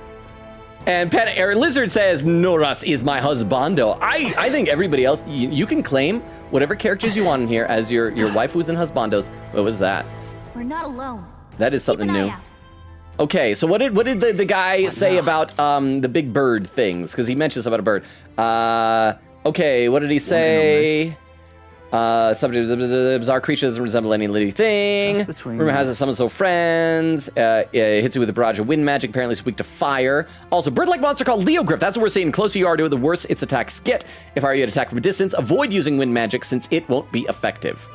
Speaker 1: And Lizard says, Noras is my husbando. I think everybody else, you can claim whatever characters you want in here as your waifus and husbandos. What was that?
Speaker 8: We're not alone.
Speaker 1: That is something
Speaker 8: Keep an
Speaker 1: new.
Speaker 8: eye out.
Speaker 1: Okay, so what did the guy say about the big bird things? Because he mentions about a bird. Okay, what did he say? Subject bizarre creature doesn't resemble any living thing. Rumor has it summons no friends. It hits you with a barrage of wind magic. Apparently it's weak to fire. Also, bird-like monster called Leogryph. That's what we're saying. The closer you are to it, the worse its attacks get. If I were you to attack from a distance, avoid using wind magic since it won't be effective.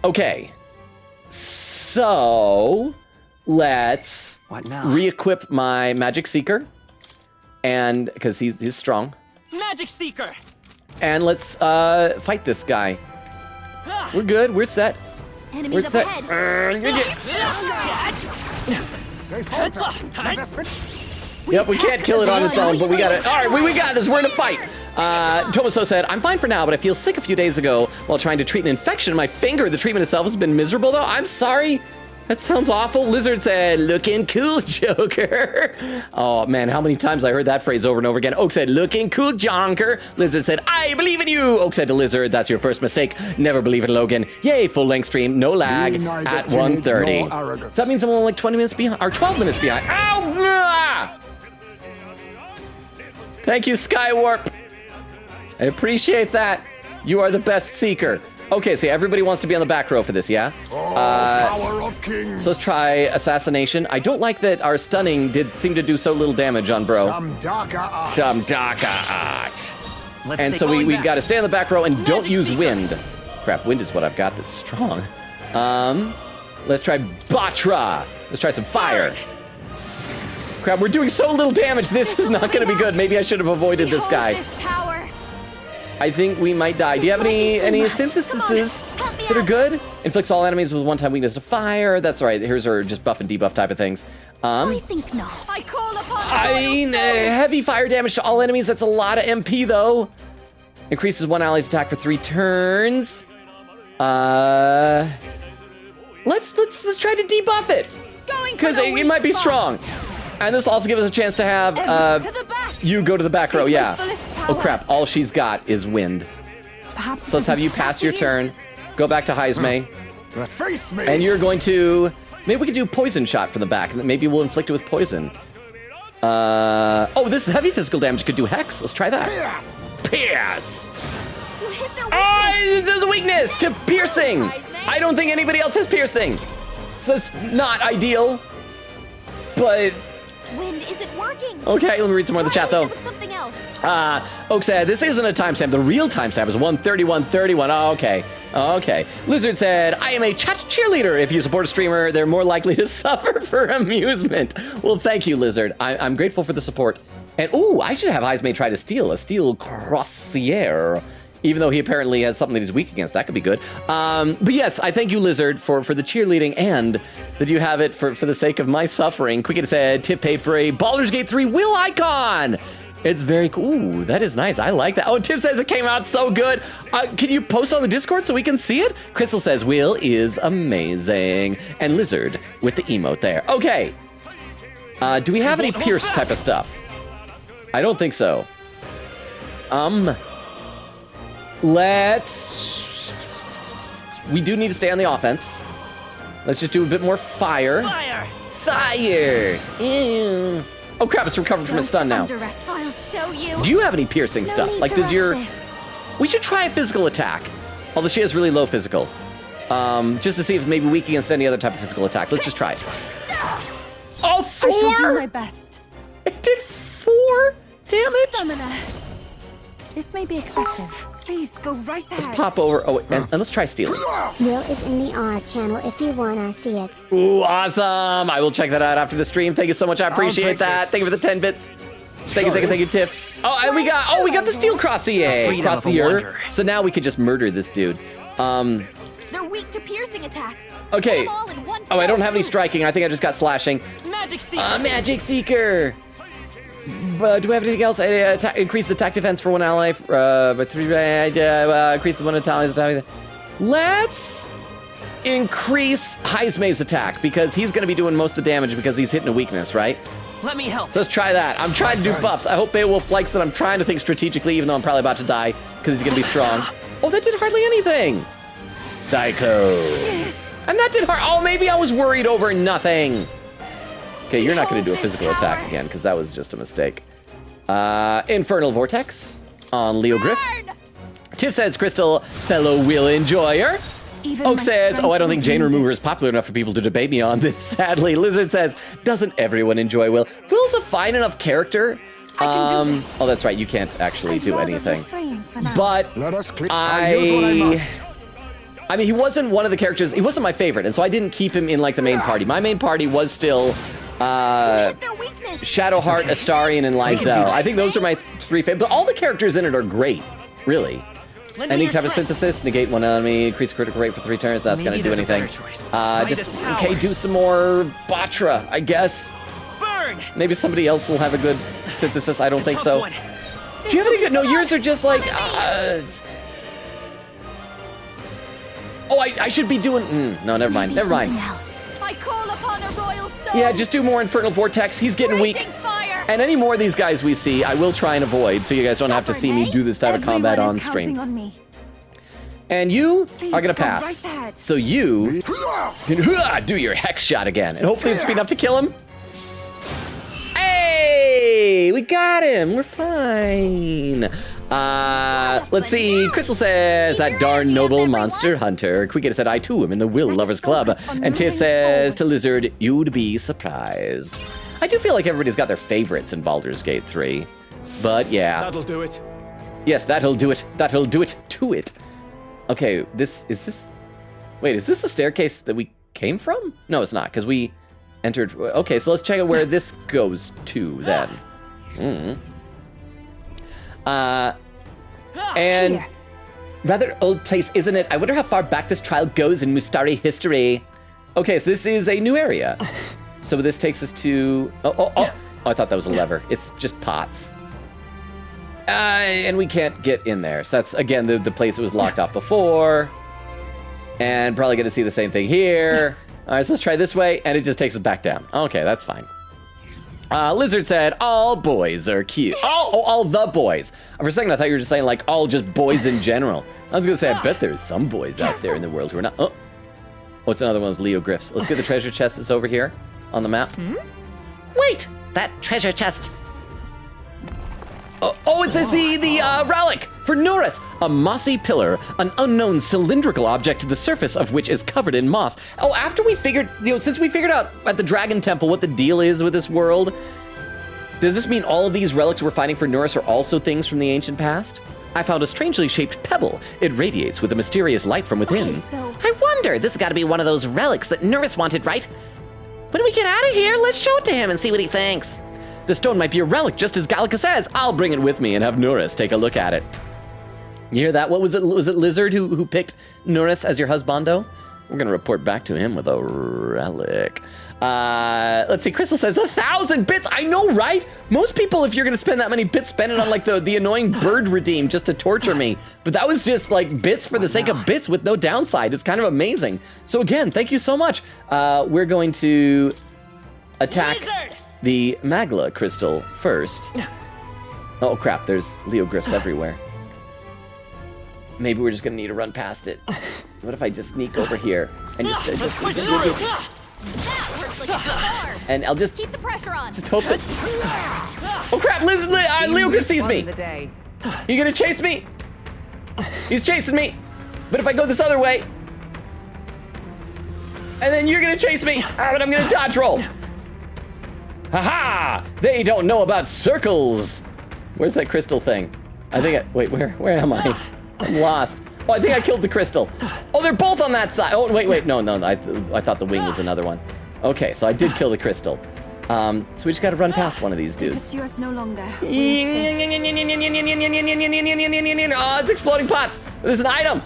Speaker 1: Okay, so let's re-equip my Magic Seeker, and because he's strong.
Speaker 13: Magic Seeker.
Speaker 1: And let's fight this guy. We're good. We're set.
Speaker 8: Enemies
Speaker 1: We're
Speaker 8: up
Speaker 1: set.
Speaker 8: ahead.
Speaker 9: They falter.
Speaker 1: Yep, we can't kill it on its own, but we got it. All right, we got this. We're in a fight. Tomaso said, I'm fine for now, but I feel sick a few days ago while trying to treat an infection in my finger. The treatment itself has been miserable, though. I'm sorry. That sounds awful. Lizard said, looking cool, Joker. Oh, man, how many times I heard that phrase over and over again. Oak said, looking cool, Jonker. Lizard said, I believe in you. Oak said to Lizard, that's your first mistake. Never believe in Logan. Yay, full-length stream, no lag, at 1:30. So that means I'm only like 20 minutes behind, or 12 minutes behind. Ow! Ah! Thank you, Skywarp. I appreciate that. You are the best seeker. Okay, so everybody wants to be on the back row for this, yeah?
Speaker 9: Power of kings.
Speaker 1: So let's try assassination. I don't like that our stunning did seem to do so little damage on bro.
Speaker 9: Some darker arts.
Speaker 1: Some darker arts. And so we got to stay on the back row and don't use wind. Crap, wind is what I've got that's strong. Let's try Batra. Let's try some fire. Crap, we're doing so little damage. This is not going to be good. Maybe I should have avoided this guy. I think we might die. Do you have any syntheses that are good? Inflicts all enemies with one-time weakness to fire. That's all right. Here's our just buff and debuff type of things.
Speaker 8: I think not. I call upon
Speaker 1: I mean, heavy fire damage to all enemies. That's a lot of MP, though. Increases one ally's attack for 3 turns. Let's try to debuff it, because it might be strong. And this will also give us a chance to have you go to the back row. Yeah. Oh crap! All she's got is wind. So let's have you pass your turn. Go back to Heismay.
Speaker 9: Face me.
Speaker 1: And you're going to. Maybe we could do poison shot from the back, and maybe we'll inflict it with poison. Oh, this is heavy physical damage. Could do hex. Let's try that. Pierce.
Speaker 8: You hit their weakness.
Speaker 1: There's a weakness to piercing. I don't think anybody else has piercing, so it's not ideal. But
Speaker 8: wind isn't working.
Speaker 1: okay, let me read some more in the chat though.
Speaker 8: Something else.
Speaker 1: Oak said, this isn't a timestamp. The real timestamp is 1:31:31. Oh, okay. Okay. Lizard said, I am a chat cheerleader. If you support a streamer, they're more likely to suffer for amusement. Well, thank you, Lizard. I'm grateful for the support. And, ooh, I should have Heismay try to steal a steel crossier. Even though he apparently has something that he's weak against. That could be good. But yes, I thank you, Lizard, for the cheerleading and that you have it for the sake of my suffering. Quicket said, tip paid for a Baldur's Gate 3 will icon. It's very cool. Ooh, that is nice. I like that. Oh, Tiff says it came out so good. Can you post on the Discord so we can see it? Crystal says Will is amazing. And Lizard with the emote there. Okay. Do we have any Pierce type of stuff? I don't think so. Let's... We do need to stay on the offense. Let's just do a bit more fire. Fire! Ew. Oh crap, it's recovered from its stun now.
Speaker 2: I'll show you.
Speaker 1: Do you have any piercing stuff? Like, did your... We should try a physical attack. Although she has really low physical. Just to see if maybe weak against any other type of physical attack. Let's just try it. Oh, 4?
Speaker 3: I shall do my best.
Speaker 1: It did 4 damage?
Speaker 3: Summoner. This may be excessive. Please, go right ahead.
Speaker 1: Let's pop over. Oh, and let's try stealing.
Speaker 2: Will is in the R channel if you wanna see it.
Speaker 1: Ooh, awesome. I will check that out after the stream. Thank you so much. I appreciate that. Thank you for the 10 bits. Thank you, Tiff. Oh, and we got the steel crossier. So now we could just murder this dude.
Speaker 8: They're weak to piercing attacks.
Speaker 1: Okay. Oh, I don't have any striking. I think I just got slashing.
Speaker 13: Magic Seeker.
Speaker 1: Magic Seeker. Do we have anything else? Increase attack defense for one ally. By 3. Increase the one attack. Let's increase Heismay's attack because he's going to be doing most of the damage because he's hitting a weakness, right?
Speaker 13: Let me help.
Speaker 1: So let's try that. I'm trying to do buffs. I hope Beowulf likes that I'm trying to think strategically, even though I'm probably about to die because he's going to be strong. Oh, that did hardly anything. Psycho. And that did hard. Oh, maybe I was worried over nothing. Okay, you're not going to do a physical attack again because that was just a mistake. Infernal Vortex on Leo Griff. Tiff says, Crystal, fellow Will enjoyer. Oak says, oh, I don't think Jane Remover is popular enough for people to debate me on this, sadly. Lizard says, doesn't everyone enjoy Will? Will's a fine enough character. Oh, that's right, you can't actually do anything. But I mean, he wasn't one of the characters, he wasn't my favorite, and so I didn't keep him in, like, the main party. My main party was still Shadowheart, Astarion, and Lysel. I think those are my 3 favorites, but all the characters in it are great, really. Any type of synthesis, negate one enemy, increase critical rate for 3 turns, that's gonna do anything. Okay, do some more Batra, I guess. Maybe somebody else will have a good synthesis, I don't think so. Do you have any good, no, yours are just like, oh, I should be doing, no, never mind.
Speaker 8: I call upon a royal soul.
Speaker 1: Yeah, just do more Infernal Vortex, he's getting weak. And any more of these guys we see, I will try and avoid, so you guys don't have to see me do this type of combat on stream. And you are gonna pass. So you can do your hex shot again, and hopefully it's speed enough to kill him. Hey, we got him. We're fine. Let's see. Crystal says that darn noble monster hunter. Quicket said I too am in the Will Lovers Club, and Tiff says to Lizard, you'd be surprised. I do feel like everybody's got their favorites in Baldur's Gate 3, but yeah.
Speaker 14: That'll do it.
Speaker 1: Yes, that'll do it. That'll do it to it. Okay, wait, is this a staircase that we came from? No, it's not, because we entered. Okay, so let's check out where this goes to then. And rather old place, isn't it? I wonder how far back this trial goes in Mustari history. Okay, so this is a new area. So this takes us to, oh, I thought that was a lever. It's just pots. And we can't get in there. So that's, again, the place that was locked off before. And probably gonna see the same thing here. All right, so let's try this way, and it just takes us back down. Okay, that's fine. Lizard said, all boys are cute. All the boys. For a second, I thought you were just saying, like, all just boys in general. I was gonna say, I bet there's some boys out there in the world who are not. Oh, what's another one of those Leo Griffs? Let's get the treasure chest that's over here on the map. Wait, that treasure chest. Oh, it says the relic for Norris, a mossy pillar, an unknown cylindrical object, the surface of which is covered in moss. Oh, after we figured, since we figured out at the Dragon Temple what the deal is with this world, does this mean all of these relics we're finding for Norris are also things from the ancient past? I found a strangely shaped pebble. It radiates with a mysterious light from within.
Speaker 10: I wonder, this has got to be one of those relics that Norris wanted, right? When we get out of here, let's show it to him and see what he thinks.
Speaker 1: The stone might be a relic, just as Gallica says. I'll bring it with me and have Norris take a look at it. You hear that? What was it? Was it Lizard who picked Norris as your husbando?
Speaker 10: We're gonna report back to him with a relic. Let's see, Crystal says 1,000 bits. I know, right? Most people, if you're gonna spend that many bits, spend it on like the annoying bird redeem just to torture me. But that was just like bits for the sake of bits with no downside. It's kind of amazing. So again, thank you so much. We're going to attack the Magla crystal first. Oh crap, there's Leogryphs everywhere. Maybe we're just gonna need to run past it. What if I just sneak over here and just and I'll just
Speaker 8: keep the pressure on.
Speaker 10: Just hope that. Oh crap! Leogryph sees me. You gonna chase me? He's chasing me. But if I go this other way, and then you're gonna chase me, but I'm gonna dodge roll. Haha! They don't know about circles. Where's that crystal thing? I think wait, where am I? I'm lost. Oh, I think I killed the crystal. Oh, they're both on that side. Oh, wait, no, I thought the wing was another one. Okay, so I did kill the crystal. So we just gotta run past one of these dudes.
Speaker 3: Pursue us no longer.
Speaker 10: Oh, it's exploding pots. There's an item.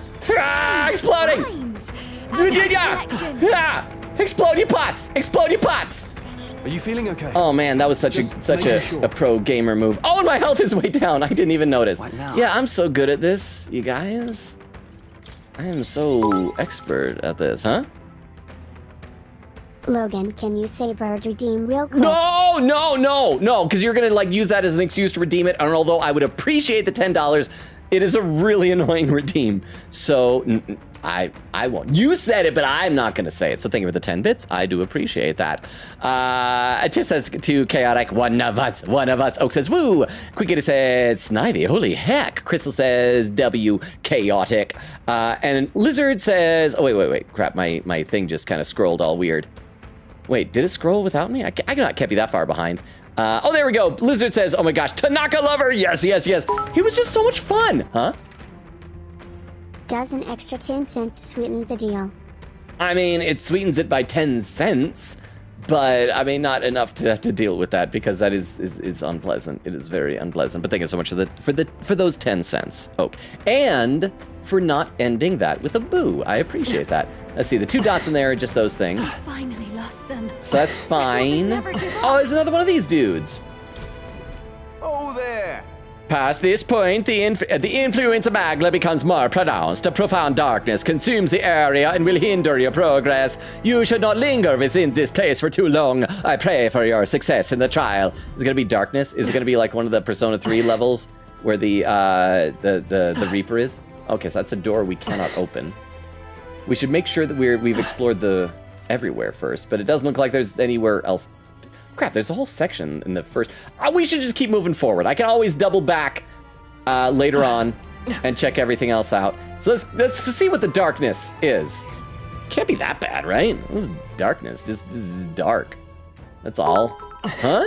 Speaker 10: Exploding. Explode your pots. Explode your pots.
Speaker 12: Are you feeling okay?
Speaker 10: Oh man, that was such a pro gamer move. Oh, and my health is way down. I didn't even notice. Yeah, I'm so good at this, you guys. I am so expert at this, huh?
Speaker 2: Logan, can you say bird redeem real quick?
Speaker 10: No, because you're gonna like use that as an excuse to redeem it. And although I would appreciate the $10, it is a really annoying redeem. So I won't. You said it, but I'm not gonna say it. So thank you for the 10 bits. I do appreciate that. Tiff says to Chaotic, one of us. Oak says, woo. Quickity says, Snivy, holy heck. Crystal says, W, Chaotic. And Lizard says, oh, wait. Crap, my thing just kind of scrolled all weird. Wait, did it scroll without me? I can't be that far behind. Oh, there we go. Lizard says, oh my gosh, Tanaka Lover. Yes. He was just so much fun, huh?
Speaker 2: Does an extra 10 cents sweeten the deal?
Speaker 10: I mean, it sweetens it by 10 cents, but I mean, not enough to have to deal with that because that is unpleasant. It is very unpleasant. But thank you so much for those 10 cents, Oak, and for not ending that with a boo. I appreciate that. Let's see, the 2 dots in there are just those things.
Speaker 3: I finally lost them.
Speaker 10: So that's fine. Oh, there's another one of these dudes.
Speaker 9: Oh there.
Speaker 10: Past this point, the influence of Magla becomes more pronounced. A profound darkness consumes the area and will hinder your progress. You should not linger within this place for too long. I pray for your success in the trial. Is it gonna be darkness? Is it gonna be like one of the Persona 3 levels where the Reaper is? Okay, so that's a door we cannot open. We should make sure that we've explored the everywhere first, but it doesn't look like there's anywhere else. Crap, there's a whole section in the first. We should just keep moving forward. I can always double back later on and check everything else out. So let's see what the darkness is. Can't be that bad, right? This is darkness. This is dark. That's all. Huh?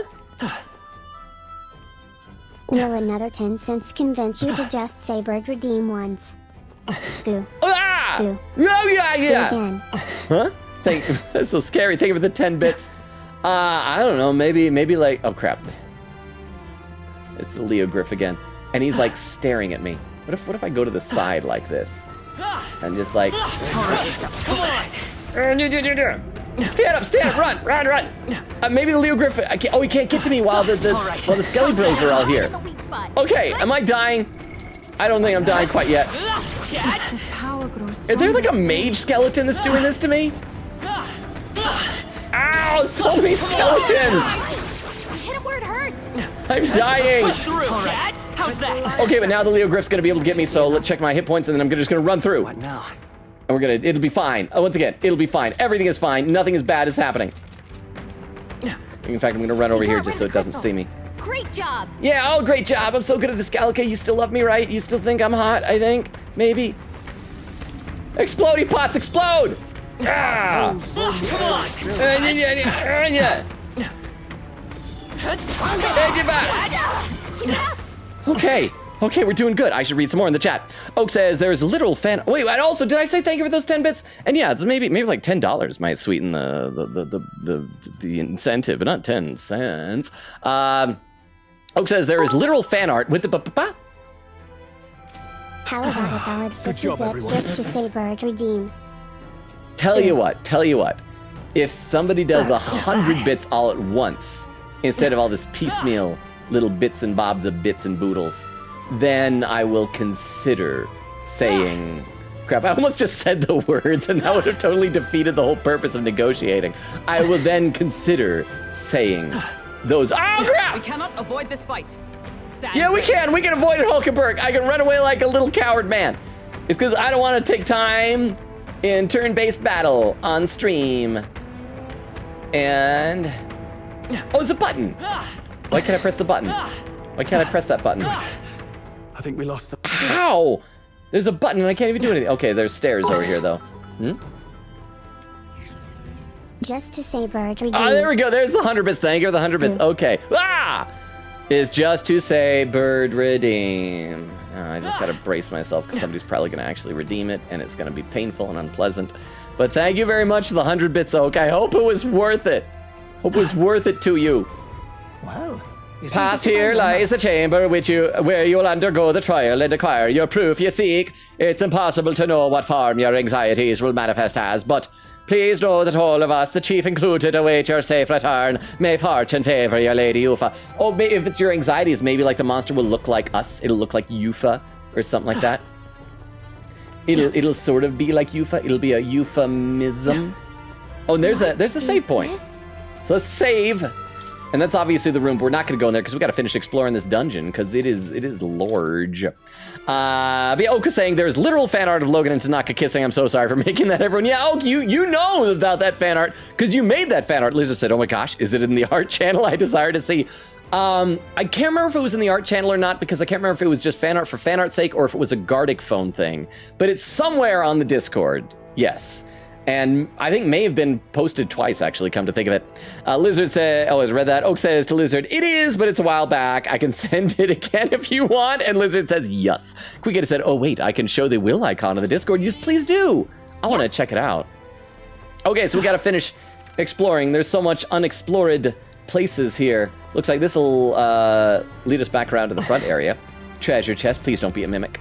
Speaker 2: Will another 10 cents convince you to just say bird redeem once? Boo.
Speaker 10: Ah!
Speaker 2: Boo.
Speaker 10: Oh, yeah.
Speaker 2: Again.
Speaker 10: Huh? That's so scary. Thank you for the 10 bits. I don't know, maybe like, oh crap. It's the Leogryph again. And he's like staring at me. What if I go to the side like this? And just like... Stand up, run! Maybe the Leogryph, he can't get to me while the Skelly Bros are all here. Okay, am I dying? I don't think I'm dying quite yet. Is there like a mage skeleton that's doing this to me? Ow, so many skeletons!
Speaker 8: Hit it where it hurts.
Speaker 10: I'm dying!
Speaker 13: How's that?
Speaker 10: Okay, but now the Leogryph's gonna be able to get me, so let's check my hit points and then I'm just gonna run through.
Speaker 7: What now?
Speaker 10: And it'll be fine. Once again, it'll be fine. Everything is fine. Nothing as bad is happening. In fact, I'm gonna run over here just so it doesn't see me.
Speaker 8: Great job.
Speaker 10: Yeah, oh, great job. I'm so good at this, Gallica. You still love me, right? You still think I'm hot, I think? Maybe? Explodey pots, explode! Ah! Okay, we're doing good. I should read some more in the chat. Oak says there's a literal fan. Wait, and also, did I say thank you for those 10 bits? And yeah, it's maybe like $10 might sweeten the incentive, but not 10 cents. Oak says there is literal fan art with the
Speaker 2: How about a solid 50 bits just to say bird redeem?
Speaker 1: Tell you what. If somebody does 100 bits all at once, instead of all this piecemeal little bits and bobs of bits and boodles, then I will consider saying... Crap, I almost just said the words, and that would have totally defeated the whole purpose of negotiating. I will then consider saying those... Oh, crap!
Speaker 13: We cannot avoid this fight.
Speaker 1: Yeah, we can. We can avoid it, Hulkenberg. I can run away like a little coward man. It's because I don't want to take time in turn-based battle on stream. And... Oh, there's a button. Why can't I press the button? Why can't I press that button?
Speaker 9: I think we lost the...
Speaker 1: Ow! There's a button and I can't even do anything. Okay, there's stairs over here, though.
Speaker 2: Just to say bird redeem.
Speaker 1: Oh, there we go. There's the 100 bits. Thank you for the 100 bits. Okay. Ah! Is just to say bird redeem. I just gotta brace myself because somebody's probably gonna actually redeem it and it's gonna be painful and unpleasant. But thank you very much for the 100 bits, Oak. I hope it was worth it. Hope it was worth it to you.
Speaker 9: Well,
Speaker 1: Past here lies the chamber where you will undergo the trial and acquire your proof you seek. It's impossible to know what form your anxieties will manifest as, but please know that all of us, the chief included, await your safe return. May fortune favor your Lady Yufa. Oh, maybe if it's your anxieties, maybe like the monster will look like us. It'll look like Yufa or something like that. It'll sort of be like Yufa. It'll be a euphemism. Oh, and there's a save point. So let's save. And that's obviously the room, but we're not going to go in there because we got to finish exploring this dungeon because it is large. But yeah, Oka saying there's literal fan art of Logan and Tanaka kissing. I'm so sorry for making that, everyone. Yeah, Oka, you know about that fan art because you made that fan art. Lizard said, oh my gosh, is it in the art channel? I desire to see. I can't remember if it was in the art channel or not because I can't remember if it was just fan art for fan art's sake or if it was a Gardic phone thing. But it's somewhere on the Discord. Yes. And I think may have been posted twice, actually, come to think of it. Lizard said, oh, I read that. Oak says to Lizard, it is, but it's a while back. I can send it again if you want. And Lizard says, yes. Quicketta said, oh, wait, I can show the will icon on the Discord. Yes, please do. I want to check it out. Okay, so we got to finish exploring. There's so much unexplored places here. Looks like this will lead us back around to the front area. Treasure chest, please don't be a mimic.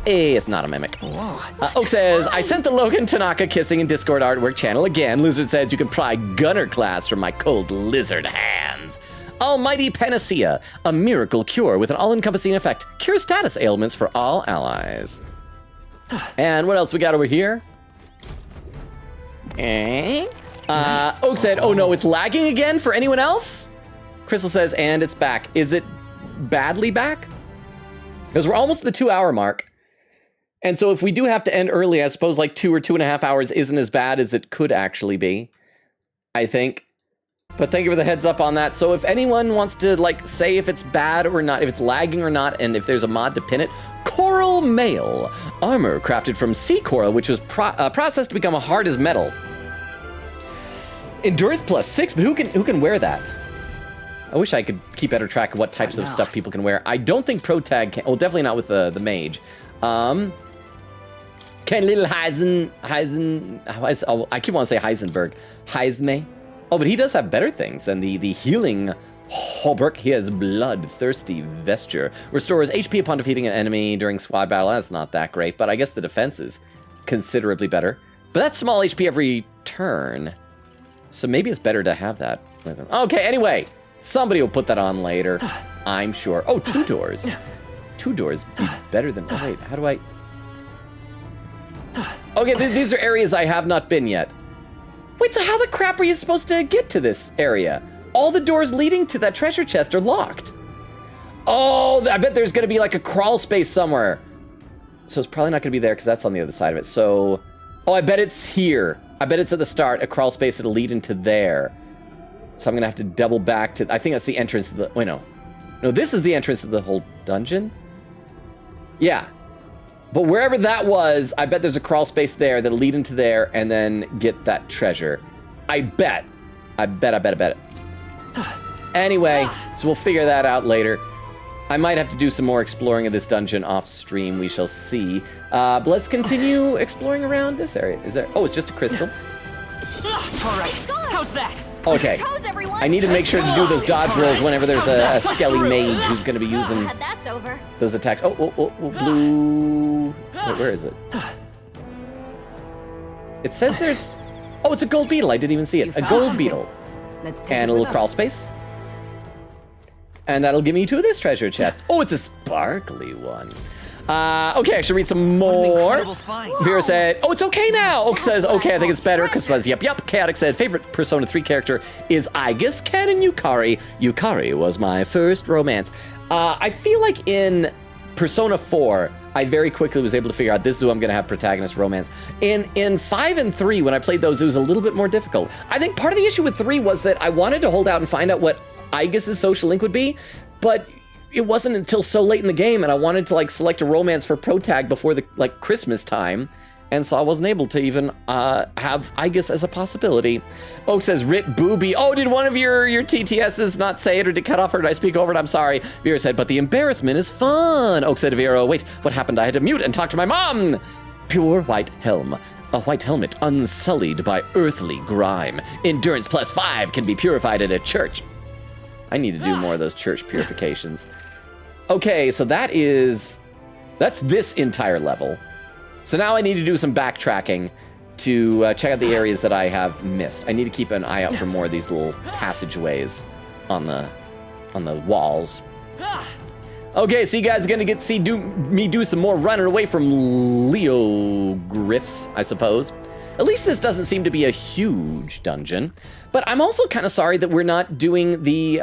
Speaker 1: Hey, it's not a mimic. Oak says, I sent the Logan Tanaka kissing in Discord artwork channel again. Lizard says you can pry gunner class from my cold lizard hands. Almighty Panacea, a miracle cure with an all-encompassing effect. Cure status ailments for all allies. And what else we got over here? Oak said, oh no, it's lagging again for anyone else? Crystal says, and it's back. Is it badly back? Because we're almost at the 2-hour mark. And so if we do have to end early, I suppose like 2 or 2.5 hours isn't as bad as it could actually be, I think. But thank you for the heads up on that. So if anyone wants to like say if it's bad or not, if it's lagging or not, and if there's a mod to pin it, Coral Mail, armor crafted from sea coral, which was processed to become hard as metal. Endurance +6, but who can wear that? I wish I could keep better track of what types of stuff people can wear. I don't think Protag can. Well, definitely not with the mage. Can little Heisen, oh, I keep wanting to say Heisenberg. Heisme. Oh, but he does have better things than the healing hauberk. He has bloodthirsty vesture. Restores HP upon defeating an enemy during squad battle. That's not that great, but I guess the defense is considerably better. But that's small HP every turn. So maybe it's better to have that with him. Okay, anyway. Somebody will put that on later, I'm sure. Oh, 2 doors. 2 doors be better than... Oh, wait, how do I... Okay, these are areas I have not been yet. Wait, so how the crap are you supposed to get to this area? All the doors leading to that treasure chest are locked. Oh, I bet there's going to be like a crawl space somewhere. So it's probably not going to be there because that's on the other side of it. So... Oh, I bet it's here. I bet it's at the start, a crawl space that'll lead into there. So I'm gonna have to double back to, I think that's the entrance to the, wait, no. No, this is the entrance to the whole dungeon? Yeah. But wherever that was, I bet there's a crawl space there that'll lead into there and then get that treasure. I bet. I bet it. Anyway, so we'll figure that out later. I might have to do some more exploring of this dungeon off stream, we shall see. But let's continue exploring around this area. Is there, oh, it's just a crystal.
Speaker 13: All right, how's that?
Speaker 1: Okay, I need to make sure to do those dodge rolls whenever there's a skelly mage who's going to be using those attacks. Oh, blue. Wait, where is it? It says there's... Oh, it's a gold beetle. I didn't even see it. A gold beetle.
Speaker 3: Let's take
Speaker 1: And
Speaker 3: it
Speaker 1: a
Speaker 3: with
Speaker 1: little crawl
Speaker 3: us.
Speaker 1: space. And that'll give me 2 of this treasure chest. Oh, it's a sparkly one. Okay, I should read some more. Vera said, oh, it's okay now. Oak says, okay, I think it's better, because says, yep. Chaotic said, favorite Persona 3 character is Aigis, Ken, and Yukari. Yukari was my first romance. I feel like in Persona 4, I very quickly was able to figure out this is who I'm gonna have protagonist romance. In 5 and 3, when I played those, it was a little bit more difficult. I think part of the issue with 3 was that I wanted to hold out and find out what Aigis' social link would be, but it wasn't until so late in the game, and I wanted to like select a romance for protag before the like Christmas time, and so I wasn't able to even have Aigis as a possibility. Oak says, rip booby. Oh, did one of your TTSs not say it, or did cut off, or did I speak over it? I'm sorry. Vera said, but the embarrassment is fun. Oak said to Vera, wait, what happened? I had to mute and talk to my mom. Pure white helm. A white helmet unsullied by earthly grime. Endurance +5 can be purified at a church. I need to do more of those church purifications. Okay, so that's this entire level. So now I need to do some backtracking to check out the areas that I have missed. I need to keep an eye out for more of these little passageways on the walls. Okay, so you guys are gonna get to see me do some more running away from Leo Griffs, I suppose. At least this doesn't seem to be a huge dungeon. But I'm also kind of sorry that we're not doing the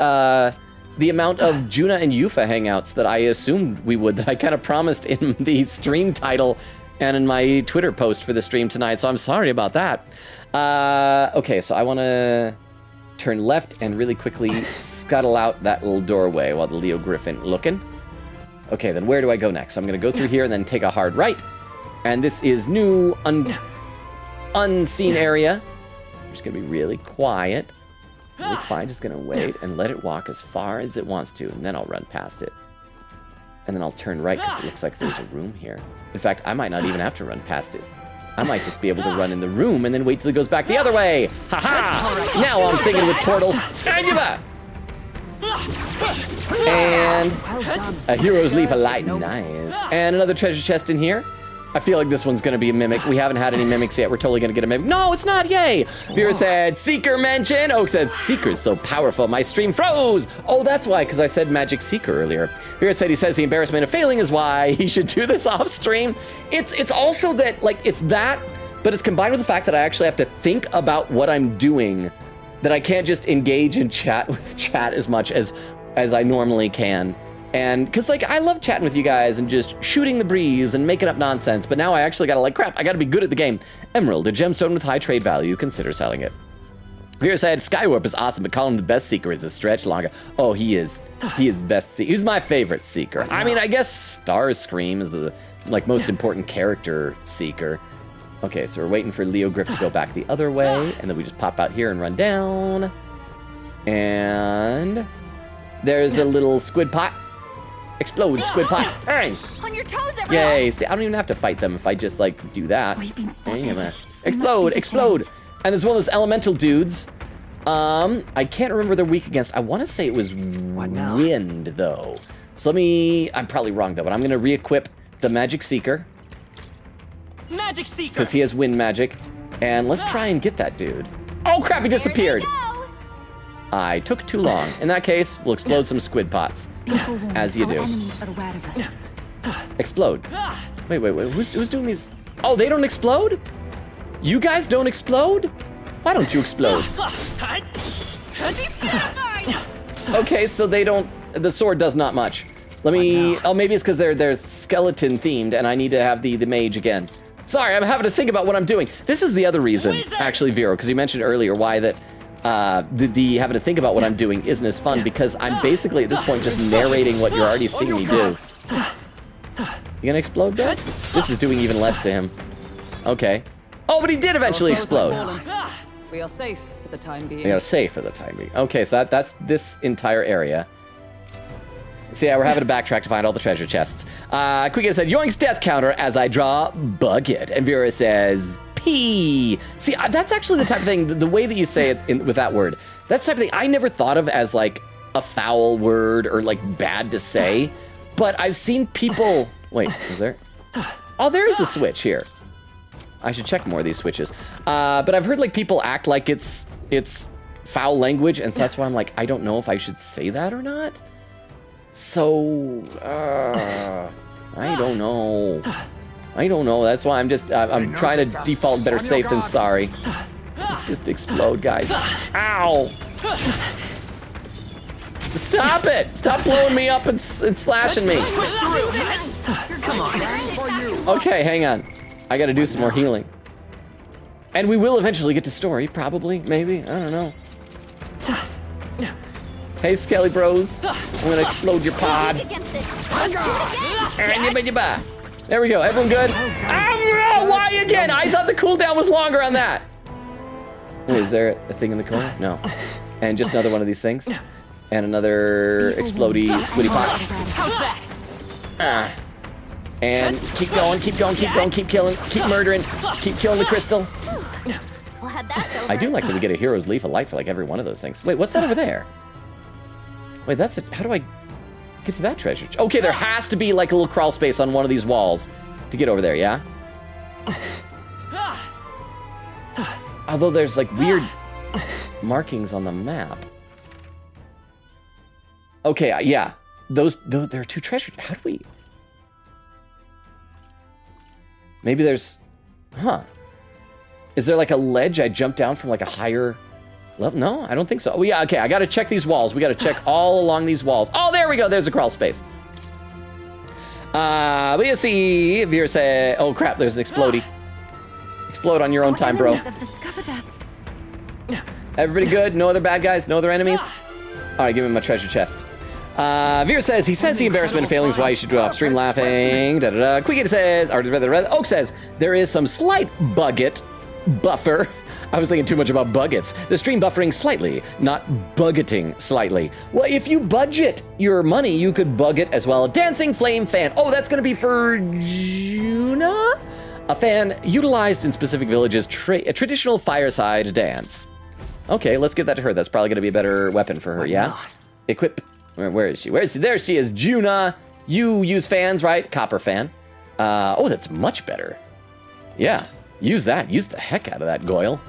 Speaker 1: amount of Juna and Yufa hangouts that I assumed we would, that I kind of promised in the stream title and in my Twitter post for the stream tonight, so I'm sorry about that. Okay, so I want to turn left and really quickly scuttle out that little doorway while the Leo Griffin looking. Okay, then where do I go next? I'm going to go through here and then take a hard right. And this is new unseen area. I'm just going to be really quiet. Really quiet, just gonna wait and let it walk as far as it wants to, and then I'll run past it. And then I'll turn right, because it looks like there's a room here. In fact, I might not even have to run past it. I might just be able to run in the room and then wait till it goes back the other way. Haha! Now I'm thinking with portals. And give up! And a hero's leaf of light, nice. And another treasure chest in here. I feel like this one's gonna be a mimic. We haven't had any mimics yet. We're totally gonna get a mimic. No, it's not, yay! Vera said, Seeker mention. Oak said, Seeker's so powerful, my stream froze. Oh, that's why, because I said Magic Seeker earlier. Vera said, he says the embarrassment of failing is why he should do this off stream. It's also that, like, it's that, but it's combined with the fact that I actually have to think about what I'm doing, that I can't just engage in chat with chat as much as I normally can. And because like I love chatting with you guys and just shooting the breeze and making up nonsense, but now I actually gotta like crap, I gotta be good at the game. Emerald, a gemstone with high trade value, consider selling it. Vera said Skywarp is awesome, but calling him the best seeker is a stretch longer. Oh, he is best seeker. He's my favorite seeker. I mean, I guess Starscream is the like most important character seeker. Okay, so we're waiting for Leo Griff to go back the other way, and then we just pop out here and run down. And there's a little squid pot. Explode, squid pot. Hey!
Speaker 8: On your toes, everyone!
Speaker 1: Yay, see, I don't even have to fight them if I just, like, do that.
Speaker 3: We've been spotted.
Speaker 1: Explode, explode! And there's one of those elemental dudes. I can't remember they're weak against. I want to say it was wind, though. So I'm probably wrong, though, but I'm going to re-equip the Magic Seeker.
Speaker 13: Magic Seeker!
Speaker 1: Because he has wind magic. And let's try and get that dude. Oh, crap, he disappeared! I took too long. In that case, we'll explode some squid pots. As you do. Explode. Wait, who's doing these? Oh, they don't explode? You guys don't explode? Why don't you explode? Okay, so they don't, the sword does not much. Let me, oh, maybe it's because they're skeleton themed and I need to have the mage again. Sorry, I'm having to think about what I'm doing. This is the other reason, actually, Vero, because you mentioned earlier why that the having to think about what I'm doing isn't as fun, because I'm basically at this point just narrating what you're already seeing me do. You gonna explode, bro? This is doing even less to him. Okay. Oh, but he did eventually explode.
Speaker 13: We are safe for the time being.
Speaker 1: We are safe for the time being. Okay, so that's this entire area. So yeah, we're having to backtrack to find all the treasure chests. Quick said, Yoink's death counter as I draw bucket. And Vera says, P. See, that's actually the type of thing, the way that you say it with that word, that's the type of thing I never thought of as like a foul word or like bad to say. But I've seen people, wait, is there? Oh, there is a switch here. I should check more of these switches. But I've heard like people act like it's foul language, and so that's why I'm like, I don't know if I should say that or not. So, I don't know. That's why I'm just, I'm trying to default better safe than sorry. Just explode, guys. Ow! Stop it! Stop blowing me up and slashing me. Okay, hang on. I gotta do some more healing. And we will eventually get to story, probably, maybe, I don't know. Hey, Skelly Bros. I'm gonna explode your pod. There we go, everyone good? Why again? I thought the cooldown was longer on that. Wait, is there a thing in the corner? No. And just another one of these things. And another explodey squiddy pot. And keep going, keep killing, keep murdering, keep killing the crystal. I do like that we get a hero's leaf of light for like every one of those things. Wait, what's that over there? Wait, that's it. How do I get to that treasure? Okay, there has to be like a little crawl space on one of these walls to get over there, yeah? Although there's like weird markings on the map. Okay, yeah. Those there are two treasures. How do we? Maybe there's, huh? Is there like a ledge I jump down from like a higher level? No, I don't think so. Oh yeah, okay, I gotta check these walls. We gotta check all along these walls. Oh, there we go, there's a crawl space. We see, Veer say, oh crap, there's an explodey. Explode on your own time, bro. Everybody good? No other bad guys? No other enemies? All right, give me my treasure chest. Veer says, he says the embarrassment of failing is why you should go off stream laughing. Quickity says, Oak says, there is some slight buffer. I was thinking too much about buggets. The stream buffering slightly, not buggeting slightly. Well, if you budget your money, you could bug it as well. Dancing Flame Fan. Oh, that's gonna be for Juna? A fan utilized in specific villages, a traditional fireside dance. Okay, let's give that to her. That's probably gonna be a better weapon for her, yeah? Equip. Where is she? Where is she? There she is, Juna. You use fans, right? Copper fan. Oh, that's much better. Yeah, use that. Use the heck out of that, Goyle.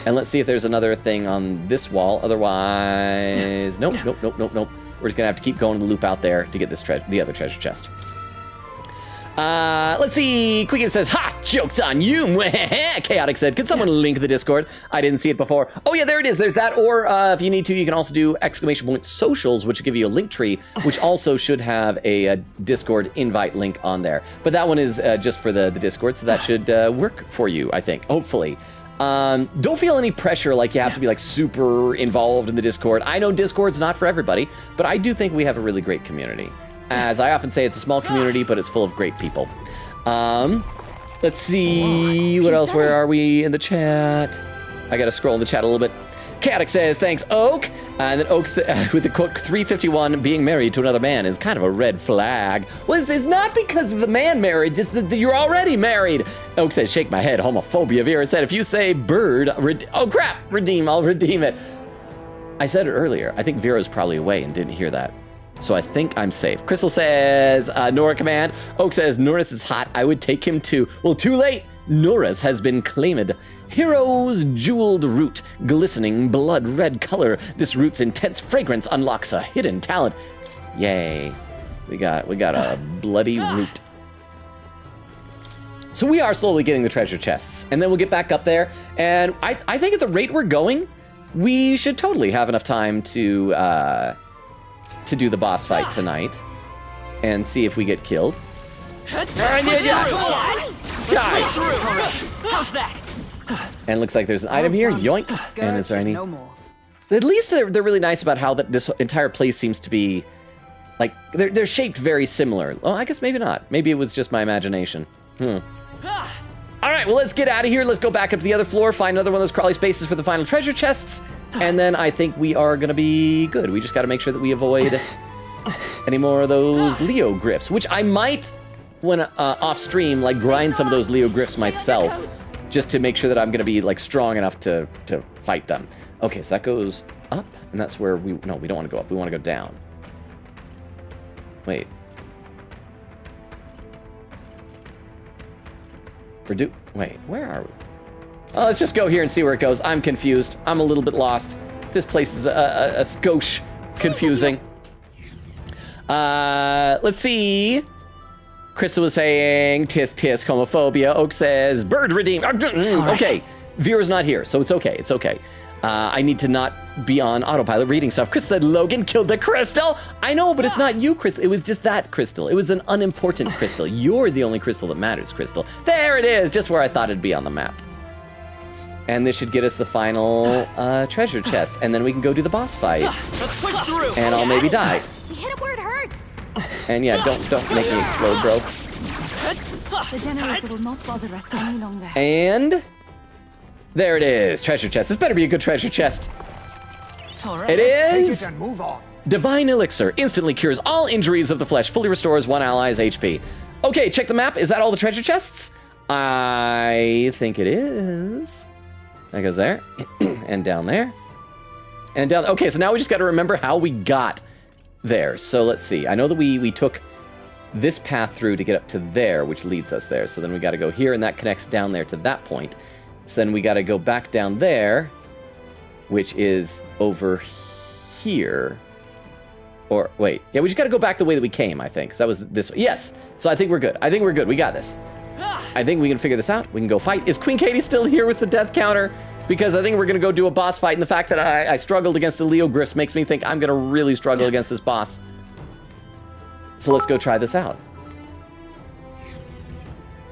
Speaker 1: And let's see if there's another thing on this wall. Otherwise, nope. We're just gonna have to keep going the loop out there to get this the other treasure chest. Let's see. Quicken says, ha! Joke's on you! Chaotic said, can someone link the Discord? I didn't see it before. Oh yeah, there it is. There's that. Or if you need to, you can also do !socials, which will give you a link tree, which also should have a Discord invite link on there. But that one is just for the Discord, so that should work for you, I think. Hopefully. Don't feel any pressure like you have to be like super involved in the Discord. I know Discord's not for everybody, but I do think we have a really great community. As I often say, it's a small community, but it's full of great people. Let's see, what else? Where are we in the chat? I gotta scroll in the chat a little bit. Chaotic says, thanks, Oak. And then Oak with the quote, 351, being married to another man is kind of a red flag. Well, it's not because of the man marriage, it's that you're already married. Oak says, shake my head, homophobia. Vera said, if you say bird, oh crap, I'll redeem it. I said it earlier. I think Vera's probably away and didn't hear that. So I think I'm safe. Crystal says, Nora command. Oak says, Norris is hot. I would take him too. Well, too late. Norris has been claimed. Hero's jeweled root, glistening blood red color. This root's intense fragrance unlocks a hidden talent. Yay. We got a bloody root. So we are slowly getting the treasure chests, and then we'll get back up there. And I think at the rate we're going, we should totally have enough time to do the boss fight tonight and see if we get killed. And looks like there's an item here. Yoink. And is there any? At least they're really nice about how this entire place seems to be like they're shaped very similar. Well, I guess maybe not. Maybe it was just my imagination. All right, well, let's get out of here. Let's go back up to the other floor, find another one of those crawly spaces for the final treasure chests, and then I think we are gonna be good. We just gotta make sure that we avoid any more of those Leo glyphs, which I might, when off stream, like grind some of those Leo glyphs myself, just to make sure that I'm gonna be like strong enough to fight them. Okay, so that goes up, and that's where we don't wanna go up, we wanna go down. Wait. Wait, where are we? Oh, let's just go here and see where it goes. I'm confused. I'm a little bit lost. This place is a skosh confusing. Let's see. Crystal was saying, tisk tisk, homophobia. Oak says, bird redeem. Okay, Vera's not here, so it's okay, it's okay. I need to not be on autopilot reading stuff. Crystal said, Logan killed the crystal. I know, but it's not you, Crystal. It was just that crystal. It was an unimportant crystal. You're the only crystal that matters, Crystal. There it is, just where I thought it'd be on the map. And this should get us the final treasure chest, and then we can go do the boss fight.
Speaker 13: Let's push through.
Speaker 1: And I'll maybe die.
Speaker 8: We hit it where it hurts.
Speaker 1: And yeah, don't make me explode, bro.
Speaker 3: The generator will not bother us any longer.
Speaker 1: And there it is, treasure chest. This better be a good treasure chest.
Speaker 13: All right.
Speaker 1: It is.
Speaker 11: Take it and move on.
Speaker 1: Divine Elixir instantly cures all injuries of the flesh, fully restores one ally's HP. Okay, check the map. Is that all the treasure chests? I think it is. That goes there, and down there, and down. Okay, so now we just got to remember how we got there. So let's see. I know that we took this path through to get up to there, which leads us there. So then we got to go here, and that connects down there to that point. So then we got to go back down there, which is over here. Or wait, yeah, we just got to go back the way that we came, I think. So that was this way. Yes, so I think we're good. I think we're good. We got this. I think we can figure this out. We can go fight. Is Queen Katie still here with the death counter? Because I think we're going to go do a boss fight, and the fact that I struggled against the Leo Griffs makes me think I'm going to really struggle against this boss. So let's go try this out.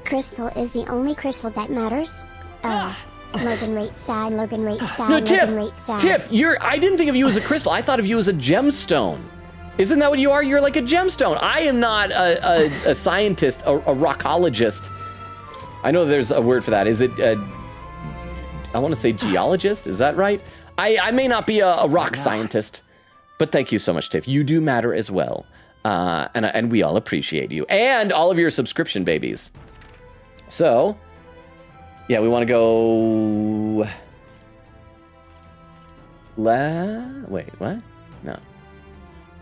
Speaker 2: Crystal is the only crystal that matters. Oh, Logan rate sad, Logan rate sad,
Speaker 1: No,
Speaker 2: Logan rate sad.
Speaker 1: Tiff, I didn't think of you as a crystal. I thought of you as a gemstone. Isn't that what you are? You're like a gemstone. I am not a scientist, a rockologist. I know there's a word for that. Is it, I want to say geologist? Is that right? I may not be a rock scientist, but thank you so much, Tiff. You do matter as well. And we all appreciate you. And all of your subscription babies. So, yeah, we want to go... Wait, what? No.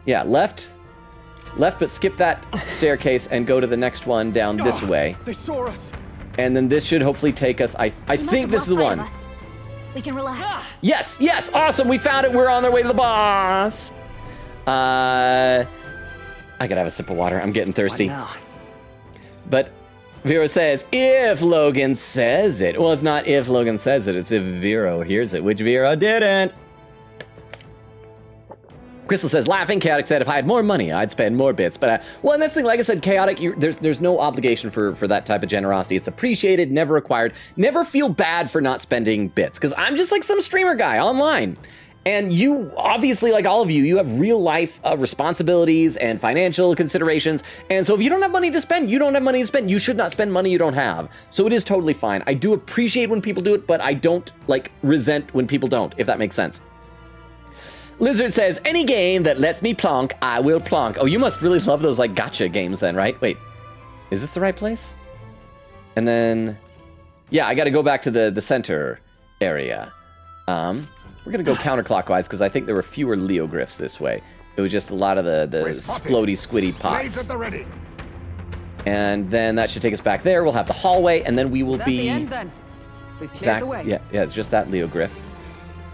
Speaker 1: Yeah, left, but skip that staircase and go to the next one down this way.
Speaker 9: They saw us.
Speaker 1: And then this should hopefully take us, I think this is the one.
Speaker 8: We can relax.
Speaker 1: Yes, awesome, we found it, we're on our way to the boss. I gotta have a sip of water, I'm getting thirsty. But Vero says, if Logan says it. Well, it's not if Logan says it, it's if Vero hears it, which Vero didn't. Crystal says, laughing. Chaotic said, if I had more money, I'd spend more bits. But, well, and that's the thing, like I said, Chaotic, there's no obligation for that type of generosity. It's appreciated, never required. Never feel bad for not spending bits, because I'm just like some streamer guy online. And you, obviously, like all of you, you have real life responsibilities and financial considerations. And so if you don't have money to spend, you don't have money to spend. You should not spend money you don't have. So it is totally fine. I do appreciate when people do it, but I don't, like, resent when people don't, if that makes sense. Lizard says, any game that lets me plonk, I will plonk. Oh, you must really love those, like, gotcha games then, right? Wait, is this the right place? And then, yeah, I got to go back to the center area. We're going to go counterclockwise because I think there were fewer Leogryphs this way. It was just a lot of the splody squiddy pots. And then that should take us back there. We'll have the hallway, and then we will be
Speaker 13: the end, then? We've cleared
Speaker 1: back.
Speaker 13: the way.
Speaker 1: Yeah, it's just that Leogryph.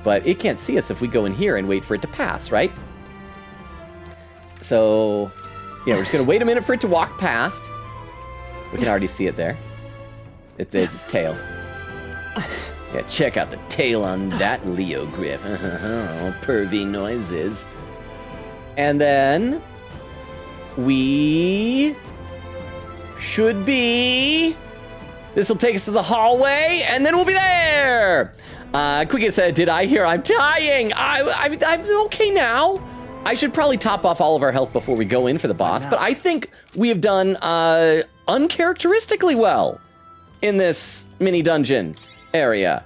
Speaker 1: But it can't see us if we go in here and wait for it to pass, right? So, yeah, we're just going to wait a minute for it to walk past. We can already see it there. There's its tail. Yeah, check out the tail on that Leogryph. Pervy noises. And then we should be... This will take us to the hallway, and then we'll be there! Quickie said, did I hear I'm dying? I'm okay now. I should probably top off all of our health before we go in for the boss, but I think we have done uncharacteristically well in this mini dungeon area,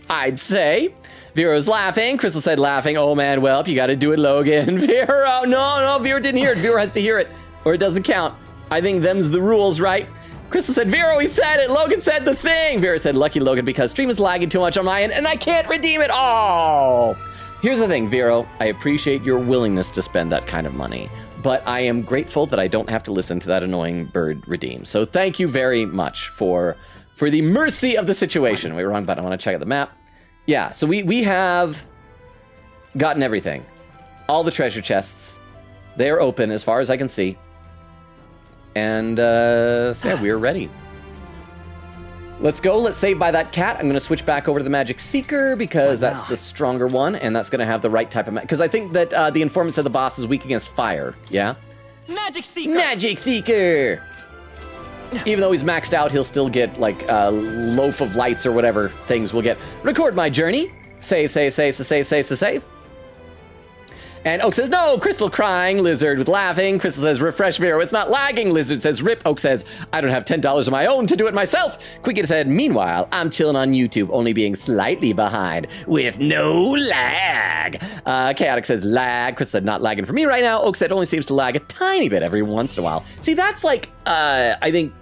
Speaker 1: I'd say. Vero's laughing. Crystal said laughing. Oh man, well, you gotta do it, Logan. Vero, no, Vero didn't hear it. Vero has to hear it, or it doesn't count. I think them's the rules, right? Crystal said, Vero, he said it. Logan said the thing. Vero said, lucky Logan, because stream is lagging too much on my end, and I can't redeem it. Oh, Here's the thing, Vero. I appreciate your willingness to spend that kind of money, but I am grateful that I don't have to listen to that annoying bird redeem. So thank you very much for the mercy of the situation. Wait, wrong button. I want to check out the map. Yeah, so we have gotten everything. All the treasure chests. They are open as far as I can see. And so yeah, we're ready. Let's go. Let's save by that cat. I'm going to switch back over to the Magic Seeker because that's the stronger one, and that's going to have the right type of... Because I think that the informant said the boss is weak against fire, yeah?
Speaker 13: Magic Seeker!
Speaker 1: Magic Seeker! Even though he's maxed out, he'll still get, like, loaf of lights or whatever things we'll get. Record my journey. Save, save, save, save, save, save. And Oak says, no, Crystal crying, Lizard with laughing. Crystal says, refresh Vero, it's not lagging. Lizard says, rip. Oak says, I don't have $10 of my own to do it myself. Quicket said, meanwhile, I'm chilling on YouTube, only being slightly behind with no lag. Chaotic says, lag. Crystal said, not lagging for me right now. Oak said, only seems to lag a tiny bit every once in a while. See, that's like, I think,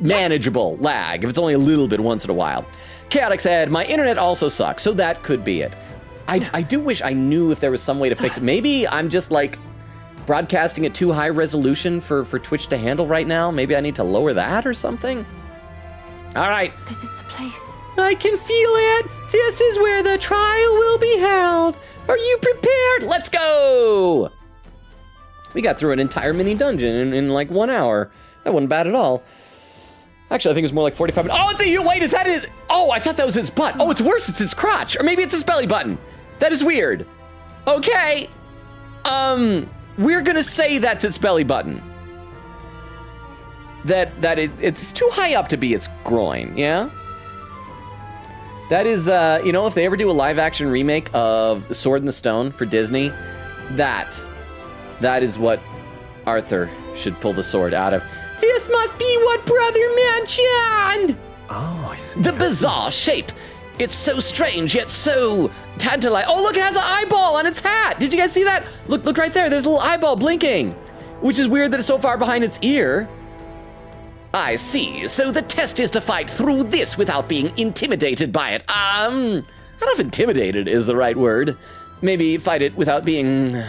Speaker 1: manageable lag, if it's only a little bit once in a while. Chaotic said, my internet also sucks, so that could be it. I do wish I knew if there was some way to fix it. Maybe I'm just like broadcasting at too high resolution for Twitch to handle right now. Maybe I need to lower that or something. All right.
Speaker 3: This is the place.
Speaker 1: I can feel it. This is where the trial will be held. Are you prepared? Let's go. We got through an entire mini dungeon in like 1 hour. That wasn't bad at all. Actually, I think it was more like 45 minutes. Oh, it's a, wait, is that his? Oh, I thought that was his butt. Oh, it's worse, it's his crotch. Or maybe it's his belly button. That is weird. Okay. We're gonna say that's its belly button. It's too high up to be its groin, yeah? That is, you know, if they ever do a live action remake of Sword in the Stone for Disney, that is what Arthur should pull the sword out of. This must be what Brother mentioned!
Speaker 12: Oh, I see.
Speaker 10: The bizarre shape. It's so strange, yet so tantalizing. Oh, look, it has an eyeball on its hat. Did you guys see that? Look right there. There's a little eyeball blinking, which is weird that it's so far behind its ear. I see. So the test is to fight through this without being intimidated by it. I don't know if intimidated is the right word. Maybe fight it without being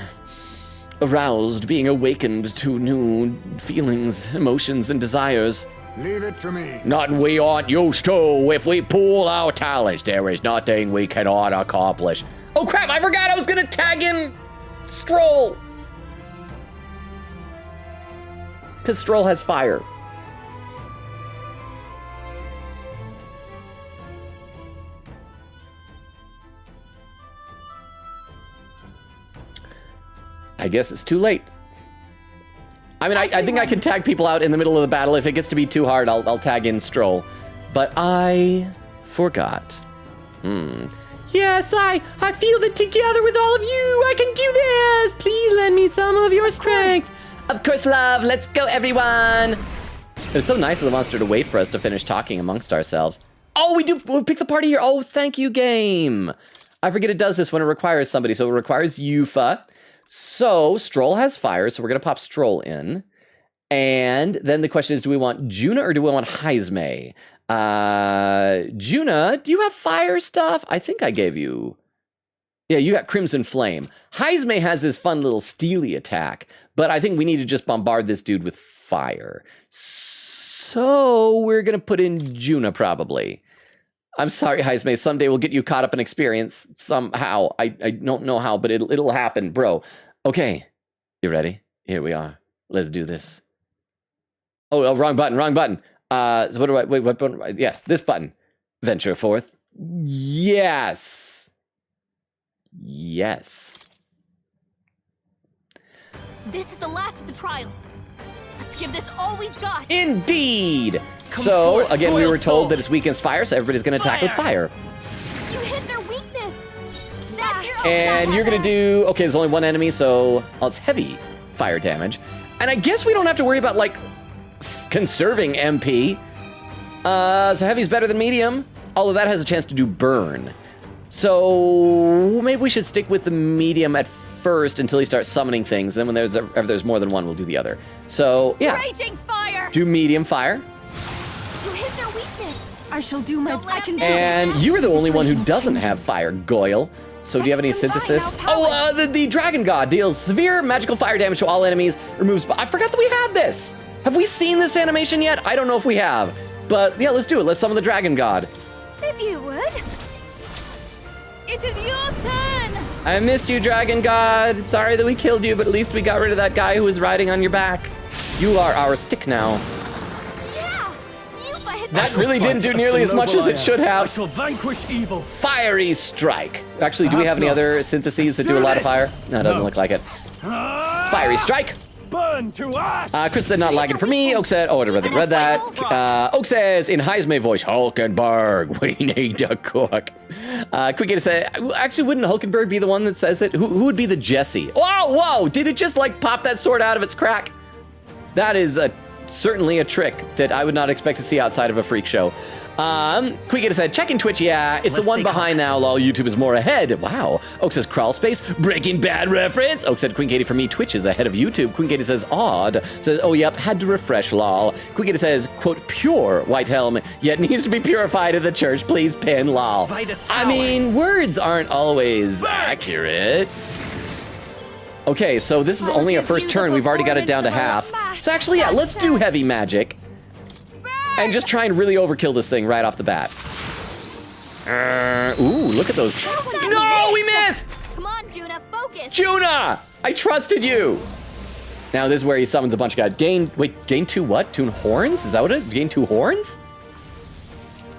Speaker 10: aroused, being awakened to new feelings, emotions, and desires.
Speaker 14: Leave it to me.
Speaker 10: Nothing we aren't used to. If we pool our talents, there is nothing we cannot accomplish. Oh crap, I forgot I was gonna tag in Stroll. Because Stroll has fire. I guess it's too late. I mean, I think I can tag people out in the middle of the battle. If it gets to be too hard, I'll tag in Stroll. But I forgot. Yes, I feel that together with all of you, I can do this. Please lend me some of your strength. Of course, love. Let's go, everyone. It's so nice of the monster to wait for us to finish talking amongst ourselves. Oh, we'll pick the party here. Oh, thank you, game. I forget it does this when it requires somebody. So it requires Yufa. So Stroll has fire, so we're gonna pop Stroll in. And then the question is, do we want Juna or do we want Heisme? Juna, do you have fire stuff? I think I gave you. Yeah, you got Crimson Flame. Heisme has this fun little steely attack, but I think we need to just bombard this dude with fire. So we're gonna put in Juna probably. I'm sorry, Heisme. Someday we'll get you caught up in experience somehow. I don't know how, but it'll happen, bro. Okay, you ready? Here we are. Let's do this. Oh, wrong button, wrong button. So what do I, wait, what button? Yes, this button. Venture forth. Yes. Yes.
Speaker 8: This is the last of the trials. Let's give this all we've got.
Speaker 10: Indeed. So, again, we were told that it's weak against fire, so everybody's going to attack with fire.
Speaker 8: You hit their weakness. That's your
Speaker 10: And you're going to do... Okay, there's only one enemy, so it's heavy fire damage. And I guess we don't have to worry about, like, conserving MP. So heavy's better than medium, although that has a chance to do burn. So maybe we should stick with the medium at first until he starts summoning things. Then when there's more than one, we'll do the other. So, yeah.
Speaker 8: Raging fire.
Speaker 10: Do medium fire.
Speaker 8: You hit their weakness.
Speaker 3: I shall do my best.
Speaker 1: And you are the only one who doesn't have fire, Goyle. So do you have any synthesis? Oh, the Dragon God deals severe magical fire damage to all enemies, removes... I forgot that we had this. Have we seen this animation yet? I don't know if we have. But yeah, let's do it. Let's summon the Dragon God.
Speaker 3: If you would. It is your turn.
Speaker 1: I missed you, Dragon God. Sorry that we killed you, but at least we got rid of that guy who was riding on your back. You are our stick now. That really didn't do nearly as much as it should have.
Speaker 9: I shall vanquish evil.
Speaker 1: Fiery Strike. Actually, do we have any other syntheses that do a lot of fire? No, it doesn't look like it. Fiery Strike.
Speaker 9: Burn to ash.
Speaker 1: Chris said not lagging for me. Oak said, oh, I read that. Oak says in Heisme voice, Hulkenberg, we need to cook. Quick said, actually, wouldn't Hulkenberg be the one that says it? Who would be the Jesse? Whoa, did it just like pop that sword out of its crack? That is certainly a trick that I would not expect to see outside of a freak show. Quick said, checking Twitch, yeah, it's the one behind now, lol, YouTube is more ahead. Wow. Oak says, crawl space, Breaking Bad reference. Oak said, Queen Katie, for me, Twitch is ahead of YouTube. Queen Katie says, odd. Says, oh, yep, had to refresh, lol. Queen Katie says, quote, pure white helm, yet needs to be purified at the church, please pin, lol. I mean, words aren't always accurate. Okay, so this is only a first turn. We've already got it down to half. So actually, yeah, let's do heavy magic. And just try and really overkill this thing right off the bat. Ooh, look at those. No, we missed!
Speaker 8: Come on, Juna, focus.
Speaker 1: Juna! I trusted you! Now this is where he summons a bunch of guys. Gain 2 what? 2 horns? Is that what it is? Gain 2 horns?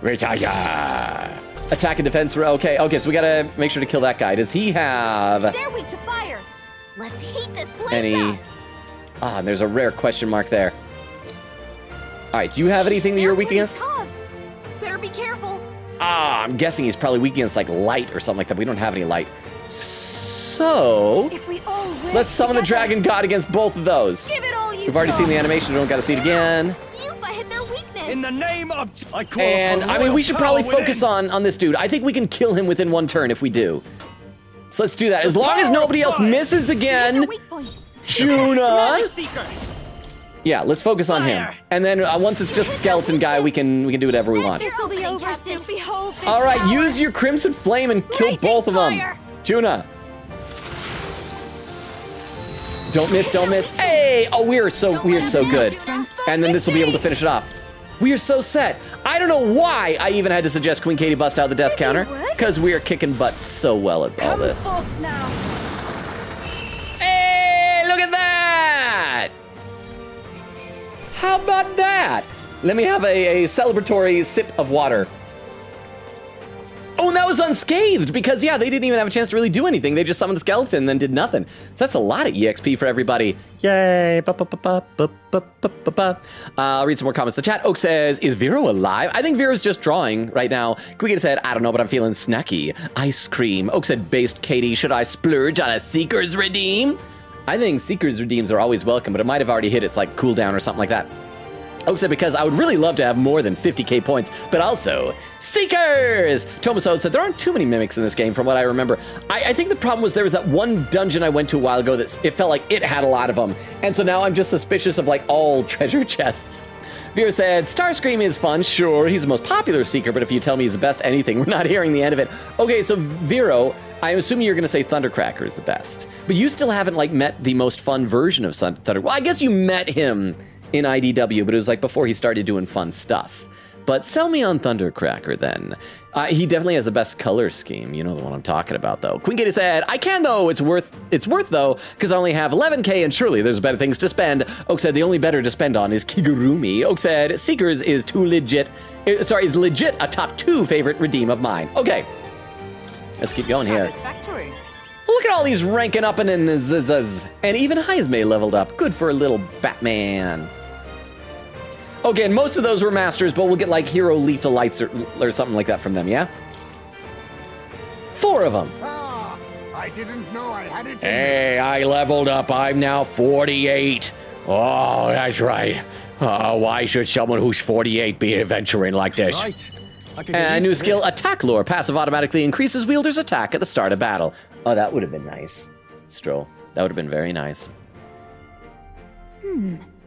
Speaker 1: Retire. Attack and defense. Okay, so we gotta make sure to kill that guy. Does he have...
Speaker 8: They're weak to fire. Let's heat this place up.
Speaker 1: And there's a rare question mark there. All right, do you have anything that you're weak against?
Speaker 8: Better be careful.
Speaker 1: I'm guessing he's probably weak against like light or something like that. We don't have any light. So, let's summon the Dragon God against both of those.
Speaker 8: Give it all you
Speaker 1: We've already seen the animation, we don't gotta see it again.
Speaker 8: Yuba hit their weakness.
Speaker 9: In the name of...
Speaker 1: I mean, we should probably focus on this dude. I think we can kill him within 1 turn if we do. So let's do that. As long as nobody else misses again. Juna. Yeah, let's focus on him. And then once it's just skeleton guy, we can do whatever we want. All right, use your Crimson Flame and kill both of them. Juna. Don't miss. Hey! Oh, we are so good. And then this will be able to finish it off. We are so set. I don't know why I even had to suggest Queen Katie bust out the death counter, because we are kicking butt so well at all this. Hey, look at that! How about that? Let me have a celebratory sip of water. Oh, and that was unscathed because, yeah, they didn't even have a chance to really do anything. They just summoned the skeleton and then did nothing. So that's a lot of EXP for everybody. Yay. I'll read some more comments in the chat. Oak says, is Vero alive? I think Vero's just drawing right now. Quiggin said, I don't know, but I'm feeling snacky. Ice cream. Oak said, based Katie, should I splurge on a Seeker's Redeem? I think Seeker's Redeems are always welcome, but it might have already hit its like cooldown or something like that. Oak said, because I would really love to have more than 50k points, but also Seekers! Tomaso said, there aren't too many mimics in this game from what I remember. I think the problem was there was that one dungeon I went to a while ago that it felt like it had a lot of them. And so now I'm just suspicious of like all treasure chests. Vera said, Starscream is fun, sure, he's the most popular Seeker, but if you tell me he's the best anything, we're not hearing the end of it. Okay, so Vero, I'm assuming you're gonna say Thundercracker is the best, but you still haven't like met the most fun version of Thunder. Well, I guess you met him in IDW, but it was like before he started doing fun stuff. But sell me on Thundercracker then. He definitely has the best color scheme. You know the one I'm talking about though. Queen Katie said, I can though, it's worth though, because I only have 11k and surely there's better things to spend. Oak said, the only better to spend on is Kigurumi. Oak said, Seekers is is legit a top 2 favorite redeem of mine. Okay, let's keep going here. Look at all these ranking up and even Heisme leveled up. Good for a little Batman. Okay, and most of those were masters, but we'll get like hero lethal lights or something like that from them, yeah? 4 of them.
Speaker 11: I didn't know I had it.
Speaker 10: Hey, I leveled up. I'm now 48. Oh, that's right. Why should someone who's 48 be adventuring like this?
Speaker 9: Right.
Speaker 1: And new skill, Attack Lore. Passive automatically increases wielder's attack at the start of battle. Oh, that would have been nice. Stroll. That would have been very nice.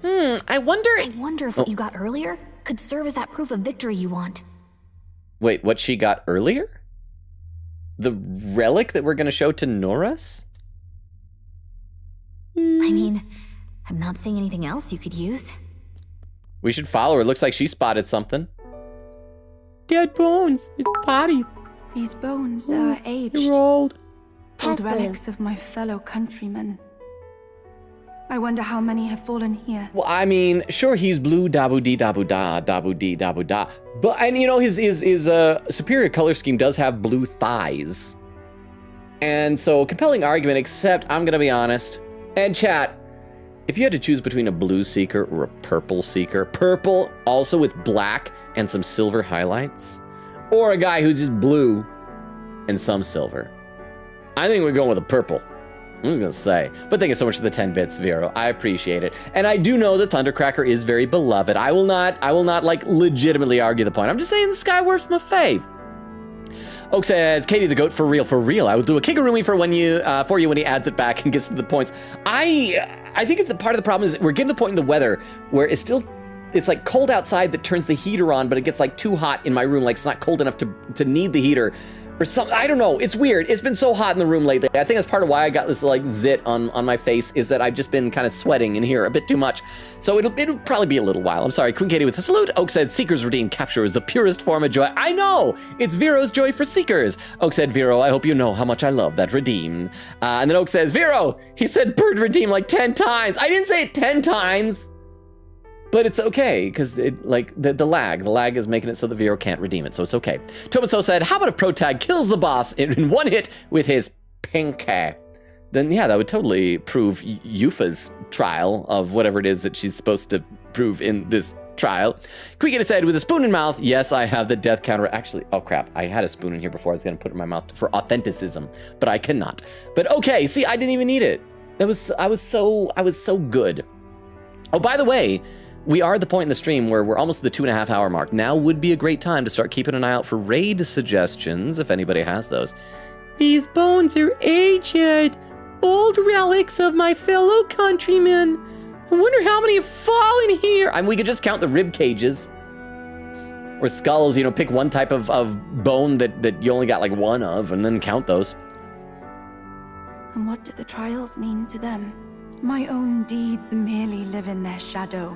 Speaker 8: I wonder if what you got earlier could serve as that proof of victory you want.
Speaker 1: Wait, what she got earlier? The relic that we're going to show to Norris?
Speaker 8: I mean, I'm not seeing anything else you could use.
Speaker 1: We should follow her. Looks like she spotted something. Dead bones. It's bodies.
Speaker 3: These bones are aged.
Speaker 1: They're old.
Speaker 3: Old relics of my fellow countrymen. I wonder how many have fallen here.
Speaker 1: Well, I mean, sure, he's blue, dabu-dee, dabu-da, dabu-dee, dabu-da. But, and you know, his superior color scheme does have blue thighs. And so, compelling argument, except, I'm gonna be honest. And chat, if you had to choose between a blue seeker or a purple seeker, purple also with black and some silver highlights, or a guy who's just blue and some silver, I think we're going with a purple. I'm just gonna say. But thank you so much for the 10 bits, Vero. I appreciate it. And I do know that Thundercracker is very beloved. I will not like legitimately argue the point. I'm just saying the Skywarp's my fave. Oak says, Katie the goat, for real. I will do a Kigurumi for you when he adds it back and gets to the points. I think the part of the problem is we're getting to the point in the weather where it's like cold outside that turns the heater on, but it gets like too hot in my room. Like it's not cold enough to need the heater or something. I don't know. It's weird. It's been so hot in the room lately. I think that's part of why I got this like zit on my face, is that I've just been kind of sweating in here a bit too much. So it'll probably be a little while. I'm sorry. Queen Katie with a salute. Oak said, Seekers Redeem capture is the purest form of joy. I know. It's Vero's joy for Seekers. Oak said, Vero, I hope you know how much I love that redeem. And then Oak says, Vero, he said bird redeem like 10 times. I didn't say it 10 times. But it's okay, because the lag is making it so that Vero can't redeem it, so it's okay. Tomaso said, how about if Protag kills the boss in one hit with his pinky? Then yeah, that would totally prove Yufa's trial of whatever it is that she's supposed to prove in this trial. Quickita said, with a spoon in mouth, yes, I have the death counter. Actually, oh crap, I had a spoon in here before. I was gonna put it in my mouth for authenticism, but I cannot. But okay, see, I didn't even need it. I was so good. Oh, by the way, we are at the point in the stream where we're almost at the 2.5 hour mark. Now would be a great time to start keeping an eye out for raid suggestions, if anybody has those. These bones are aged, old relics of my fellow countrymen. I wonder how many have fallen here. I mean, we could just count the rib cages. Or skulls, you know, pick one type of bone that you only got like one of, and then count those.
Speaker 3: And what do the trials mean to them? My own deeds merely live in their shadow.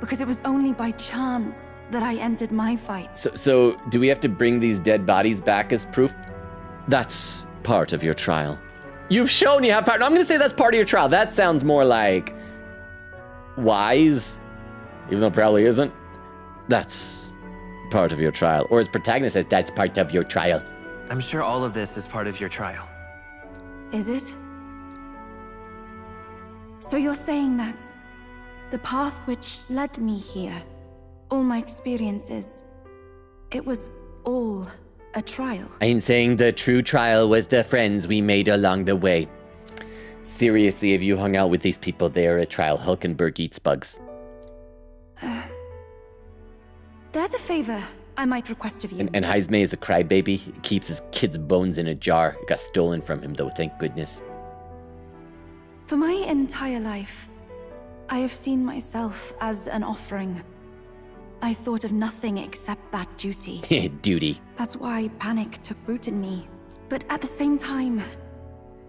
Speaker 3: Because it was only by chance that I entered my fight.
Speaker 1: So do we have to bring these dead bodies back as proof? That's part of your trial. You've shown you have power. No, I'm going to say that's part of your trial. That sounds more like wise, even though it probably isn't. That's part of your trial. Or as protagonist says, that's part of your trial.
Speaker 14: I'm sure all of this is part of your trial.
Speaker 3: Is it? So you're saying that the path which led me here, all my experiences, it was all a trial?
Speaker 1: I'm saying the true trial was the friends we made along the way. Seriously, if you hung out with these people, they're a trial. Hulkenberg eats bugs.
Speaker 3: There's a favor I might request of you.
Speaker 1: And Heisme is a crybaby. He keeps his kid's bones in a jar. It got stolen from him, though, thank goodness.
Speaker 3: For my entire life, I have seen myself as an offering. I thought of nothing except that duty.
Speaker 1: Duty.
Speaker 3: That's why panic took root in me. But at the same time,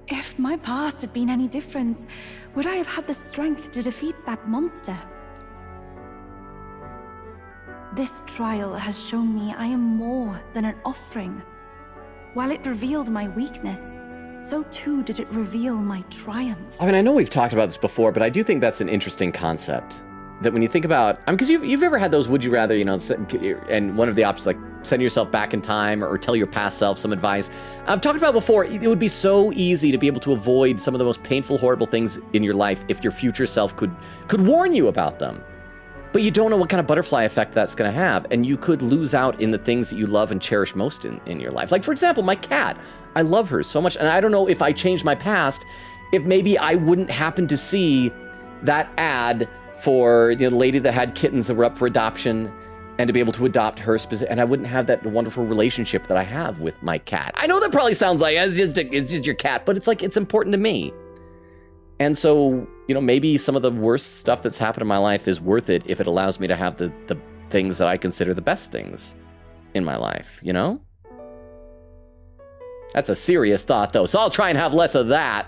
Speaker 3: if my past had been any different, would I have had the strength to defeat that monster? This trial has shown me I am more than an offering. While it revealed my weakness, so too did it reveal my triumph.
Speaker 1: I mean, I know we've talked about this before, but I do think that's an interesting concept. That when you think about, I mean, because you've ever had those would you rather, you know, and one of the options like send yourself back in time or tell your past self some advice. I've talked about before, it would be so easy to be able to avoid some of the most painful, horrible things in your life if your future self could warn you about them. But you don't know what kind of butterfly effect that's going to have, and you could lose out in the things that you love and cherish most in your life. Like, for example, my cat. I love her so much, and I don't know if I changed my past, if maybe I wouldn't happen to see that ad for the lady that had kittens that were up for adoption, and to be able to adopt her, and I wouldn't have that wonderful relationship that I have with my cat. I know that probably sounds like it's just your cat, but it's like it's important to me. And so, you know, maybe some of the worst stuff that's happened in my life is worth it if it allows me to have the things that I consider the best things in my life, you know? That's a serious thought, though, so I'll try and have less of that.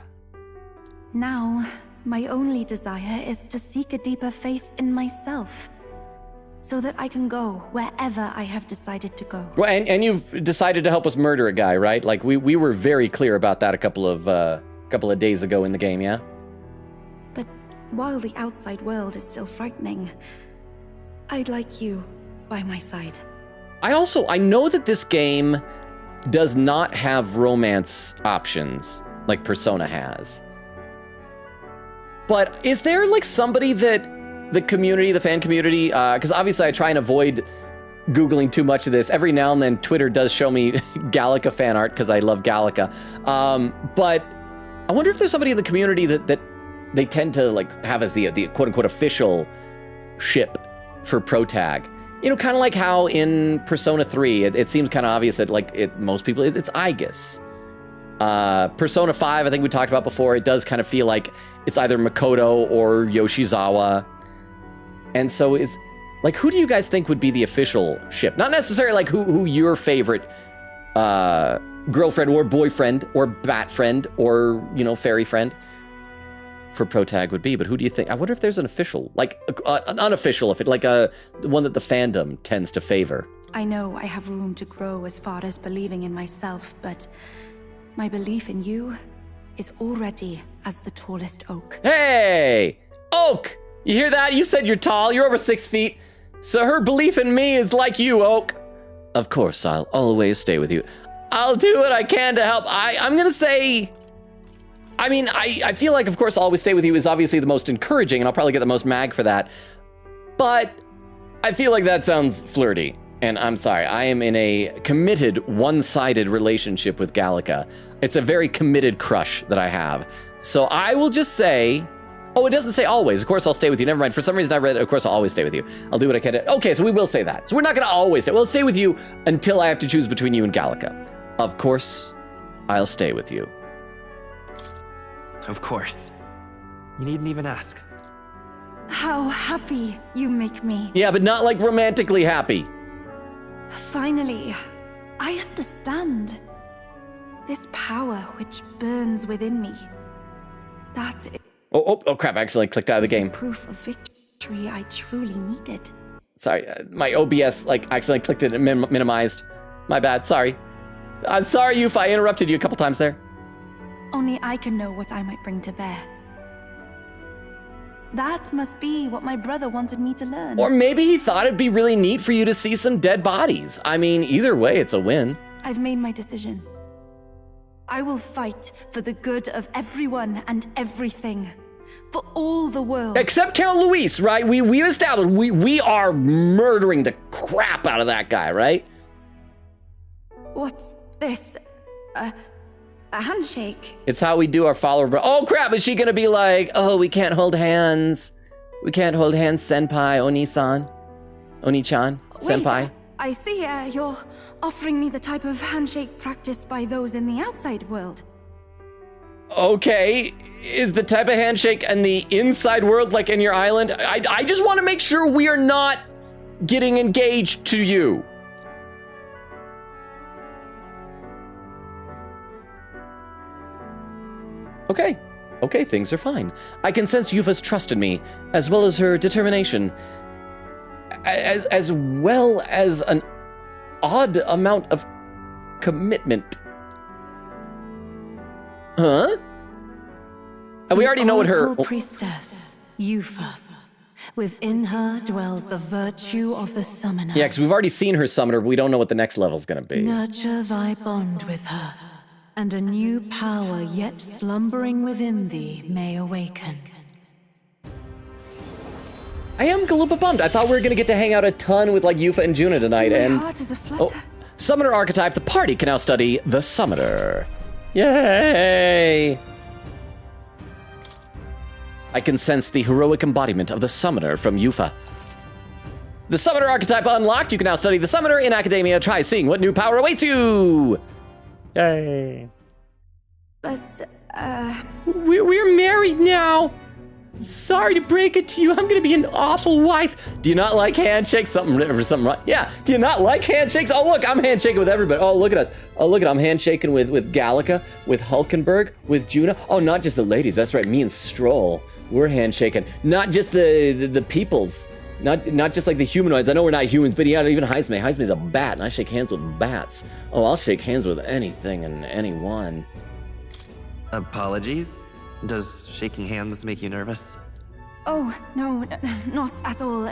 Speaker 3: Now, my only desire is to seek a deeper faith in myself, so that I can go wherever I have decided to go.
Speaker 1: Well, and you've decided to help us murder a guy, right? Like, we were very clear about that a couple of days ago in the game, yeah?
Speaker 3: But while the outside world is still frightening, I'd like you by my side.
Speaker 1: I know that this game does not have romance options like Persona has. But is there like somebody that the community, the fan community, because obviously I try and avoid Googling too much of this. Every now and then Twitter does show me Gallica fan art because I love Gallica. But I wonder if there's somebody in the community that they tend to like have as the quote unquote official ship for Protag. You know, kind of like how in Persona 3, it seems kind of obvious that like most people, it's Aigis. Persona 5, I think we talked about before, it does kind of feel like it's either Makoto or Yoshizawa. And so is, like, who do you guys think would be the official ship? Not necessarily like who your favorite girlfriend or boyfriend or bat friend or, you know, fairy friend for Protag would be, but who do you think? I wonder if there's an official, like an unofficial, if it like the one that the fandom tends to favor.
Speaker 3: I know I have room to grow as far as believing in myself, but my belief in you is already as the tallest oak.
Speaker 1: Hey! Oak! You hear that? You said you're tall. You're over 6 feet. So her belief in me is like you, Oak. Of course, I'll always stay with you. I'll do what I can to help. I'm gonna say... I mean, I feel like, of course, I'll always stay with you is obviously the most encouraging, and I'll probably get the most mag for that. But I feel like that sounds flirty. And I'm sorry, I am in a committed, one-sided relationship with Gallica. It's a very committed crush that I have. So I will just say, oh, it doesn't say always. Of course, I'll stay with you. Never mind. For some reason, I read, of course, I'll always stay with you. I'll do what I can to... Okay, so we will say that. So we're not going to always stay. We'll stay with you until I have to choose between you and Gallica. Of course, I'll stay with you.
Speaker 14: Of course. You needn't even ask.
Speaker 3: How happy you make me.
Speaker 1: Yeah, but not like romantically happy.
Speaker 3: Finally, I understand. This power which burns within me. That is
Speaker 1: Oh crap, I accidentally clicked out of the game.
Speaker 3: proof of victory I truly needed.
Speaker 1: Sorry, my OBS like accidentally clicked it and minimized. My bad, sorry. I'm sorry if I interrupted you a couple times there.
Speaker 3: Only I can know what I might bring to bear. That must be what my brother wanted me to learn.
Speaker 1: Or maybe he thought it'd be really neat for you to see some dead bodies. I mean, either way, it's a win.
Speaker 3: I've made my decision. I will fight for the good of everyone and everything. For all the world.
Speaker 1: Except Count Luis, right? We established we are murdering the crap out of that guy, right?
Speaker 3: What's this? A handshake?
Speaker 1: It's how we do our follower. Oh crap, is she gonna be like, oh, we can't hold hands. We can't hold hands, senpai, Oni-san. Oni-chan, senpai.
Speaker 3: Wait, I see you're offering me the type of handshake practiced by those in the outside world.
Speaker 1: Okay, is the type of handshake in the inside world like in your island? I just want to make sure we are not getting engaged to you. Okay, things are fine. I can sense Yufa's trust in me, as well as her determination, as well as an odd amount of commitment. Huh? And we already know what her...
Speaker 15: priestess, Yufa. Within her dwells the virtue of the summoner.
Speaker 1: Yeah, because we've already seen her summoner, but we don't know what the next level's gonna be.
Speaker 15: Nurture thy bond with her, and a new power yet slumbering within thee may awaken.
Speaker 1: I am a little bit bummed. I thought we were gonna get to hang out a ton with like Yufa and Juna tonight,
Speaker 3: My
Speaker 1: and
Speaker 3: heart is aflutter.
Speaker 1: Summoner archetype. The party can now study the Summoner. Yay! I can sense the heroic embodiment of the Summoner from Yufa. The Summoner archetype unlocked. You can now study the Summoner in Academia. Try seeing what new power awaits you. Yay!
Speaker 3: But
Speaker 1: we're married now.
Speaker 10: Sorry to break it to you, I'm gonna be an awful wife. Do you not like handshakes? Something right? Yeah. Do you not like handshakes? Oh look, I'm handshaking with everybody. Oh look at us. Oh look at, I'm handshaking with Gallica, with Hulkenberg, with Juna. Oh, not just the ladies. That's right. Me and Stroll, we're handshaking. Not just the peoples. Not just like the humanoids. I know we're not humans, but yeah, even Heisme. Heisme's a bat, and I shake hands with bats. Oh, I'll shake hands with anything and anyone.
Speaker 14: Apologies? Does shaking hands make you nervous?
Speaker 3: Oh, no, not at all.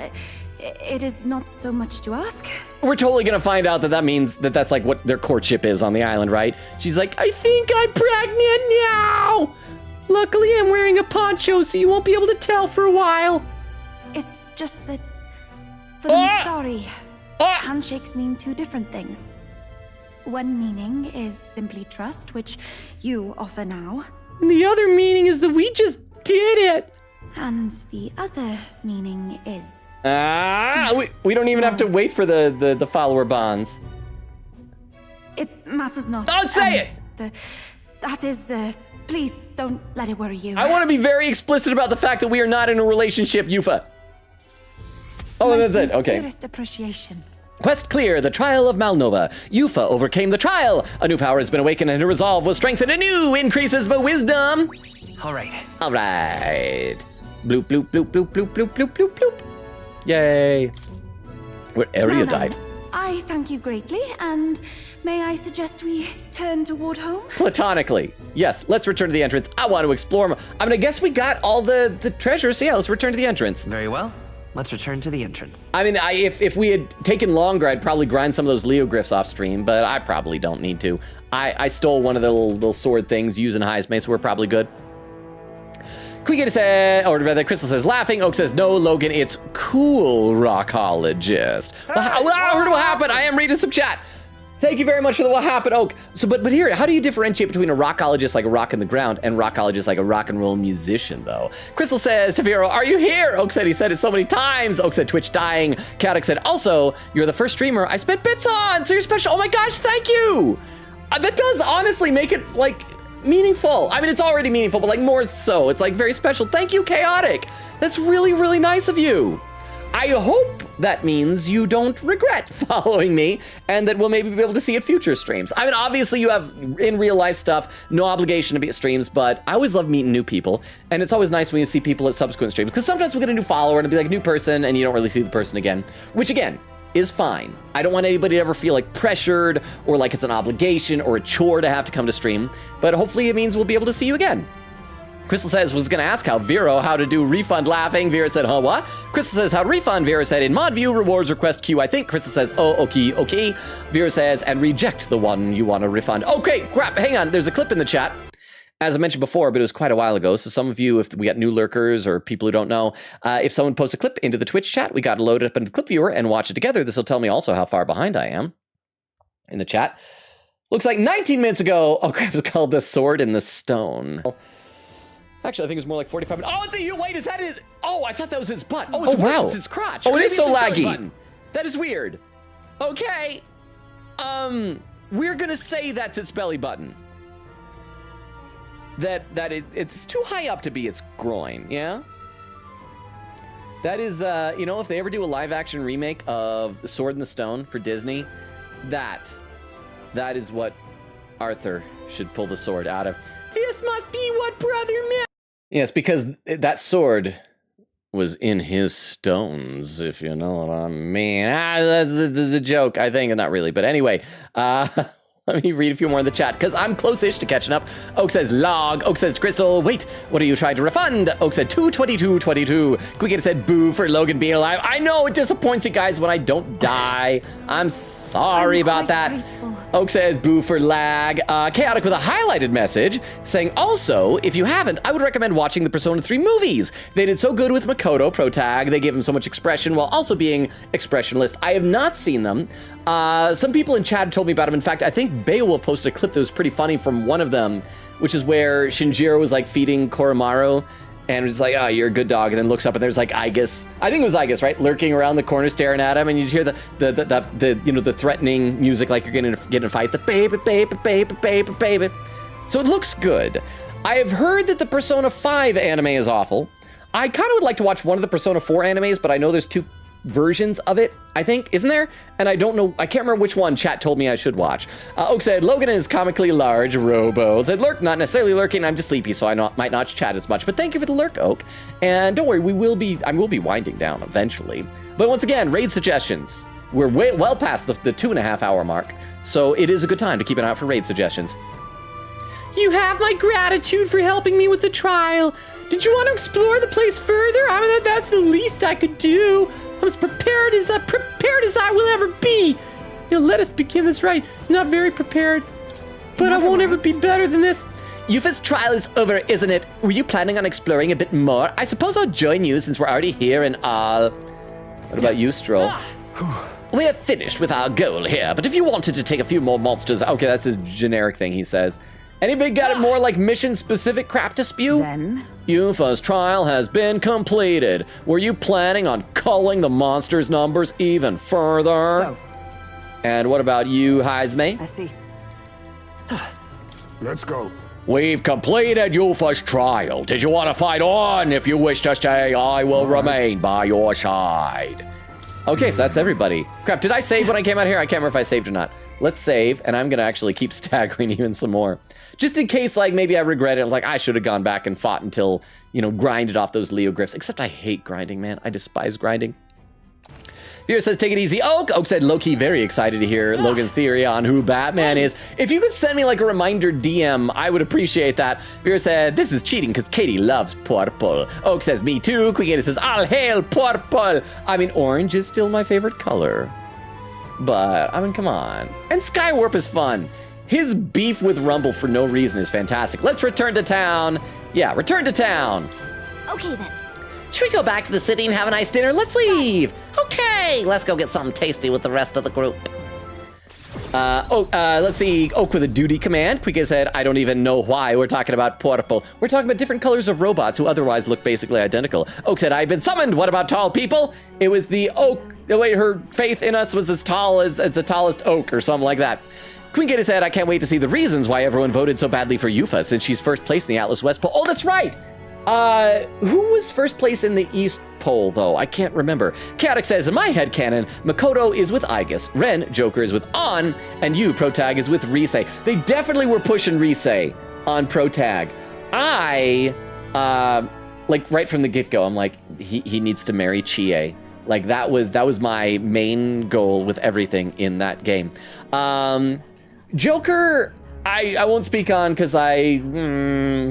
Speaker 3: It is not so much to ask.
Speaker 10: We're totally gonna find out that means that's like what their courtship is on the island, right? She's like, I think I'm pregnant now! Luckily, I'm wearing a poncho, so you won't be able to tell for a while.
Speaker 3: It's just that, for the Mistari, handshakes mean two different things. One meaning is simply trust, which you offer now.
Speaker 10: And the other meaning is that we just did it.
Speaker 3: And the other meaning is...
Speaker 10: we don't even have to wait for the follower bonds.
Speaker 3: It matters not.
Speaker 10: Don't say it!
Speaker 3: That is, please don't let it worry you.
Speaker 10: I want to be very explicit about the fact that we are not in a relationship, Yufa. Oh, that's it, okay.
Speaker 3: Sincerest appreciation.
Speaker 10: Quest clear, the trial of Malnova. Yufa overcame the trial. A new power has been awakened and her resolve was strengthened anew. Increases my wisdom.
Speaker 14: All right.
Speaker 10: Bloop, bloop, bloop, bloop, bloop, bloop, bloop, bloop, bloop. Yay. Where Arya died.
Speaker 3: I thank you greatly, and may I suggest we turn toward home?
Speaker 10: Platonically. Yes, let's return to the entrance. I want to explore more. I mean, I guess we got all the treasures, so yeah, let's return to the entrance.
Speaker 14: Very well. Let's return to the entrance.
Speaker 10: I mean, if we had taken longer, I'd probably grind some of those Leogryphs off stream, but I probably don't need to. I stole one of the little sword things using Heisme, so we're probably good. Quiggin says, or rather, Crystal says, laughing. Oak says, no, Logan, it's cool, rockologist. What happened? I am reading some chat. Thank you very much for the what happened, Oak. So, but here, how do you differentiate between a rockologist like a rock in the ground and rockologist like a rock and roll musician, though? Crystal says, Taviro, are you here? Oak said he said it so many times. Oak said Twitch dying. Chaotic said, also, you're the first streamer I spent bits on, so you're special. Oh my gosh, thank you. That does honestly make it, like, meaningful. I mean, it's already meaningful, but like more so. It's like very special. Thank you, Chaotic. That's really, really nice of you. I hope that means you don't regret following me and that we'll maybe be able to see at future streams. I mean, obviously you have in real life stuff, no obligation to be at streams, but I always love meeting new people. And it's always nice when you see people at subsequent streams, because sometimes we'll get a new follower and it'll be like a new person and you don't really see the person again, which again, is fine. I don't want anybody to ever feel like pressured or like it's an obligation or a chore to have to come to stream, but hopefully it means we'll be able to see you again. Crystal says, was gonna ask how to do refund laughing. Vera said, huh, what? Crystal says, how to refund. Vera said, in mod view, rewards request queue, I think. Crystal says, oh, okay. Vera says, and reject the one you want to refund. Okay, crap, hang on, there's a clip in the chat. As I mentioned before, but it was quite a while ago, so some of you, if we got new lurkers or people who don't know, if someone posts a clip into the Twitch chat, we got to load it up into the clip viewer and watch it together. This will tell me also how far behind I am in the chat. Looks like 19 minutes ago, oh crap, it's called The Sword in the Stone. Actually, I think it's more like 45 minutes. Oh, it's a, wait, is that it? Oh, I thought that was its butt. Oh, it's worse, it's its crotch. Oh, it is so laggy. That is weird. Okay. We're gonna say that's its belly button. It's too high up to be its groin, yeah? That is, you know, if they ever do a live action remake of The Sword in the Stone for Disney, that is what Arthur should pull the sword out of. This must be what brother meant. Yes, because that sword was in his stones, if you know what I mean. That's a joke, I think. Not really, but anyway. Let me read a few more in the chat, because I'm close-ish to catching up. Oak says, log. Oak says, Crystal, wait, what are you trying to refund? Oak said, 22222. Quicket said, boo for Logan being alive. I know, it disappoints you guys when I don't die. I'm sorry about that. Grateful. Oak says, boo for lag. Chaotic with a highlighted message, saying, also, if you haven't, I would recommend watching the Persona 3 movies. They did so good with Makoto, Protag. They gave him so much expression while also being expressionless. I have not seen them. Some people in chat told me about them. In fact, I think Beowulf posted a clip that was pretty funny from one of them, which is where Shinjiro was like feeding Koromaru and was like, oh, you're a good dog, and then looks up and there's like Igus, I think it was Igus, right, lurking around the corner staring at him, and you hear the you know, the threatening music like you're gonna get in a fight, the baby, baby, baby, baby, baby. So it looks good. I have heard that the Persona 5 anime is awful.
Speaker 1: I kind of would like to watch one of the Persona 4 animes, but I know there's 2 versions of it, I think, isn't there? And I don't know, I can't remember which one chat told me I should watch. Oak said, Logan is comically large, Robo. Said, lurk, not necessarily lurking, I'm just sleepy, so I might not chat as much, but thank you for the lurk, Oak. And don't worry, I will be winding down eventually. But once again, raid suggestions. We're well past the 2.5 hour mark, so it is a good time to keep an eye out for raid suggestions. You have my gratitude for helping me with the trial. Did you want to explore the place further? I mean, that's the least I could do. I'm as prepared as I will ever be. Let us begin this right. It's not very prepared, but I won't ever be better than this. Yufa's trial is over, isn't it? Were you planning on exploring a bit more? I suppose I'll join you since we're already here and all. What about you, Stroll? We're finished with our goal here, but if you wanted to take a few more monsters... Okay, that's his generic thing he says. Anybody got it more like mission-specific crap to spew?
Speaker 3: Then?
Speaker 1: Yufa's trial has been completed. Were you planning on culling the monsters' numbers even further?
Speaker 13: So.
Speaker 1: And what about you, Heisme?
Speaker 13: I see.
Speaker 11: Let's go.
Speaker 10: We've completed Yufa's trial. Did you want to fight on? If you wish to stay, I will remain by your side.
Speaker 1: Okay, so that's everybody. Crap, did I save when I came out here? I can't remember if I saved or not. Let's save, and I'm gonna actually keep staggering even some more. Just in case, like, maybe I regret it. Like, I should have gone back and fought until, grinded off those Leo glyphs. Except I hate grinding, man. I despise grinding. Here says, take it easy, Oak. Oak said, low-key very excited to hear Logan's theory on who Batman is. If you could send me, like, a reminder DM, I would appreciate that. Beer said, this is cheating because Katie loves purple. Oak says, me too. Queen says, all hail purple. I mean, orange is still my favorite color. But, I mean, come on. And Skywarp is fun. His beef with Rumble for no reason is fantastic. Let's return to town. Yeah, return to town.
Speaker 8: Okay, then.
Speaker 10: Should we go back to the city and have a nice dinner? Let's leave. Okay, let's go get something tasty with the rest of the group.
Speaker 1: Let's see. Oak with a duty command. Quick said, I don't even know why we're talking about purple. We're talking about different colors of robots who otherwise look basically identical. Oak said, I've been summoned. What about tall people? It was the Oak. The way her faith in us was as tall as the tallest oak or something like that. Queen Gator said, I can't wait to see the reasons why everyone voted so badly for Yufa since she's first place in the Atlas West Pole. Oh, that's right. Who was first place in the East Pole, though? I can't remember. Chaotic says, in my headcanon, Makoto is with Aigis, Ren, Joker is with An, and you, Protag, is with Risei. They definitely were pushing Risei on Protag. Like, right from the get-go, I'm like, he needs to marry Chie. Like, that was my main goal with everything in that game. Joker, I won't speak on because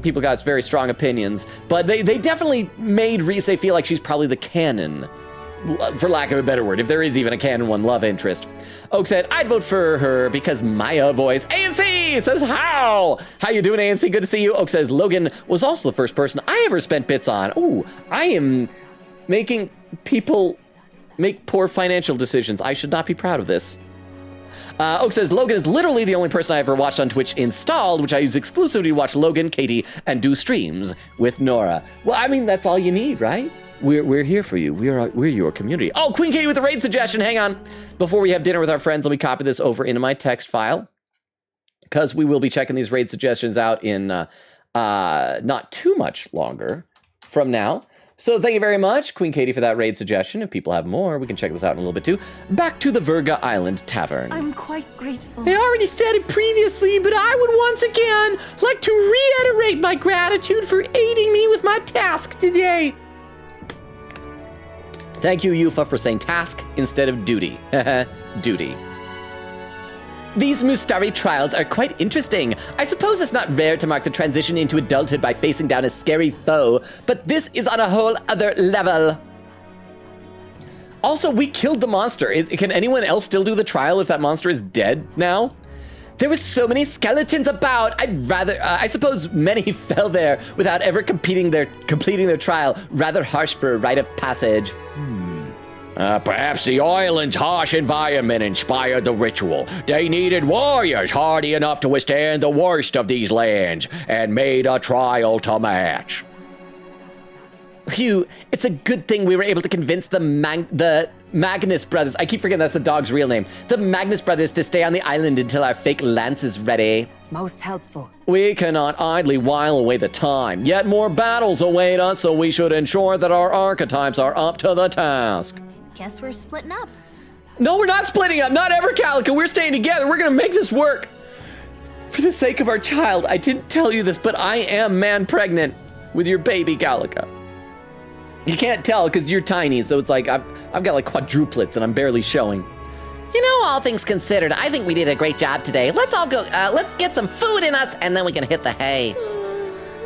Speaker 1: people got very strong opinions, but they definitely made Risei feel like she's probably the canon, for lack of a better word, if there is even a canon one love interest. Oak said, I'd vote for her because Maya voice. AMC says, how you doing, AMC? Good to see you. Oak says, Logan was also the first person I ever spent bits on. Ooh, I am making people make poor financial decisions. I should not be proud of this. Oak says, Logan is literally the only person I ever watched on Twitch installed, which I use exclusively to watch Logan, Katie, and do streams with Nora. Well, I mean, that's all you need, right? We're here for you. We're your community. Oh, Queen Katie with a raid suggestion. Hang on. Before we have dinner with our friends, let me copy this over into my text file, because we will be checking these raid suggestions out in not too much longer from now. So thank you very much, Queen Katie, for that raid suggestion. If people have more, we can check this out in a little bit too. Back to the Virga Island Tavern.
Speaker 3: I'm quite grateful.
Speaker 1: I already said it previously, but I would once again like to reiterate my gratitude for aiding me with my task today. Thank you, Yufa, for saying task instead of duty. Duty. These Mustari trials are quite interesting. I suppose it's not rare to mark the transition into adulthood by facing down a scary foe, but this is on a whole other level. Also, we killed the monster. Can anyone else still do the trial if that monster is dead now? There were so many skeletons about. I suppose many fell there without ever completing their trial. Rather harsh for a rite of passage.
Speaker 10: Perhaps the island's harsh environment inspired the ritual. They needed warriors hardy enough to withstand the worst of these lands and made a trial to match.
Speaker 1: Phew, it's a good thing we were able to convince the Magnus brothers, I keep forgetting that's the dog's real name, the Magnus brothers to stay on the island until our fake lance is ready.
Speaker 15: Most helpful.
Speaker 10: We cannot idly while away the time, yet more battles await us, so we should ensure that our archetypes are up to the task.
Speaker 8: Guess we're splitting up.
Speaker 10: No, we're not splitting up. Not ever, Calico. We're staying together. We're gonna make this work. For the sake of our child, I didn't tell you this, but I am man pregnant with your baby, Calico. You can't tell because you're tiny, so it's like I've got like quadruplets and I'm barely showing.
Speaker 4: You know, all things considered, I think we did a great job today. Let's all go, let's get some food in us, and then we can hit the hay.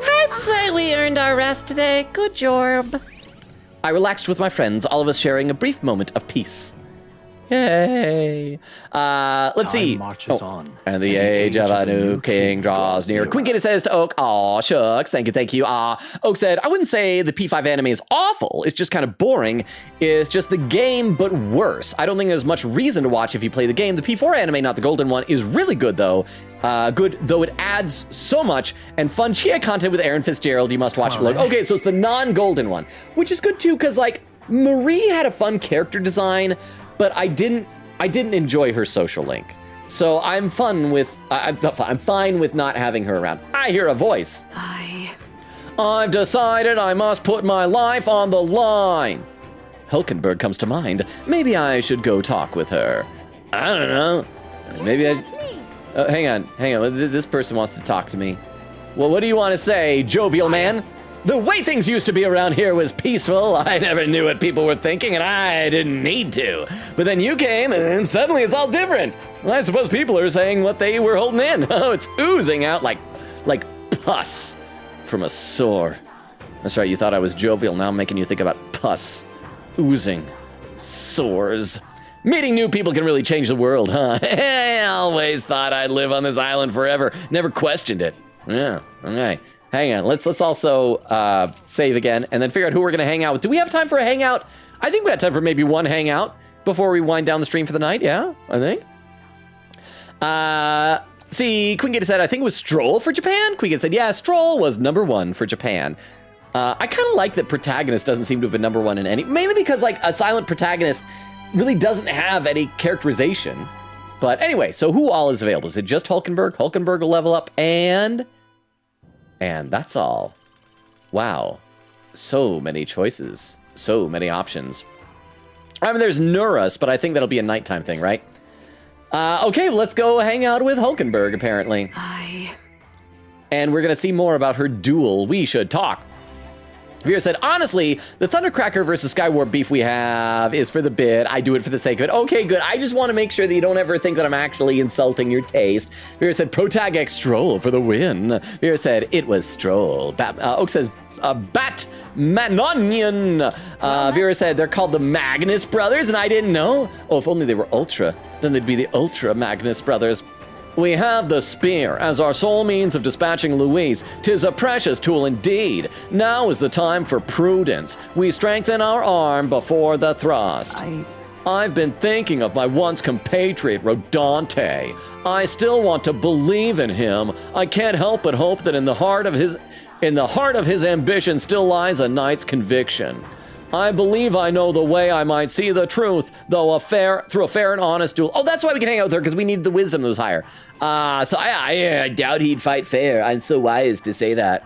Speaker 4: I'd say we earned our rest today. Good job.
Speaker 10: I relaxed with my friends, all of us sharing a brief moment of peace. Yay. Let's see.
Speaker 12: Marches on.
Speaker 10: And the age of a new king draws near. Queen Kitty says to Oak, aw, shucks, thank you. Oak said, I wouldn't say the P5 anime is awful. It's just kind of boring. It's just the game, but worse. I don't think there's much reason to watch if you play the game. The P4 anime, not the golden one, is really good, though. Good, though it adds so much. And fun Chia content with Aaron Fitzgerald. You must watch it. Okay, so it's the non-golden one, which is good, too, because, like, Marie had a fun character design, but I didn't enjoy her social link. So I'm fine with not having her around. I hear a voice. I've decided I must put my life on the line. Hulkenberg comes to mind. Maybe I should go talk with her. I don't know. Maybe I... hang on. This person wants to talk to me. Well, what do you want to say, jovial man? The way things used to be around here was peaceful. I never knew what people were thinking, and I didn't need to. But then you came, and suddenly it's all different. Well, I suppose people are saying what they were holding in. Oh, it's oozing out like pus from a sore. That's right, you thought I was jovial. Now I'm making you think about pus, oozing, sores. Meeting new people can really change the world, huh? I always thought I'd live on this island forever. Never questioned it. Yeah, okay. Hang on, let's also save again and then figure out who we're gonna hang out with. Do we have time for a hangout? I think we have time for maybe one hangout before we wind down the stream for the night, yeah, I think. See, Queen Gita said, I think it was Stroll for Japan. Queen Gita said, yeah, Stroll was #1 for Japan. I kind of like that protagonist doesn't seem to have been #1 in any, mainly because like a silent protagonist really doesn't have any characterization. But anyway, so who all is available? Is it just Hulkenberg? Hulkenberg will level up and that's all. Wow. So many choices. So many options. I mean, there's Nurus, but I think that'll be a nighttime thing, right? Okay, let's go hang out with Hulkenberg, apparently. And we're going to see more about her duel. We should talk. Vera said, honestly, the Thundercracker versus Skywarp beef we have is for the bit. I do it for the sake of it. Okay, good. I just want to make sure that you don't ever think that I'm actually insulting your taste. Vera said, Protag X Stroll for the win. Vera said, it was Stroll. Oak says, Batmanonian. Vera said, they're called the Magnus Brothers, and I didn't know. Oh, if only they were Ultra. Then they'd be the Ultra Magnus Brothers. We have the spear as our sole means of dispatching Luis. 'Tis a precious tool indeed. Now is the time for prudence. We strengthen our arm before the thrust. I've been thinking of my once compatriot Rodante. I still want to believe in him. I can't help but hope that in the heart of his ambition still lies a knight's conviction. I believe I know the way I might see the truth, though through a fair and honest duel. Oh, that's why we can hang out with her, because we need the wisdom that was higher. So I doubt he'd fight fair. I'm so wise to say that.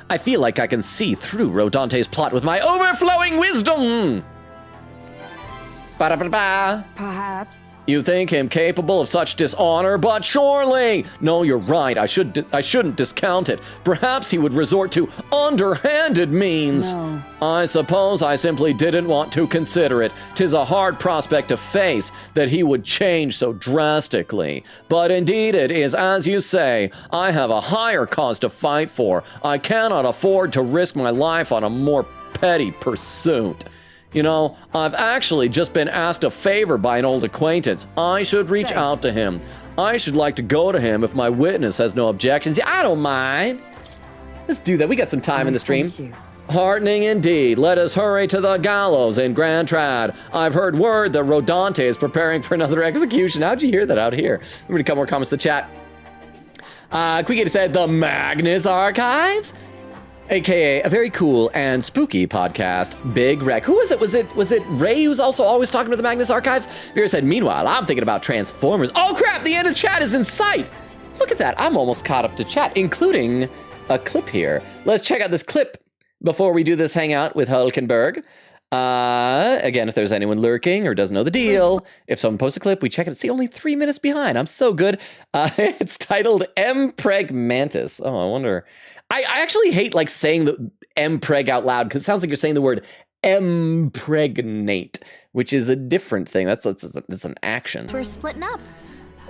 Speaker 10: I feel like I can see through Rodante's plot with my overflowing wisdom. Ba-da-ba-da.
Speaker 15: Perhaps.
Speaker 10: You think him capable of such dishonor, but surely. No, you're right. I shouldn't discount it. Perhaps he would resort to underhanded means.
Speaker 15: No.
Speaker 10: I suppose I simply didn't want to consider it. 'Tis a hard prospect to face that he would change so drastically. But indeed it is as you say. I have a higher cause to fight for. I cannot afford to risk my life on a more petty pursuit. You know, I've actually just been asked a favor by an old acquaintance. I should reach out to him. I should like to go to him if my witness has no objections. Yeah, I don't mind. Let's do that. We got some time in the stream.
Speaker 15: Thank you.
Speaker 10: Heartening indeed. Let us hurry to the gallows in Grand Trad. I've heard word that Rodante is preparing for another execution. How'd you hear that out here? Let me come more comments to the chat. Quicky said the Magnus Archives. AKA a very cool and spooky podcast, Big Wreck. Who was it? Was it Ray who's also always talking about the Magnus Archives? Vera said, meanwhile, I'm thinking about Transformers. Oh crap, the end of chat is in sight.
Speaker 1: Look at that. I'm almost caught up to chat, including a clip here. Let's check out this clip before we do this hangout with Hulkenberg. Again, if there's anyone lurking or doesn't know the deal, if someone posts a clip, we check it. See, only 3 minutes behind. I'm so good. It's titled Mpreg Mantis. Oh, I wonder. I actually hate like saying the Mpreg out loud because it sounds like you're saying the word impregnate, which is a different thing. That's an action.
Speaker 8: We're splitting up.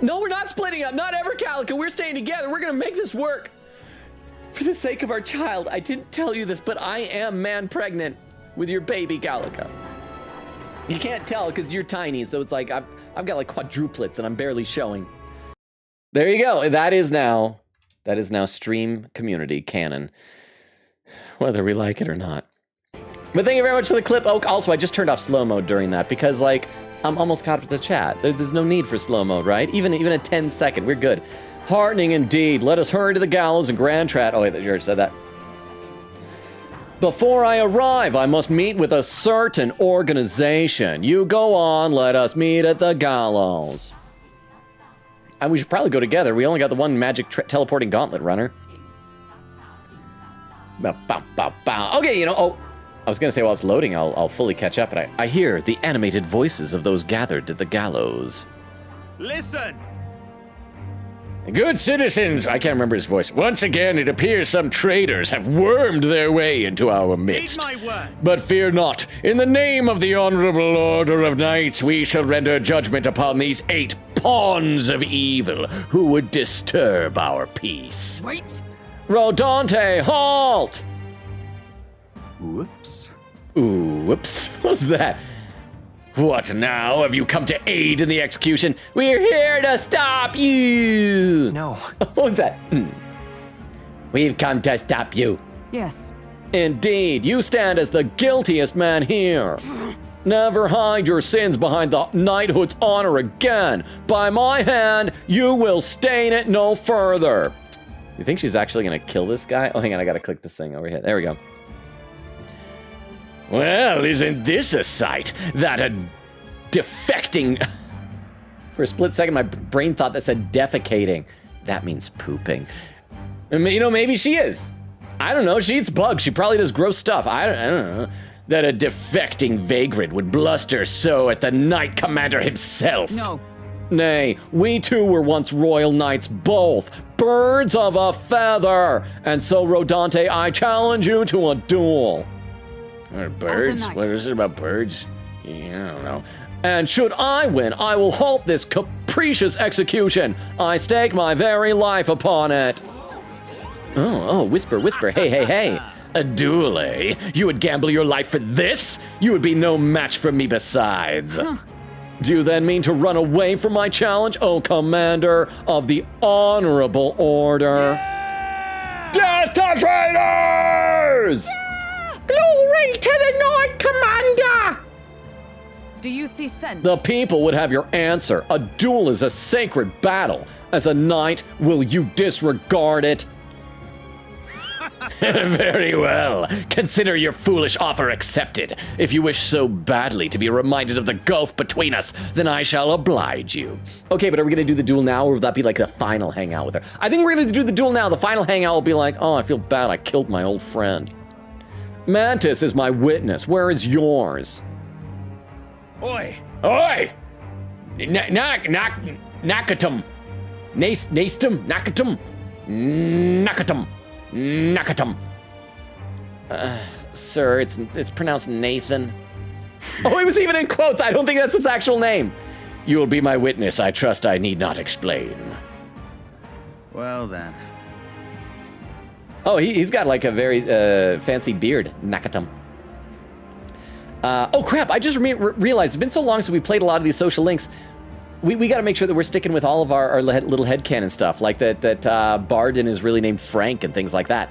Speaker 1: No, we're not splitting up. Not ever, Calico. We're staying together. We're going to make this work. For the sake of our child, I didn't tell you this, but I am man pregnant with your baby, Calico. You can't tell because you're tiny, so it's like I've got like quadruplets and I'm barely showing. There you go. That is now stream community canon, whether we like it or not. But thank you very much for the clip. Oh, also, I just turned off slow mode during that because like I'm almost caught up with the chat. There's no need for slow mode, right? Even a 10-second, we're good. Heartening indeed. Let us hurry to the gallows and grand trap. Oh wait, you already said that. Before I arrive, I must meet with a certain organization. You go on, let us meet at the gallows. And we should probably go together. We only got the one magic teleporting gauntlet runner. Okay, I was gonna say while it's loading, I'll fully catch up, but I hear the animated voices of those gathered at the gallows.
Speaker 9: Listen!
Speaker 10: Good citizens, I can't remember his voice. Once again, it appears some traitors have wormed their way into our midst.
Speaker 9: Heed my words.
Speaker 10: But fear not. In the name of the Honorable Order of Knights, we shall render judgment upon these 8 pawns of evil who would disturb our peace.
Speaker 13: Wait!
Speaker 10: Rodante, halt!
Speaker 5: Whoops.
Speaker 10: Ooh, whoops. What's that? What now? Have you come to aid in the execution? We're here to stop you!
Speaker 14: No.
Speaker 10: What was that? We've come to stop you.
Speaker 13: Yes.
Speaker 1: Indeed, you stand as the guiltiest man here. Never hide your sins behind the knighthood's honor again. By my hand, you will stain it no further. You think she's actually gonna kill this guy? Oh, hang on, I gotta click this thing over here. There we go.
Speaker 10: Well, isn't this a sight? That a defecting...
Speaker 1: For a split second, my brain thought that said defecating. That means pooping. Maybe she is. I don't know. She eats bugs. She probably does gross stuff. I don't know.
Speaker 10: That a defecting vagrant would bluster so at the Knight Commander himself.
Speaker 13: No.
Speaker 1: Nay, we two were once royal knights both, birds of a feather. And so, Rodante, I challenge you to a duel.
Speaker 10: Birds? What is it about birds? Yeah, I don't know.
Speaker 1: And should I win, I will halt this capricious execution. I stake my very life upon it. Oh, whisper, hey.
Speaker 10: A duel, eh? You would gamble your life for this? You would be no match for me besides.
Speaker 1: Do you then mean to run away from my challenge, O Commander of the Honorable Order?
Speaker 10: Yeah! Death to traitors!
Speaker 1: Yeah! Glory to the Knight Commander!
Speaker 13: Do you see sense?
Speaker 1: The people would have your answer. A duel is a sacred battle. As a knight, will you disregard it?
Speaker 10: Very well. Consider your foolish offer accepted. If you wish so badly to be reminded of the gulf between us, then I shall oblige you.
Speaker 1: Okay, but are we gonna do the duel now, or will that be like the final hangout with her? I think we're gonna do the duel now. The final hangout will be like, oh, I feel bad, I killed my old friend. Mantis is my witness. Where is yours?
Speaker 9: Oi!
Speaker 10: Oi! Nakatum. Nastum. Nakatum. Nakatum. Nakatum.
Speaker 1: Sir, it's pronounced Nathan. Oh, it was even in quotes. I don't think that's his actual name.
Speaker 10: You will be my witness. I trust I need not explain.
Speaker 7: Well then.
Speaker 1: Oh, he's got like a very fancy beard. Nakatum. Oh crap, I just realized it's been so long since we played a lot of these social links. We got to make sure that we're sticking with all of our little headcanon stuff, like that Bardin is really named Frank and things like that.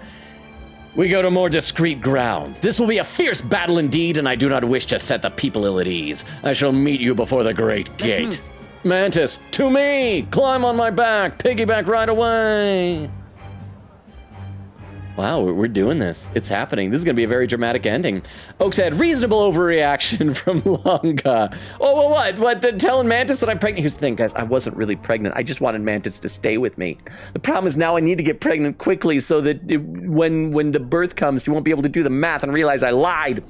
Speaker 10: We go to more discreet grounds. This will be a fierce battle indeed, and I do not wish to set the people ill at ease. I shall meet you before the great gate.
Speaker 1: Mantis, to me! Climb on my back, piggyback right away! Wow, we're doing this. It's happening. This is going to be a very dramatic ending. Oak said, reasonable overreaction from Longa. Oh, well, what? What? Telling Mantis that I'm pregnant? Here's the thing, guys. I wasn't really pregnant. I just wanted Mantis to stay with me. The problem is now I need to get pregnant quickly so that when the birth comes, you won't be able to do the math and realize I lied.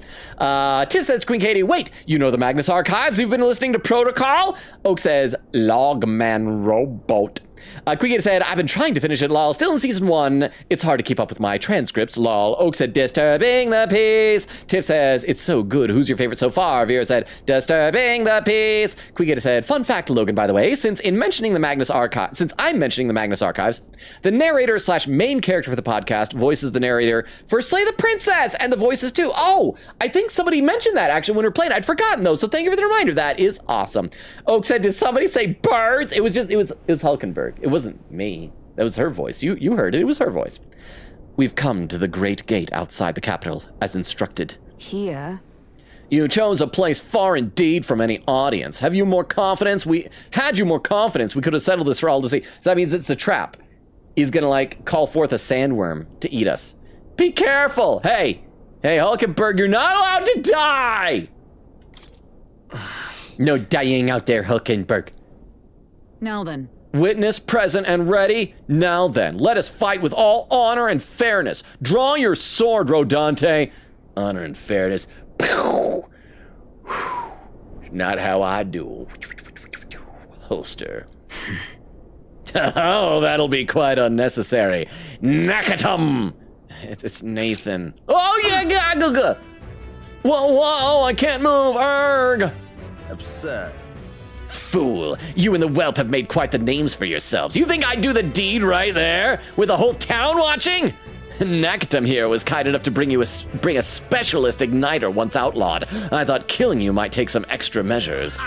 Speaker 1: Tiff says, Queen Katie, wait, you know the Magnus Archives? You've been listening to Protocol? Oak says, LoganRobo's. Queen Katie said, I've been trying to finish it, lol. Still in season 1. It's hard to keep up with my transcripts, lol. Oak said, disturbing the peace. Tiff says, it's so good. Who's your favorite so far? Vera said, disturbing the peace. Queen Katie said, fun fact, Logan, by the way, since I'm mentioning the Magnus Archives, the narrator / main character for the podcast voices the narrator for Slay the Princess and the voices too. Oh, I think somebody mentioned that actually when we were playing. I'd forgotten though, so thank you for the reminder. That is awesome. Oak said, did somebody say birds? It was Hulkenberg. It wasn't me. That was her voice. You heard it. It was her voice. We've come to the great gate outside the capital, as instructed.
Speaker 13: Here?
Speaker 1: You chose a place far indeed from any audience. Have you more confidence? Had you more confidence, we could have settled this for all to see. So that means it's a trap. He's gonna like call forth a sandworm to eat us. Be careful. Hey, Hulkenberg, you're not allowed to die. No dying out there, Hulkenberg.
Speaker 13: Now then.
Speaker 1: Witness present and ready. Now then, let us fight with all honor and fairness. Draw your sword, Rodante. Honor and fairness. Not how I do. Holster. Oh, that'll be quite unnecessary. Nakatum. It's Nathan. Oh yeah, go. Whoa, I can't move. Erg.
Speaker 9: Absurd.
Speaker 10: Fool, you and the whelp have made quite the names for yourselves. You think I'd do the deed right there, with the whole town watching? Nakatum here was kind enough to bring a specialist igniter once outlawed. I thought killing you might take some extra measures.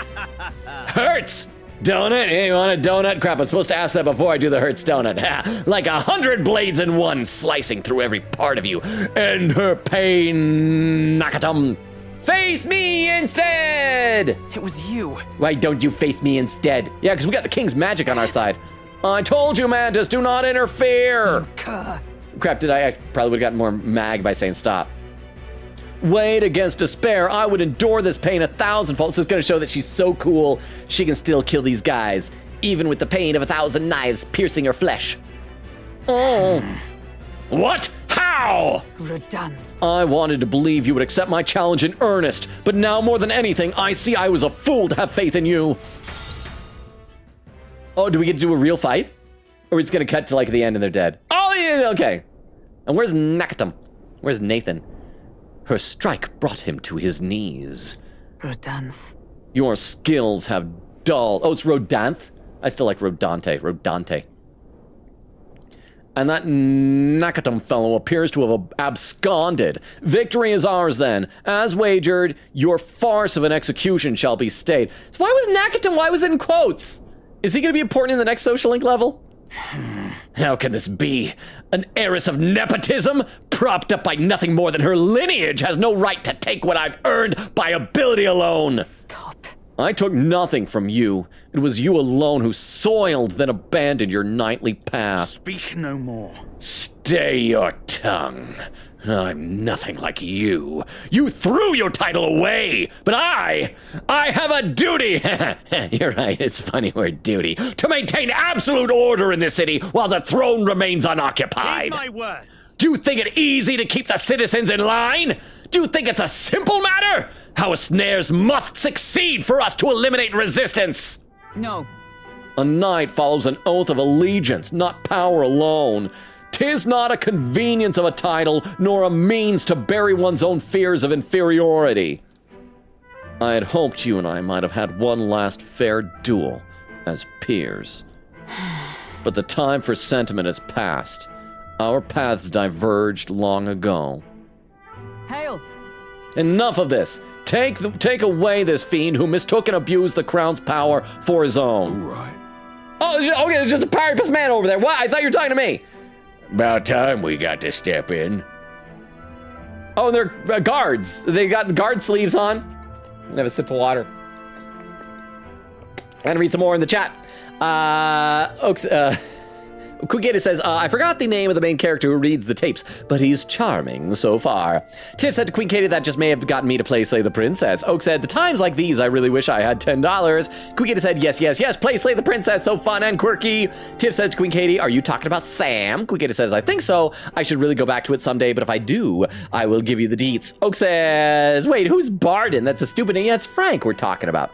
Speaker 10: Hurts! Donut? Hey, you want a donut? Crap, I'm supposed to ask that before I do the hurts donut. Ha, like 100 blades in one, slicing through every part of you. End her pain, Nakatum. Face me instead!
Speaker 14: It was you.
Speaker 1: Why don't you face me instead? Yeah, because we got the king's magic on our side. I told you, Mantis, do not interfere. Crap, I probably would have gotten more mag by saying stop. Wait, against despair, I would endure this pain 1,000-fold. So it's gonna show that she's so cool, she can still kill these guys, even with the pain of 1,000 knives piercing her flesh. Oh. What? How?
Speaker 13: Rodanth.
Speaker 1: I wanted to believe you would accept my challenge in earnest, but now more than anything, I see I was a fool to have faith in you. Oh, do we get to do a real fight? Or are we just gonna cut to like the end and they're dead? Oh, yeah, okay. And where's Nakatum? Where's Nathan? Her strike brought him to his knees.
Speaker 13: Rodanth.
Speaker 1: Your skills have dulled. Oh, it's Rodanth? I still like Rodante. And that Nakatum fellow appears to have absconded. Victory is ours then. As wagered, your farce of an execution shall be stayed. So why was Nakatum, why was it in quotes? Is he gonna be important in the next social link level?
Speaker 10: How can this be? An heiress of nepotism, propped up by nothing more than her lineage, has no right to take what I've earned by ability alone.
Speaker 13: Stop.
Speaker 1: I took nothing from you. It was you alone who soiled, then abandoned your knightly path.
Speaker 9: Speak no more.
Speaker 10: Stay your tongue. I'm nothing like you. You threw your title away, but I have a duty. You're right, it's funny word duty. To maintain absolute order in this city while the throne remains unoccupied.
Speaker 9: Heed my words.
Speaker 10: Do you think it easy to keep the citizens in line? Do you think it's a simple matter? Our snares must succeed for us to eliminate resistance.
Speaker 13: No.
Speaker 1: A knight follows an oath of allegiance, not power alone. 'Tis not a convenience of a title, nor a means to bury one's own fears of inferiority. I had hoped you and I might have had one last fair duel as peers. But the time for sentiment has passed. Our paths diverged long ago.
Speaker 13: Hail!
Speaker 1: Enough of this. Take away this fiend who mistook and abused the crown's power for his own.
Speaker 5: All right.
Speaker 1: Oh, okay, there's just a pirate man over there. What? I thought you were talking to me.
Speaker 10: About time we got to step in.
Speaker 1: Oh, they're guards. They got the guard sleeves on. I'm gonna have a sip of water. I'm gonna read some more in the chat. Oaks, Quigeta says, I forgot the name of the main character who reads the tapes, but he's charming so far. Tiff said to Queen Katie that just may have gotten me to play Slay the Princess. Oak said, the times like these, I really wish I had $10. Quigeta said, yes, play Slay the Princess, so fun and quirky. Tiff says to Queen Katie, are you talking about Sam? Quigeta says, I think so. I should really go back to it someday, but if I do, I will give you the deets. Oak says, wait, who's Barden? That's a stupid name. Yeah, it's Frank we're talking about.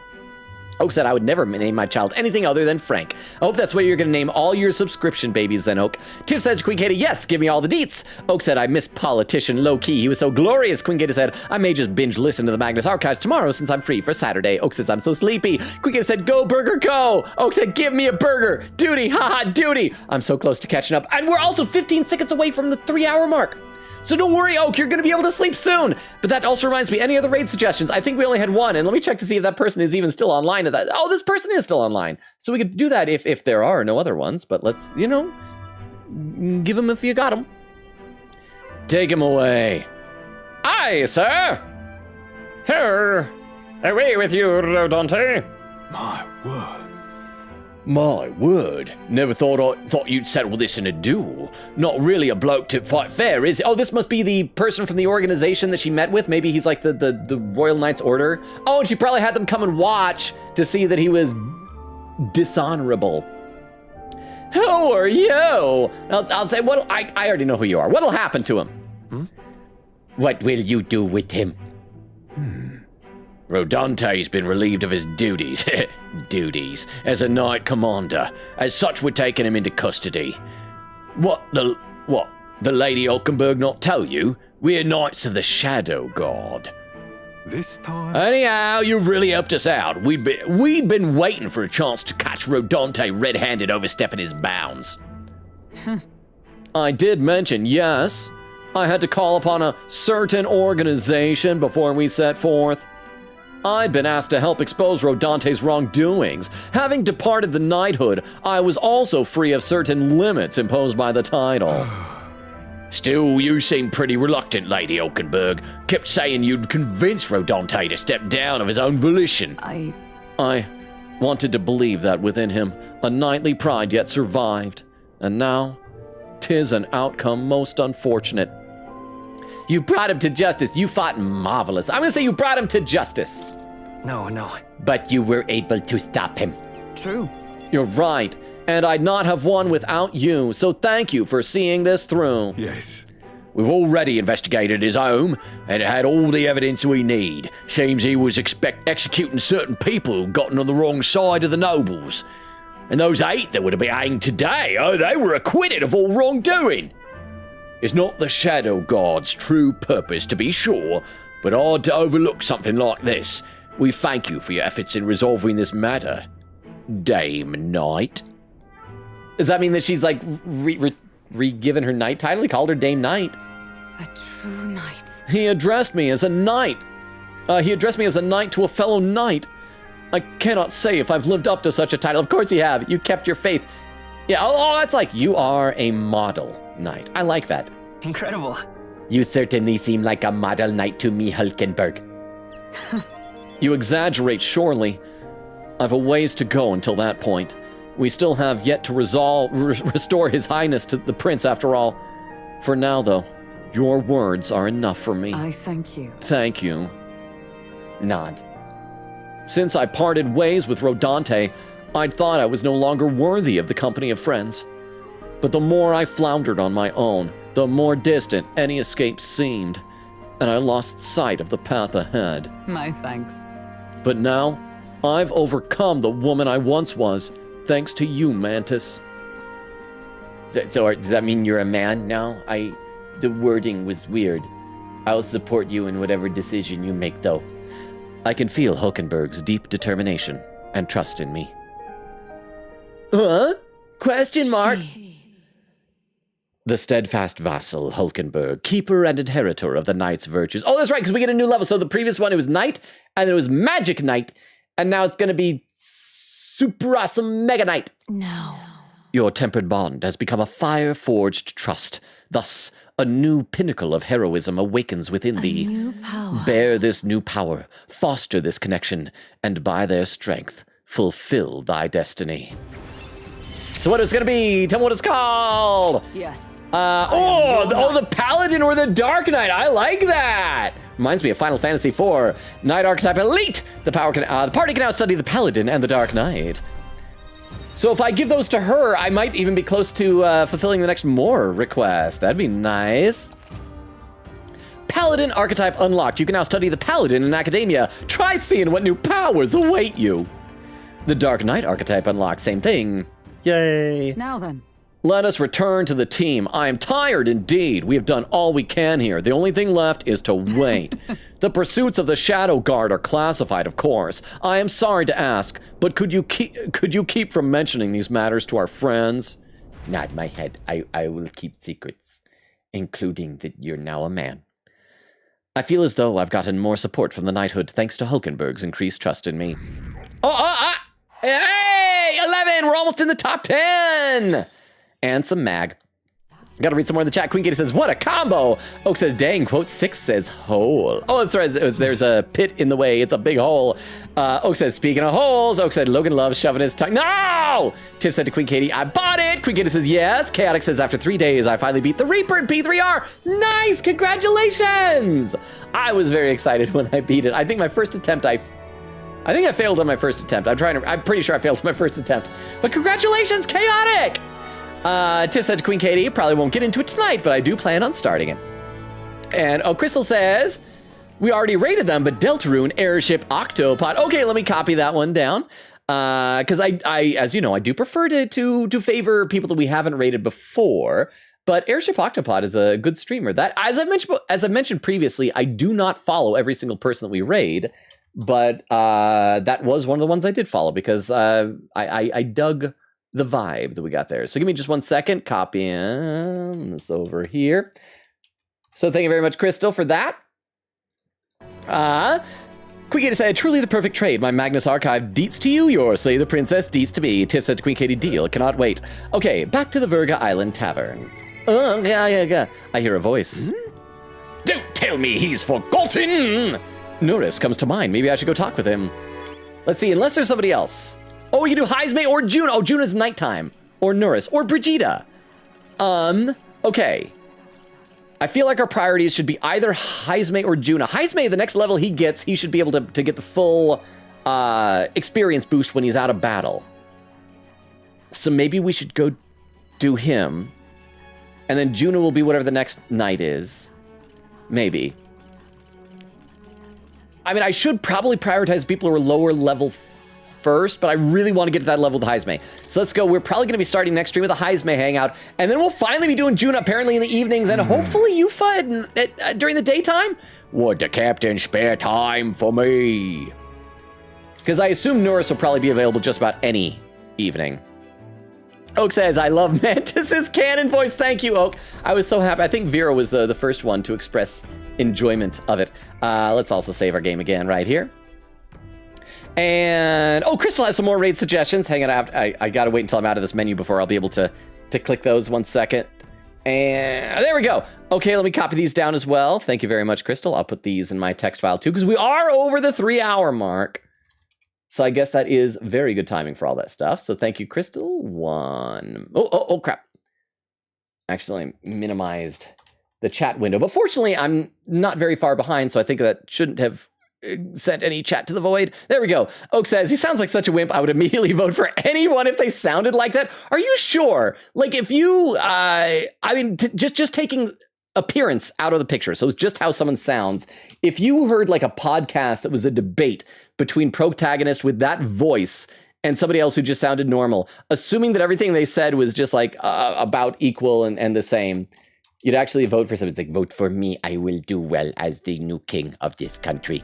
Speaker 1: Oak said, I would never name my child anything other than Frank. I hope that's what you're going to name all your subscription babies then, Oak. Tiff said to Queen Katie, yes, give me all the deets. Oak said, I miss Politician low-key. He was so glorious. Queen Katie said, I may just binge listen to the Magnus Archives tomorrow since I'm free for Saturday. Oak says, I'm so sleepy. Queen Katie said, go burger, go. Oak said, give me a burger. Duty, haha, duty. I'm so close to catching up. And we're also 15 seconds away from the 3-hour mark. So don't worry, Oak, you're gonna be able to sleep soon. But that also reminds me, any other raid suggestions? I think we only had one, and let me check to see if that person is even still online at that. Oh, this person is still online. So we could do that if there are no other ones, but let's, you know, give them if you got them. Take him away. Aye, sir. Here. Away with you, Rodante.
Speaker 5: My word.
Speaker 10: My word, never thought you'd settle this in a duel. Not really a bloke to fight fair, is it? Oh, this must be the person from the organization that she met with. Maybe he's like the Royal Knights Order. Oh, and she probably had them come and watch to see that he was dishonorable. Who are you? I'll say, I already know who you are. What'll happen to him? What will you do with him? Rodante's been relieved of his duties, as a Knight Commander. As such, we're taking him into custody. The Lady Olkenberg not tell you? We're Knights of the Shadow God.
Speaker 5: This time?
Speaker 10: Anyhow, you've really helped us out. We'd been waiting for a chance to catch Rodante red-handed overstepping his bounds. I did mention, yes, I had to call upon a certain organization before we set forth. I'd been asked to help expose Rodante's wrongdoings. Having departed the knighthood, I was also free of certain limits imposed by the title. Still, you seem pretty reluctant, Lady Olkenberg. Kept saying you'd convince Rodante to step down of his own volition. I wanted to believe that within him, a knightly pride yet survived. And now, 'tis an outcome most unfortunate. You brought him to justice. You fought marvelous. I'm gonna say you brought him to justice.
Speaker 14: No.
Speaker 10: But you were able to stop him.
Speaker 13: True.
Speaker 10: You're right. And I'd not have won without you. So thank you for seeing this through.
Speaker 5: Yes.
Speaker 10: We've already investigated his home and it had all the evidence we need. Seems he was executing certain people who'd gotten on the wrong side of the nobles. And those 8 that would have been hanged today, they were acquitted of all wrongdoing. It's not the Shadow God's true purpose, to be sure, but hard to overlook something like this. We thank you for your efforts in resolving this matter, Dame Knight. Does that mean that she's like re-given her knight title? He called her Dame Knight.
Speaker 3: A true knight.
Speaker 10: He addressed me as a knight. He addressed me as a knight to a fellow knight. I cannot say if I've lived up to such a title. Of course you have. You kept your faith. Yeah, oh, that's like, you are a model knight. I like that.
Speaker 14: Incredible.
Speaker 10: You certainly seem like a model knight to me, Hulkenberg. You exaggerate, surely. I've a ways to go until that point. We still have yet to restore His Highness to the Prince, after all. For now, though, your words are enough for me.
Speaker 13: I thank you.
Speaker 10: Thank you. Nod. Since I parted ways with Rodante, I'd thought I was no longer worthy of the company of friends. But the more I floundered on my own, the more distant any escape seemed, and I lost sight of the path ahead.
Speaker 13: My thanks.
Speaker 10: But now, I've overcome the woman I once was, thanks to you, Mantis. So does that mean you're a man now? The wording was weird. I'll support you in whatever decision you make, though. I can feel Hulkenberg's deep determination and trust in me. Huh? Question mark? The steadfast vassal, Hulkenberg, keeper and inheritor of the knight's virtues. Oh, that's right, because we get a new level. So the previous one, it was knight, and then it was magic knight, and now it's going to be super awesome mega knight.
Speaker 3: No.
Speaker 10: Your tempered bond has become a fire-forged trust. Thus, a new pinnacle of heroism awakens within thee.
Speaker 3: New power.
Speaker 10: Bear this new power, foster this connection, and by their strength, fulfill thy destiny.
Speaker 1: So what is it gonna be? Tell me what it's called.
Speaker 13: Yes.
Speaker 1: The Paladin or the Dark Knight. I like that. Reminds me of Final Fantasy IV. Knight Archetype Elite. The party can now study the Paladin and the Dark Knight. So if I give those to her, I might even be close to fulfilling the next more request. That'd be nice. Paladin Archetype unlocked. You can now study the Paladin in academia. Try seeing what new powers await you. The Dark Knight Archetype unlocked. Same thing. Yay.
Speaker 13: Now then.
Speaker 1: Let us return to the team. I am tired indeed. We have done all we can here. The only thing left is to wait. The pursuits of the Shadow Guard are classified, of course. I am sorry to ask, but could you keep from mentioning these matters to our friends? Nod my head. I will keep secrets, including that you're now a man. I feel as though I've gotten more support from the knighthood thanks to Hulkenberg's increased trust in me. Hey, 11. We're almost in the top 10. And some mag. Gotta read some more in the chat. Queen Katie says, what a combo. Oak says, dang, quote 6 says hole. Oh, that's right. There's a pit in the way. It's a big hole. Oak says, speaking of holes, Oak said, Logan loves shoving his tongue. No! Tiff said to Queen Katie, I bought it. Queen Katie says, yes. Chaotic says, after 3 days, I finally beat the Reaper in P3R. Nice, congratulations. I was very excited when I beat it. I think my first attempt, I think I failed on my first attempt. I'm pretty sure I failed on my first attempt. But congratulations, Chaotic. Tiff said to Queen Katie, probably won't get into it tonight, but I do plan on starting it. And Crystal says, we already rated them, but Deltarune, Airship, Octopod. Okay, let me copy that one down. Because I, as you know, I do prefer to favor people that we haven't rated before. But Airship Octopod is a good streamer. That, as I mentioned previously, I do not follow every single person that we raid, but that was one of the ones I did follow because I dug the vibe that we got there. So give me just 1 second. Copying this over here. So thank you very much, Crystal, for that. Queen Katie said, truly the perfect trade. My Magnus Archive deets to you, your Slay the Princess deets to me. Tiff said to Queen Katie, deal. Cannot wait. Okay, back to the Virga Island Tavern. Yeah. I hear a voice.
Speaker 10: Don't tell me he's forgotten!
Speaker 1: Norris comes to mind. Maybe I should go talk with him. Let's see, unless there's somebody else. Oh, we can do Heisme or June. Oh, June is nighttime. Or Norris. Or Brigida. Okay. I feel like our priorities should be either Heisme or Juna. Heisme, the next level he gets, he should be able to get the full experience boost when he's out of battle. So maybe we should go do him. And then Juna will be whatever the next knight is. Maybe. I mean, I should probably prioritize people who are lower level first, but I really want to get to that level with Heisme. So let's go. We're probably going to be starting next stream with a Heisme hangout, and then we'll finally be doing June apparently in the evenings, and hopefully Yufa during the daytime.
Speaker 10: Would the captain spare time for me?
Speaker 1: Because I assume Norris will probably be available just about any evening. Oak says, I love Mantis's canon voice. Thank you, Oak. I was so happy. I think Vera was the first one to express enjoyment of it. Let's also save our game again right here. And, Crystal has some more raid suggestions. Hang on, I gotta wait until I'm out of this menu before I'll be able to click those. 1 second. And there we go. Okay, let me copy these down as well. Thank you very much, Crystal. I'll put these in my text file too, because we are over the 3-hour mark. So I guess that is very good timing for all that stuff. So thank you, Crystal. Oh, crap. Accidentally minimized the chat window. But fortunately, I'm not very far behind, so I think that shouldn't have sent any chat to the void. There we go. Oak says, he sounds like such a wimp. I would immediately vote for anyone if they sounded like that. Are you sure? Like if you, just taking appearance out of the picture. So it's just how someone sounds. If you heard like a podcast that was a debate between protagonist with that voice and somebody else who just sounded normal, assuming that everything they said was just like about equal and the same, you'd actually vote for somebody. It's like, vote for me. I will do well as the new king of this country.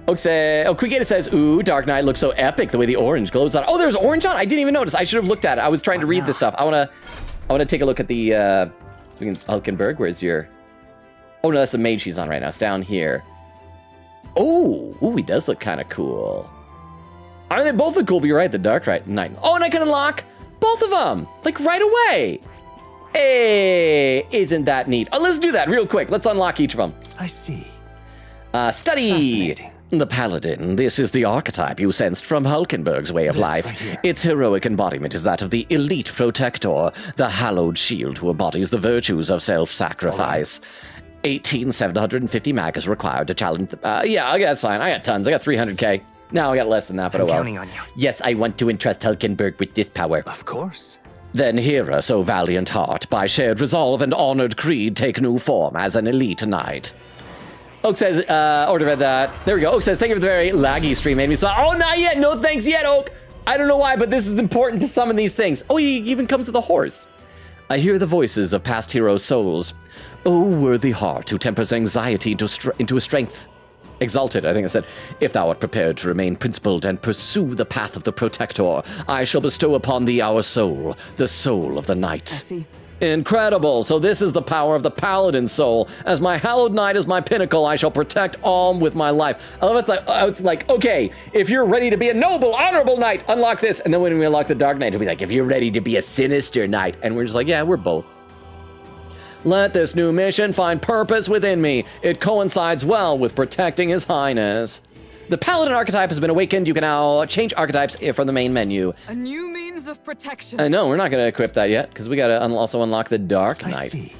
Speaker 1: Quickgator says, ooh, Dark Knight looks so epic the way the orange glows on. Oh, there's orange on? I didn't even notice. I should have looked at it. I was trying to read this stuff. I wanna take a look at the Hulkenberg. Where's your... Oh no, that's the mage she's on right now. It's down here. Oh, he does look kind of cool. I mean, they both look cool, but you're right, the Dark Knight. Oh, and I can unlock both of them, like right away. Hey, isn't that neat? Oh, let's do that real quick. Let's unlock each of them.
Speaker 5: I see.
Speaker 1: Study.
Speaker 10: The Paladin. This is the archetype you sensed from Hulkenberg's way of life.
Speaker 5: right
Speaker 10: Its heroic embodiment is that of the elite protector, the hallowed shield who embodies the virtues of self-sacrifice. 18,750 mag is required to challenge... yeah, okay, that's fine. I got tons. I got 300k. No, I got less than that, but
Speaker 14: I'm
Speaker 10: oh well.
Speaker 14: counting on you.
Speaker 10: Yes, I want to entrust Hulkenberg with this power.
Speaker 5: Of course.
Speaker 10: Then hear us, O valiant heart, by shared resolve and honored creed take new form as an elite knight. Oak says, already read that. There we go. Oak says, thank you for the very laggy stream. Made me so. Oh, not yet. No thanks yet, Oak. I don't know why, but this is important to summon these things. Oh, he even comes with a horse. I hear the voices of past heroes' souls. O worthy heart who tempers anxiety into a strength. Exalted, I think I said. If thou art prepared to remain principled and pursue the path of the protector, I shall bestow upon thee our soul, the soul of the knight.
Speaker 13: I see.
Speaker 10: Incredible. So this is the power of the paladin soul. As my hallowed knight is my pinnacle, I shall protect all with my life. I love it's like, okay, if you're ready to be a noble, honorable knight, unlock this. And then when we unlock the dark knight, it'll be like, if you're ready to be a sinister knight. And we're just like, yeah, we're both. Let this new mission find purpose within me. It coincides well with protecting His Highness. The Paladin archetype has been awakened. You can now change archetypes from the main menu.
Speaker 13: A new means of protection.
Speaker 10: No, we're not going to equip that yet, because we got to also unlock the Dark Knight.
Speaker 5: I see.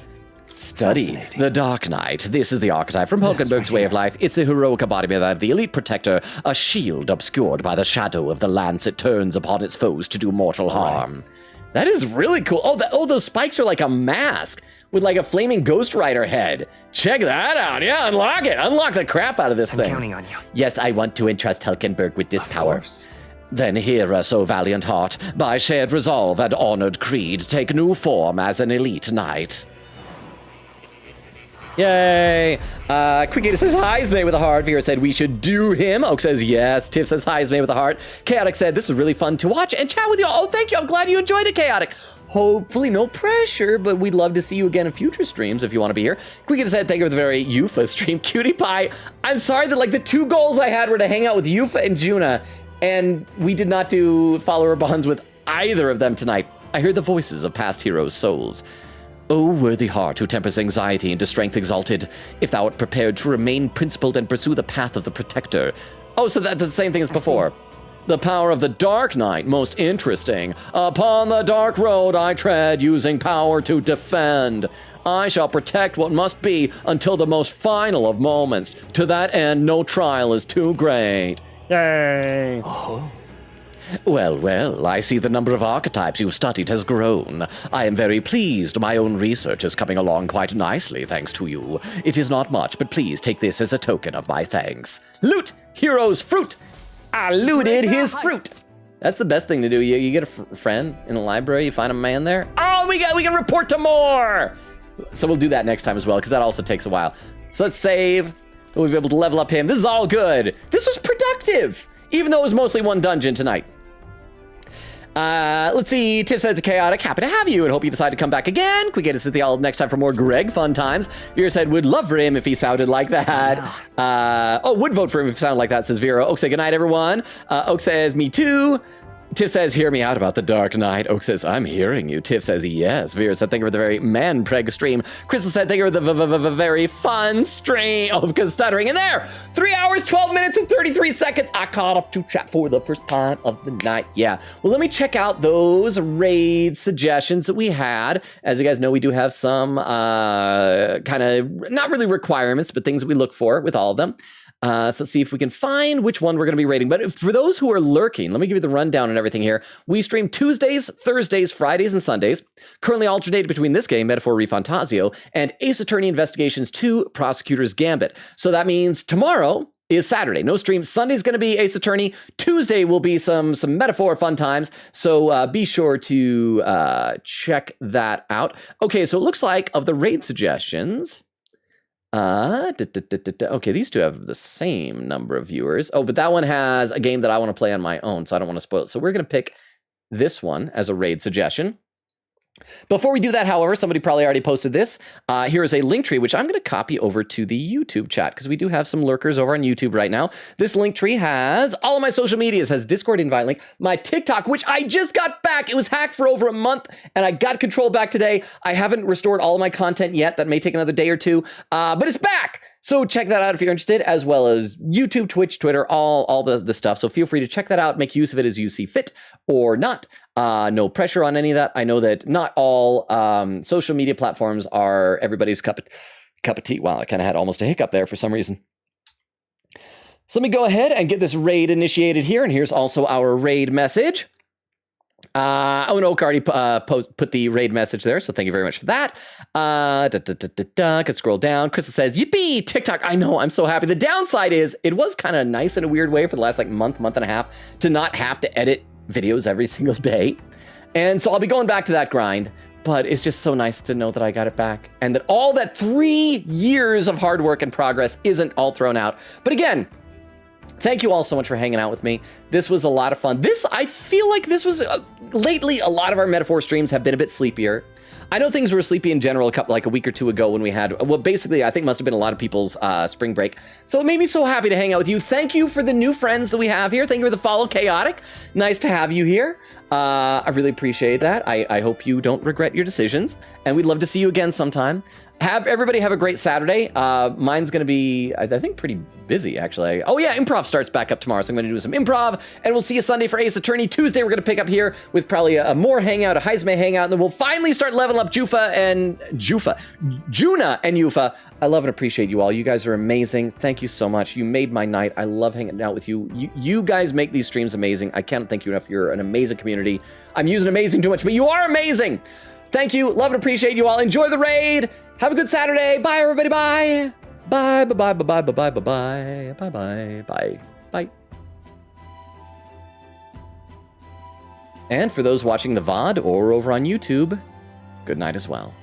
Speaker 10: Study the Dark Knight. This is the archetype from Hulkenberg's way of life. It's a heroic embodiment of the elite protector, a shield obscured by the shadow of the lance it turns upon its foes to do mortal harm. That is really cool. Oh, those spikes are like a mask with like a flaming Ghost Rider head. Check that out. Yeah, unlock it. Unlock the crap out of this thing.
Speaker 14: I'm counting on you.
Speaker 10: Yes, I want to entrust Hulkenberg with this power.
Speaker 5: Course.
Speaker 10: Then hear us, O valiant heart, by shared resolve and honored creed, take new form as an elite knight. Yay! Quickgator says, hi, Ismay with a heart. Vera said, we should do him. Oak says, yes. Tiff says, hi, Ismay with a heart. Chaotic said, this was really fun to watch and chat with you. Oh, thank you. I'm glad you enjoyed it, Chaotic. Hopefully no pressure, but we'd love to see you again in future streams if you want to be here. Quickgator said, thank you for the very Yufa stream. Cutie Pie, I'm sorry that like the two goals I had were to hang out with Yufa and Juna, and we did not do follower bonds with either of them tonight. I heard the voices of past heroes' souls. O worthy heart who tempers anxiety into strength exalted, if thou art prepared to remain principled and pursue the path of the protector. Oh, so that's the same thing as before. The power of the Dark Knight, most interesting. Upon the dark road I tread, using power to defend. I shall protect what must be until the most final of moments. To that end, no trial is too great. Yay!
Speaker 5: Oh.
Speaker 10: Well, I see the number of archetypes you've studied has grown. I am very pleased. My own research is coming along quite nicely, thanks to you. It is not much, but please take this as a token of my thanks. Loot hero's fruit! I looted his fruit! That's the best thing to do. You get a friend in the library, you find a man there. Oh, we can report to more! So we'll do that next time as well, because that also takes a while. So let's save. We'll be able to level up him. This is all good. This was productive, even though it was mostly one dungeon tonight. Let's see. Tiff says, Chaotic, happy to have you and hope you decide to come back again. Can we get us at the all next time for more Greg fun times? Vera said, would love for him if he sounded like that. Would vote for him if he sounded like that, says Vera. Oak said, good night, everyone. Oak says, me too. Tiff says, hear me out about the Dark Knight. Oak says, I'm hearing you. Tiff says, yes. Vera said, thank you for the very man-preg stream. Crystal said, thank you for the very fun stream. Oh, because stuttering in there. 3 hours, 12 minutes, and 33 seconds. I caught up to chat for the first time of the night. Yeah. Well, let me check out those raid suggestions that we had. As you guys know, we do have some kind of, not really requirements, but things that we look for with all of them. So let's see if we can find which one we're going to be rating. But for those who are lurking, let me give you the rundown and everything here. We stream Tuesdays, Thursdays, Fridays, and Sundays. Currently alternated between this game, Metaphor ReFantazio, and Ace Attorney Investigations 2, Prosecutor's Gambit. So that means tomorrow is Saturday. No stream. Sunday's going to be Ace Attorney. Tuesday will be some Metaphor fun times. So be sure to check that out. Okay, so it looks like of the raid suggestions... Okay, these two have the same number of viewers. Oh, but that one has a game that I want to play on my own, so I don't want to spoil it. So we're going to pick this one as a raid suggestion. Before we do that, however, somebody probably already posted this. Here is a link tree, which I'm going to copy over to the YouTube chat, because we do have some lurkers over on YouTube right now. This link tree has all of my social medias, has Discord invite link, my TikTok, which I just got back. It was hacked for over a month, and I got control back today. I haven't restored all of my content yet. That may take another day or two, but it's back.
Speaker 1: So check that out if you're interested, as well as YouTube, Twitch, Twitter, all the stuff. So feel free to check that out, make use of it as you see fit or not. No pressure on any of that. I know that not all social media platforms are everybody's cup of tea. Wow, I kind of had almost a hiccup there for some reason. So let me go ahead and get this raid initiated here. And here's also our raid message. Oak already put the raid message there, so thank you very much for that. Could scroll down. Crystal says, yippee, TikTok. I know, I'm so happy. The downside is it was kind of nice in a weird way for the last like month and a half to not have to edit videos every single day. And so I'll be going back to that grind, but it's just so nice to know that I got it back and that all that 3 years of hard work and progress isn't all thrown out. But again, thank you all so much for hanging out with me. This was a lot of fun. I feel like this was, lately, a lot of our Metaphor streams have been a bit sleepier. I know things were sleepy in general a week or two ago when we had, well, basically, I think must have been a lot of people's spring break. So it made me so happy to hang out with you. Thank you for the new friends that we have here. Thank you for the follow, Chaotic. Nice to have you here. I really appreciate that. I hope you don't regret your decisions. And we'd love to see you again sometime. Everybody have a great Saturday. Mine's going to be, I think, pretty busy, actually. Oh, yeah, improv starts back up tomorrow, so I'm going to do some improv, and we'll see you Sunday for Ace Attorney. Tuesday, we're going to pick up here with probably a more hangout, a Heisme hangout, and then we'll finally start leveling up Juna and Yufa. I love and appreciate you all. You guys are amazing. Thank you so much. You made my night. I love hanging out with you. You guys make these streams amazing. I can't thank you enough. You're an amazing community. I'm using amazing too much, but you are amazing. Thank you. Love and appreciate you all. Enjoy the raid. Have a good Saturday. Bye, everybody. Bye. Bye, bye, bye, bye, bye, bye, bye, bye, bye, bye, bye, bye. And for those watching the VOD or over on YouTube, good night as well.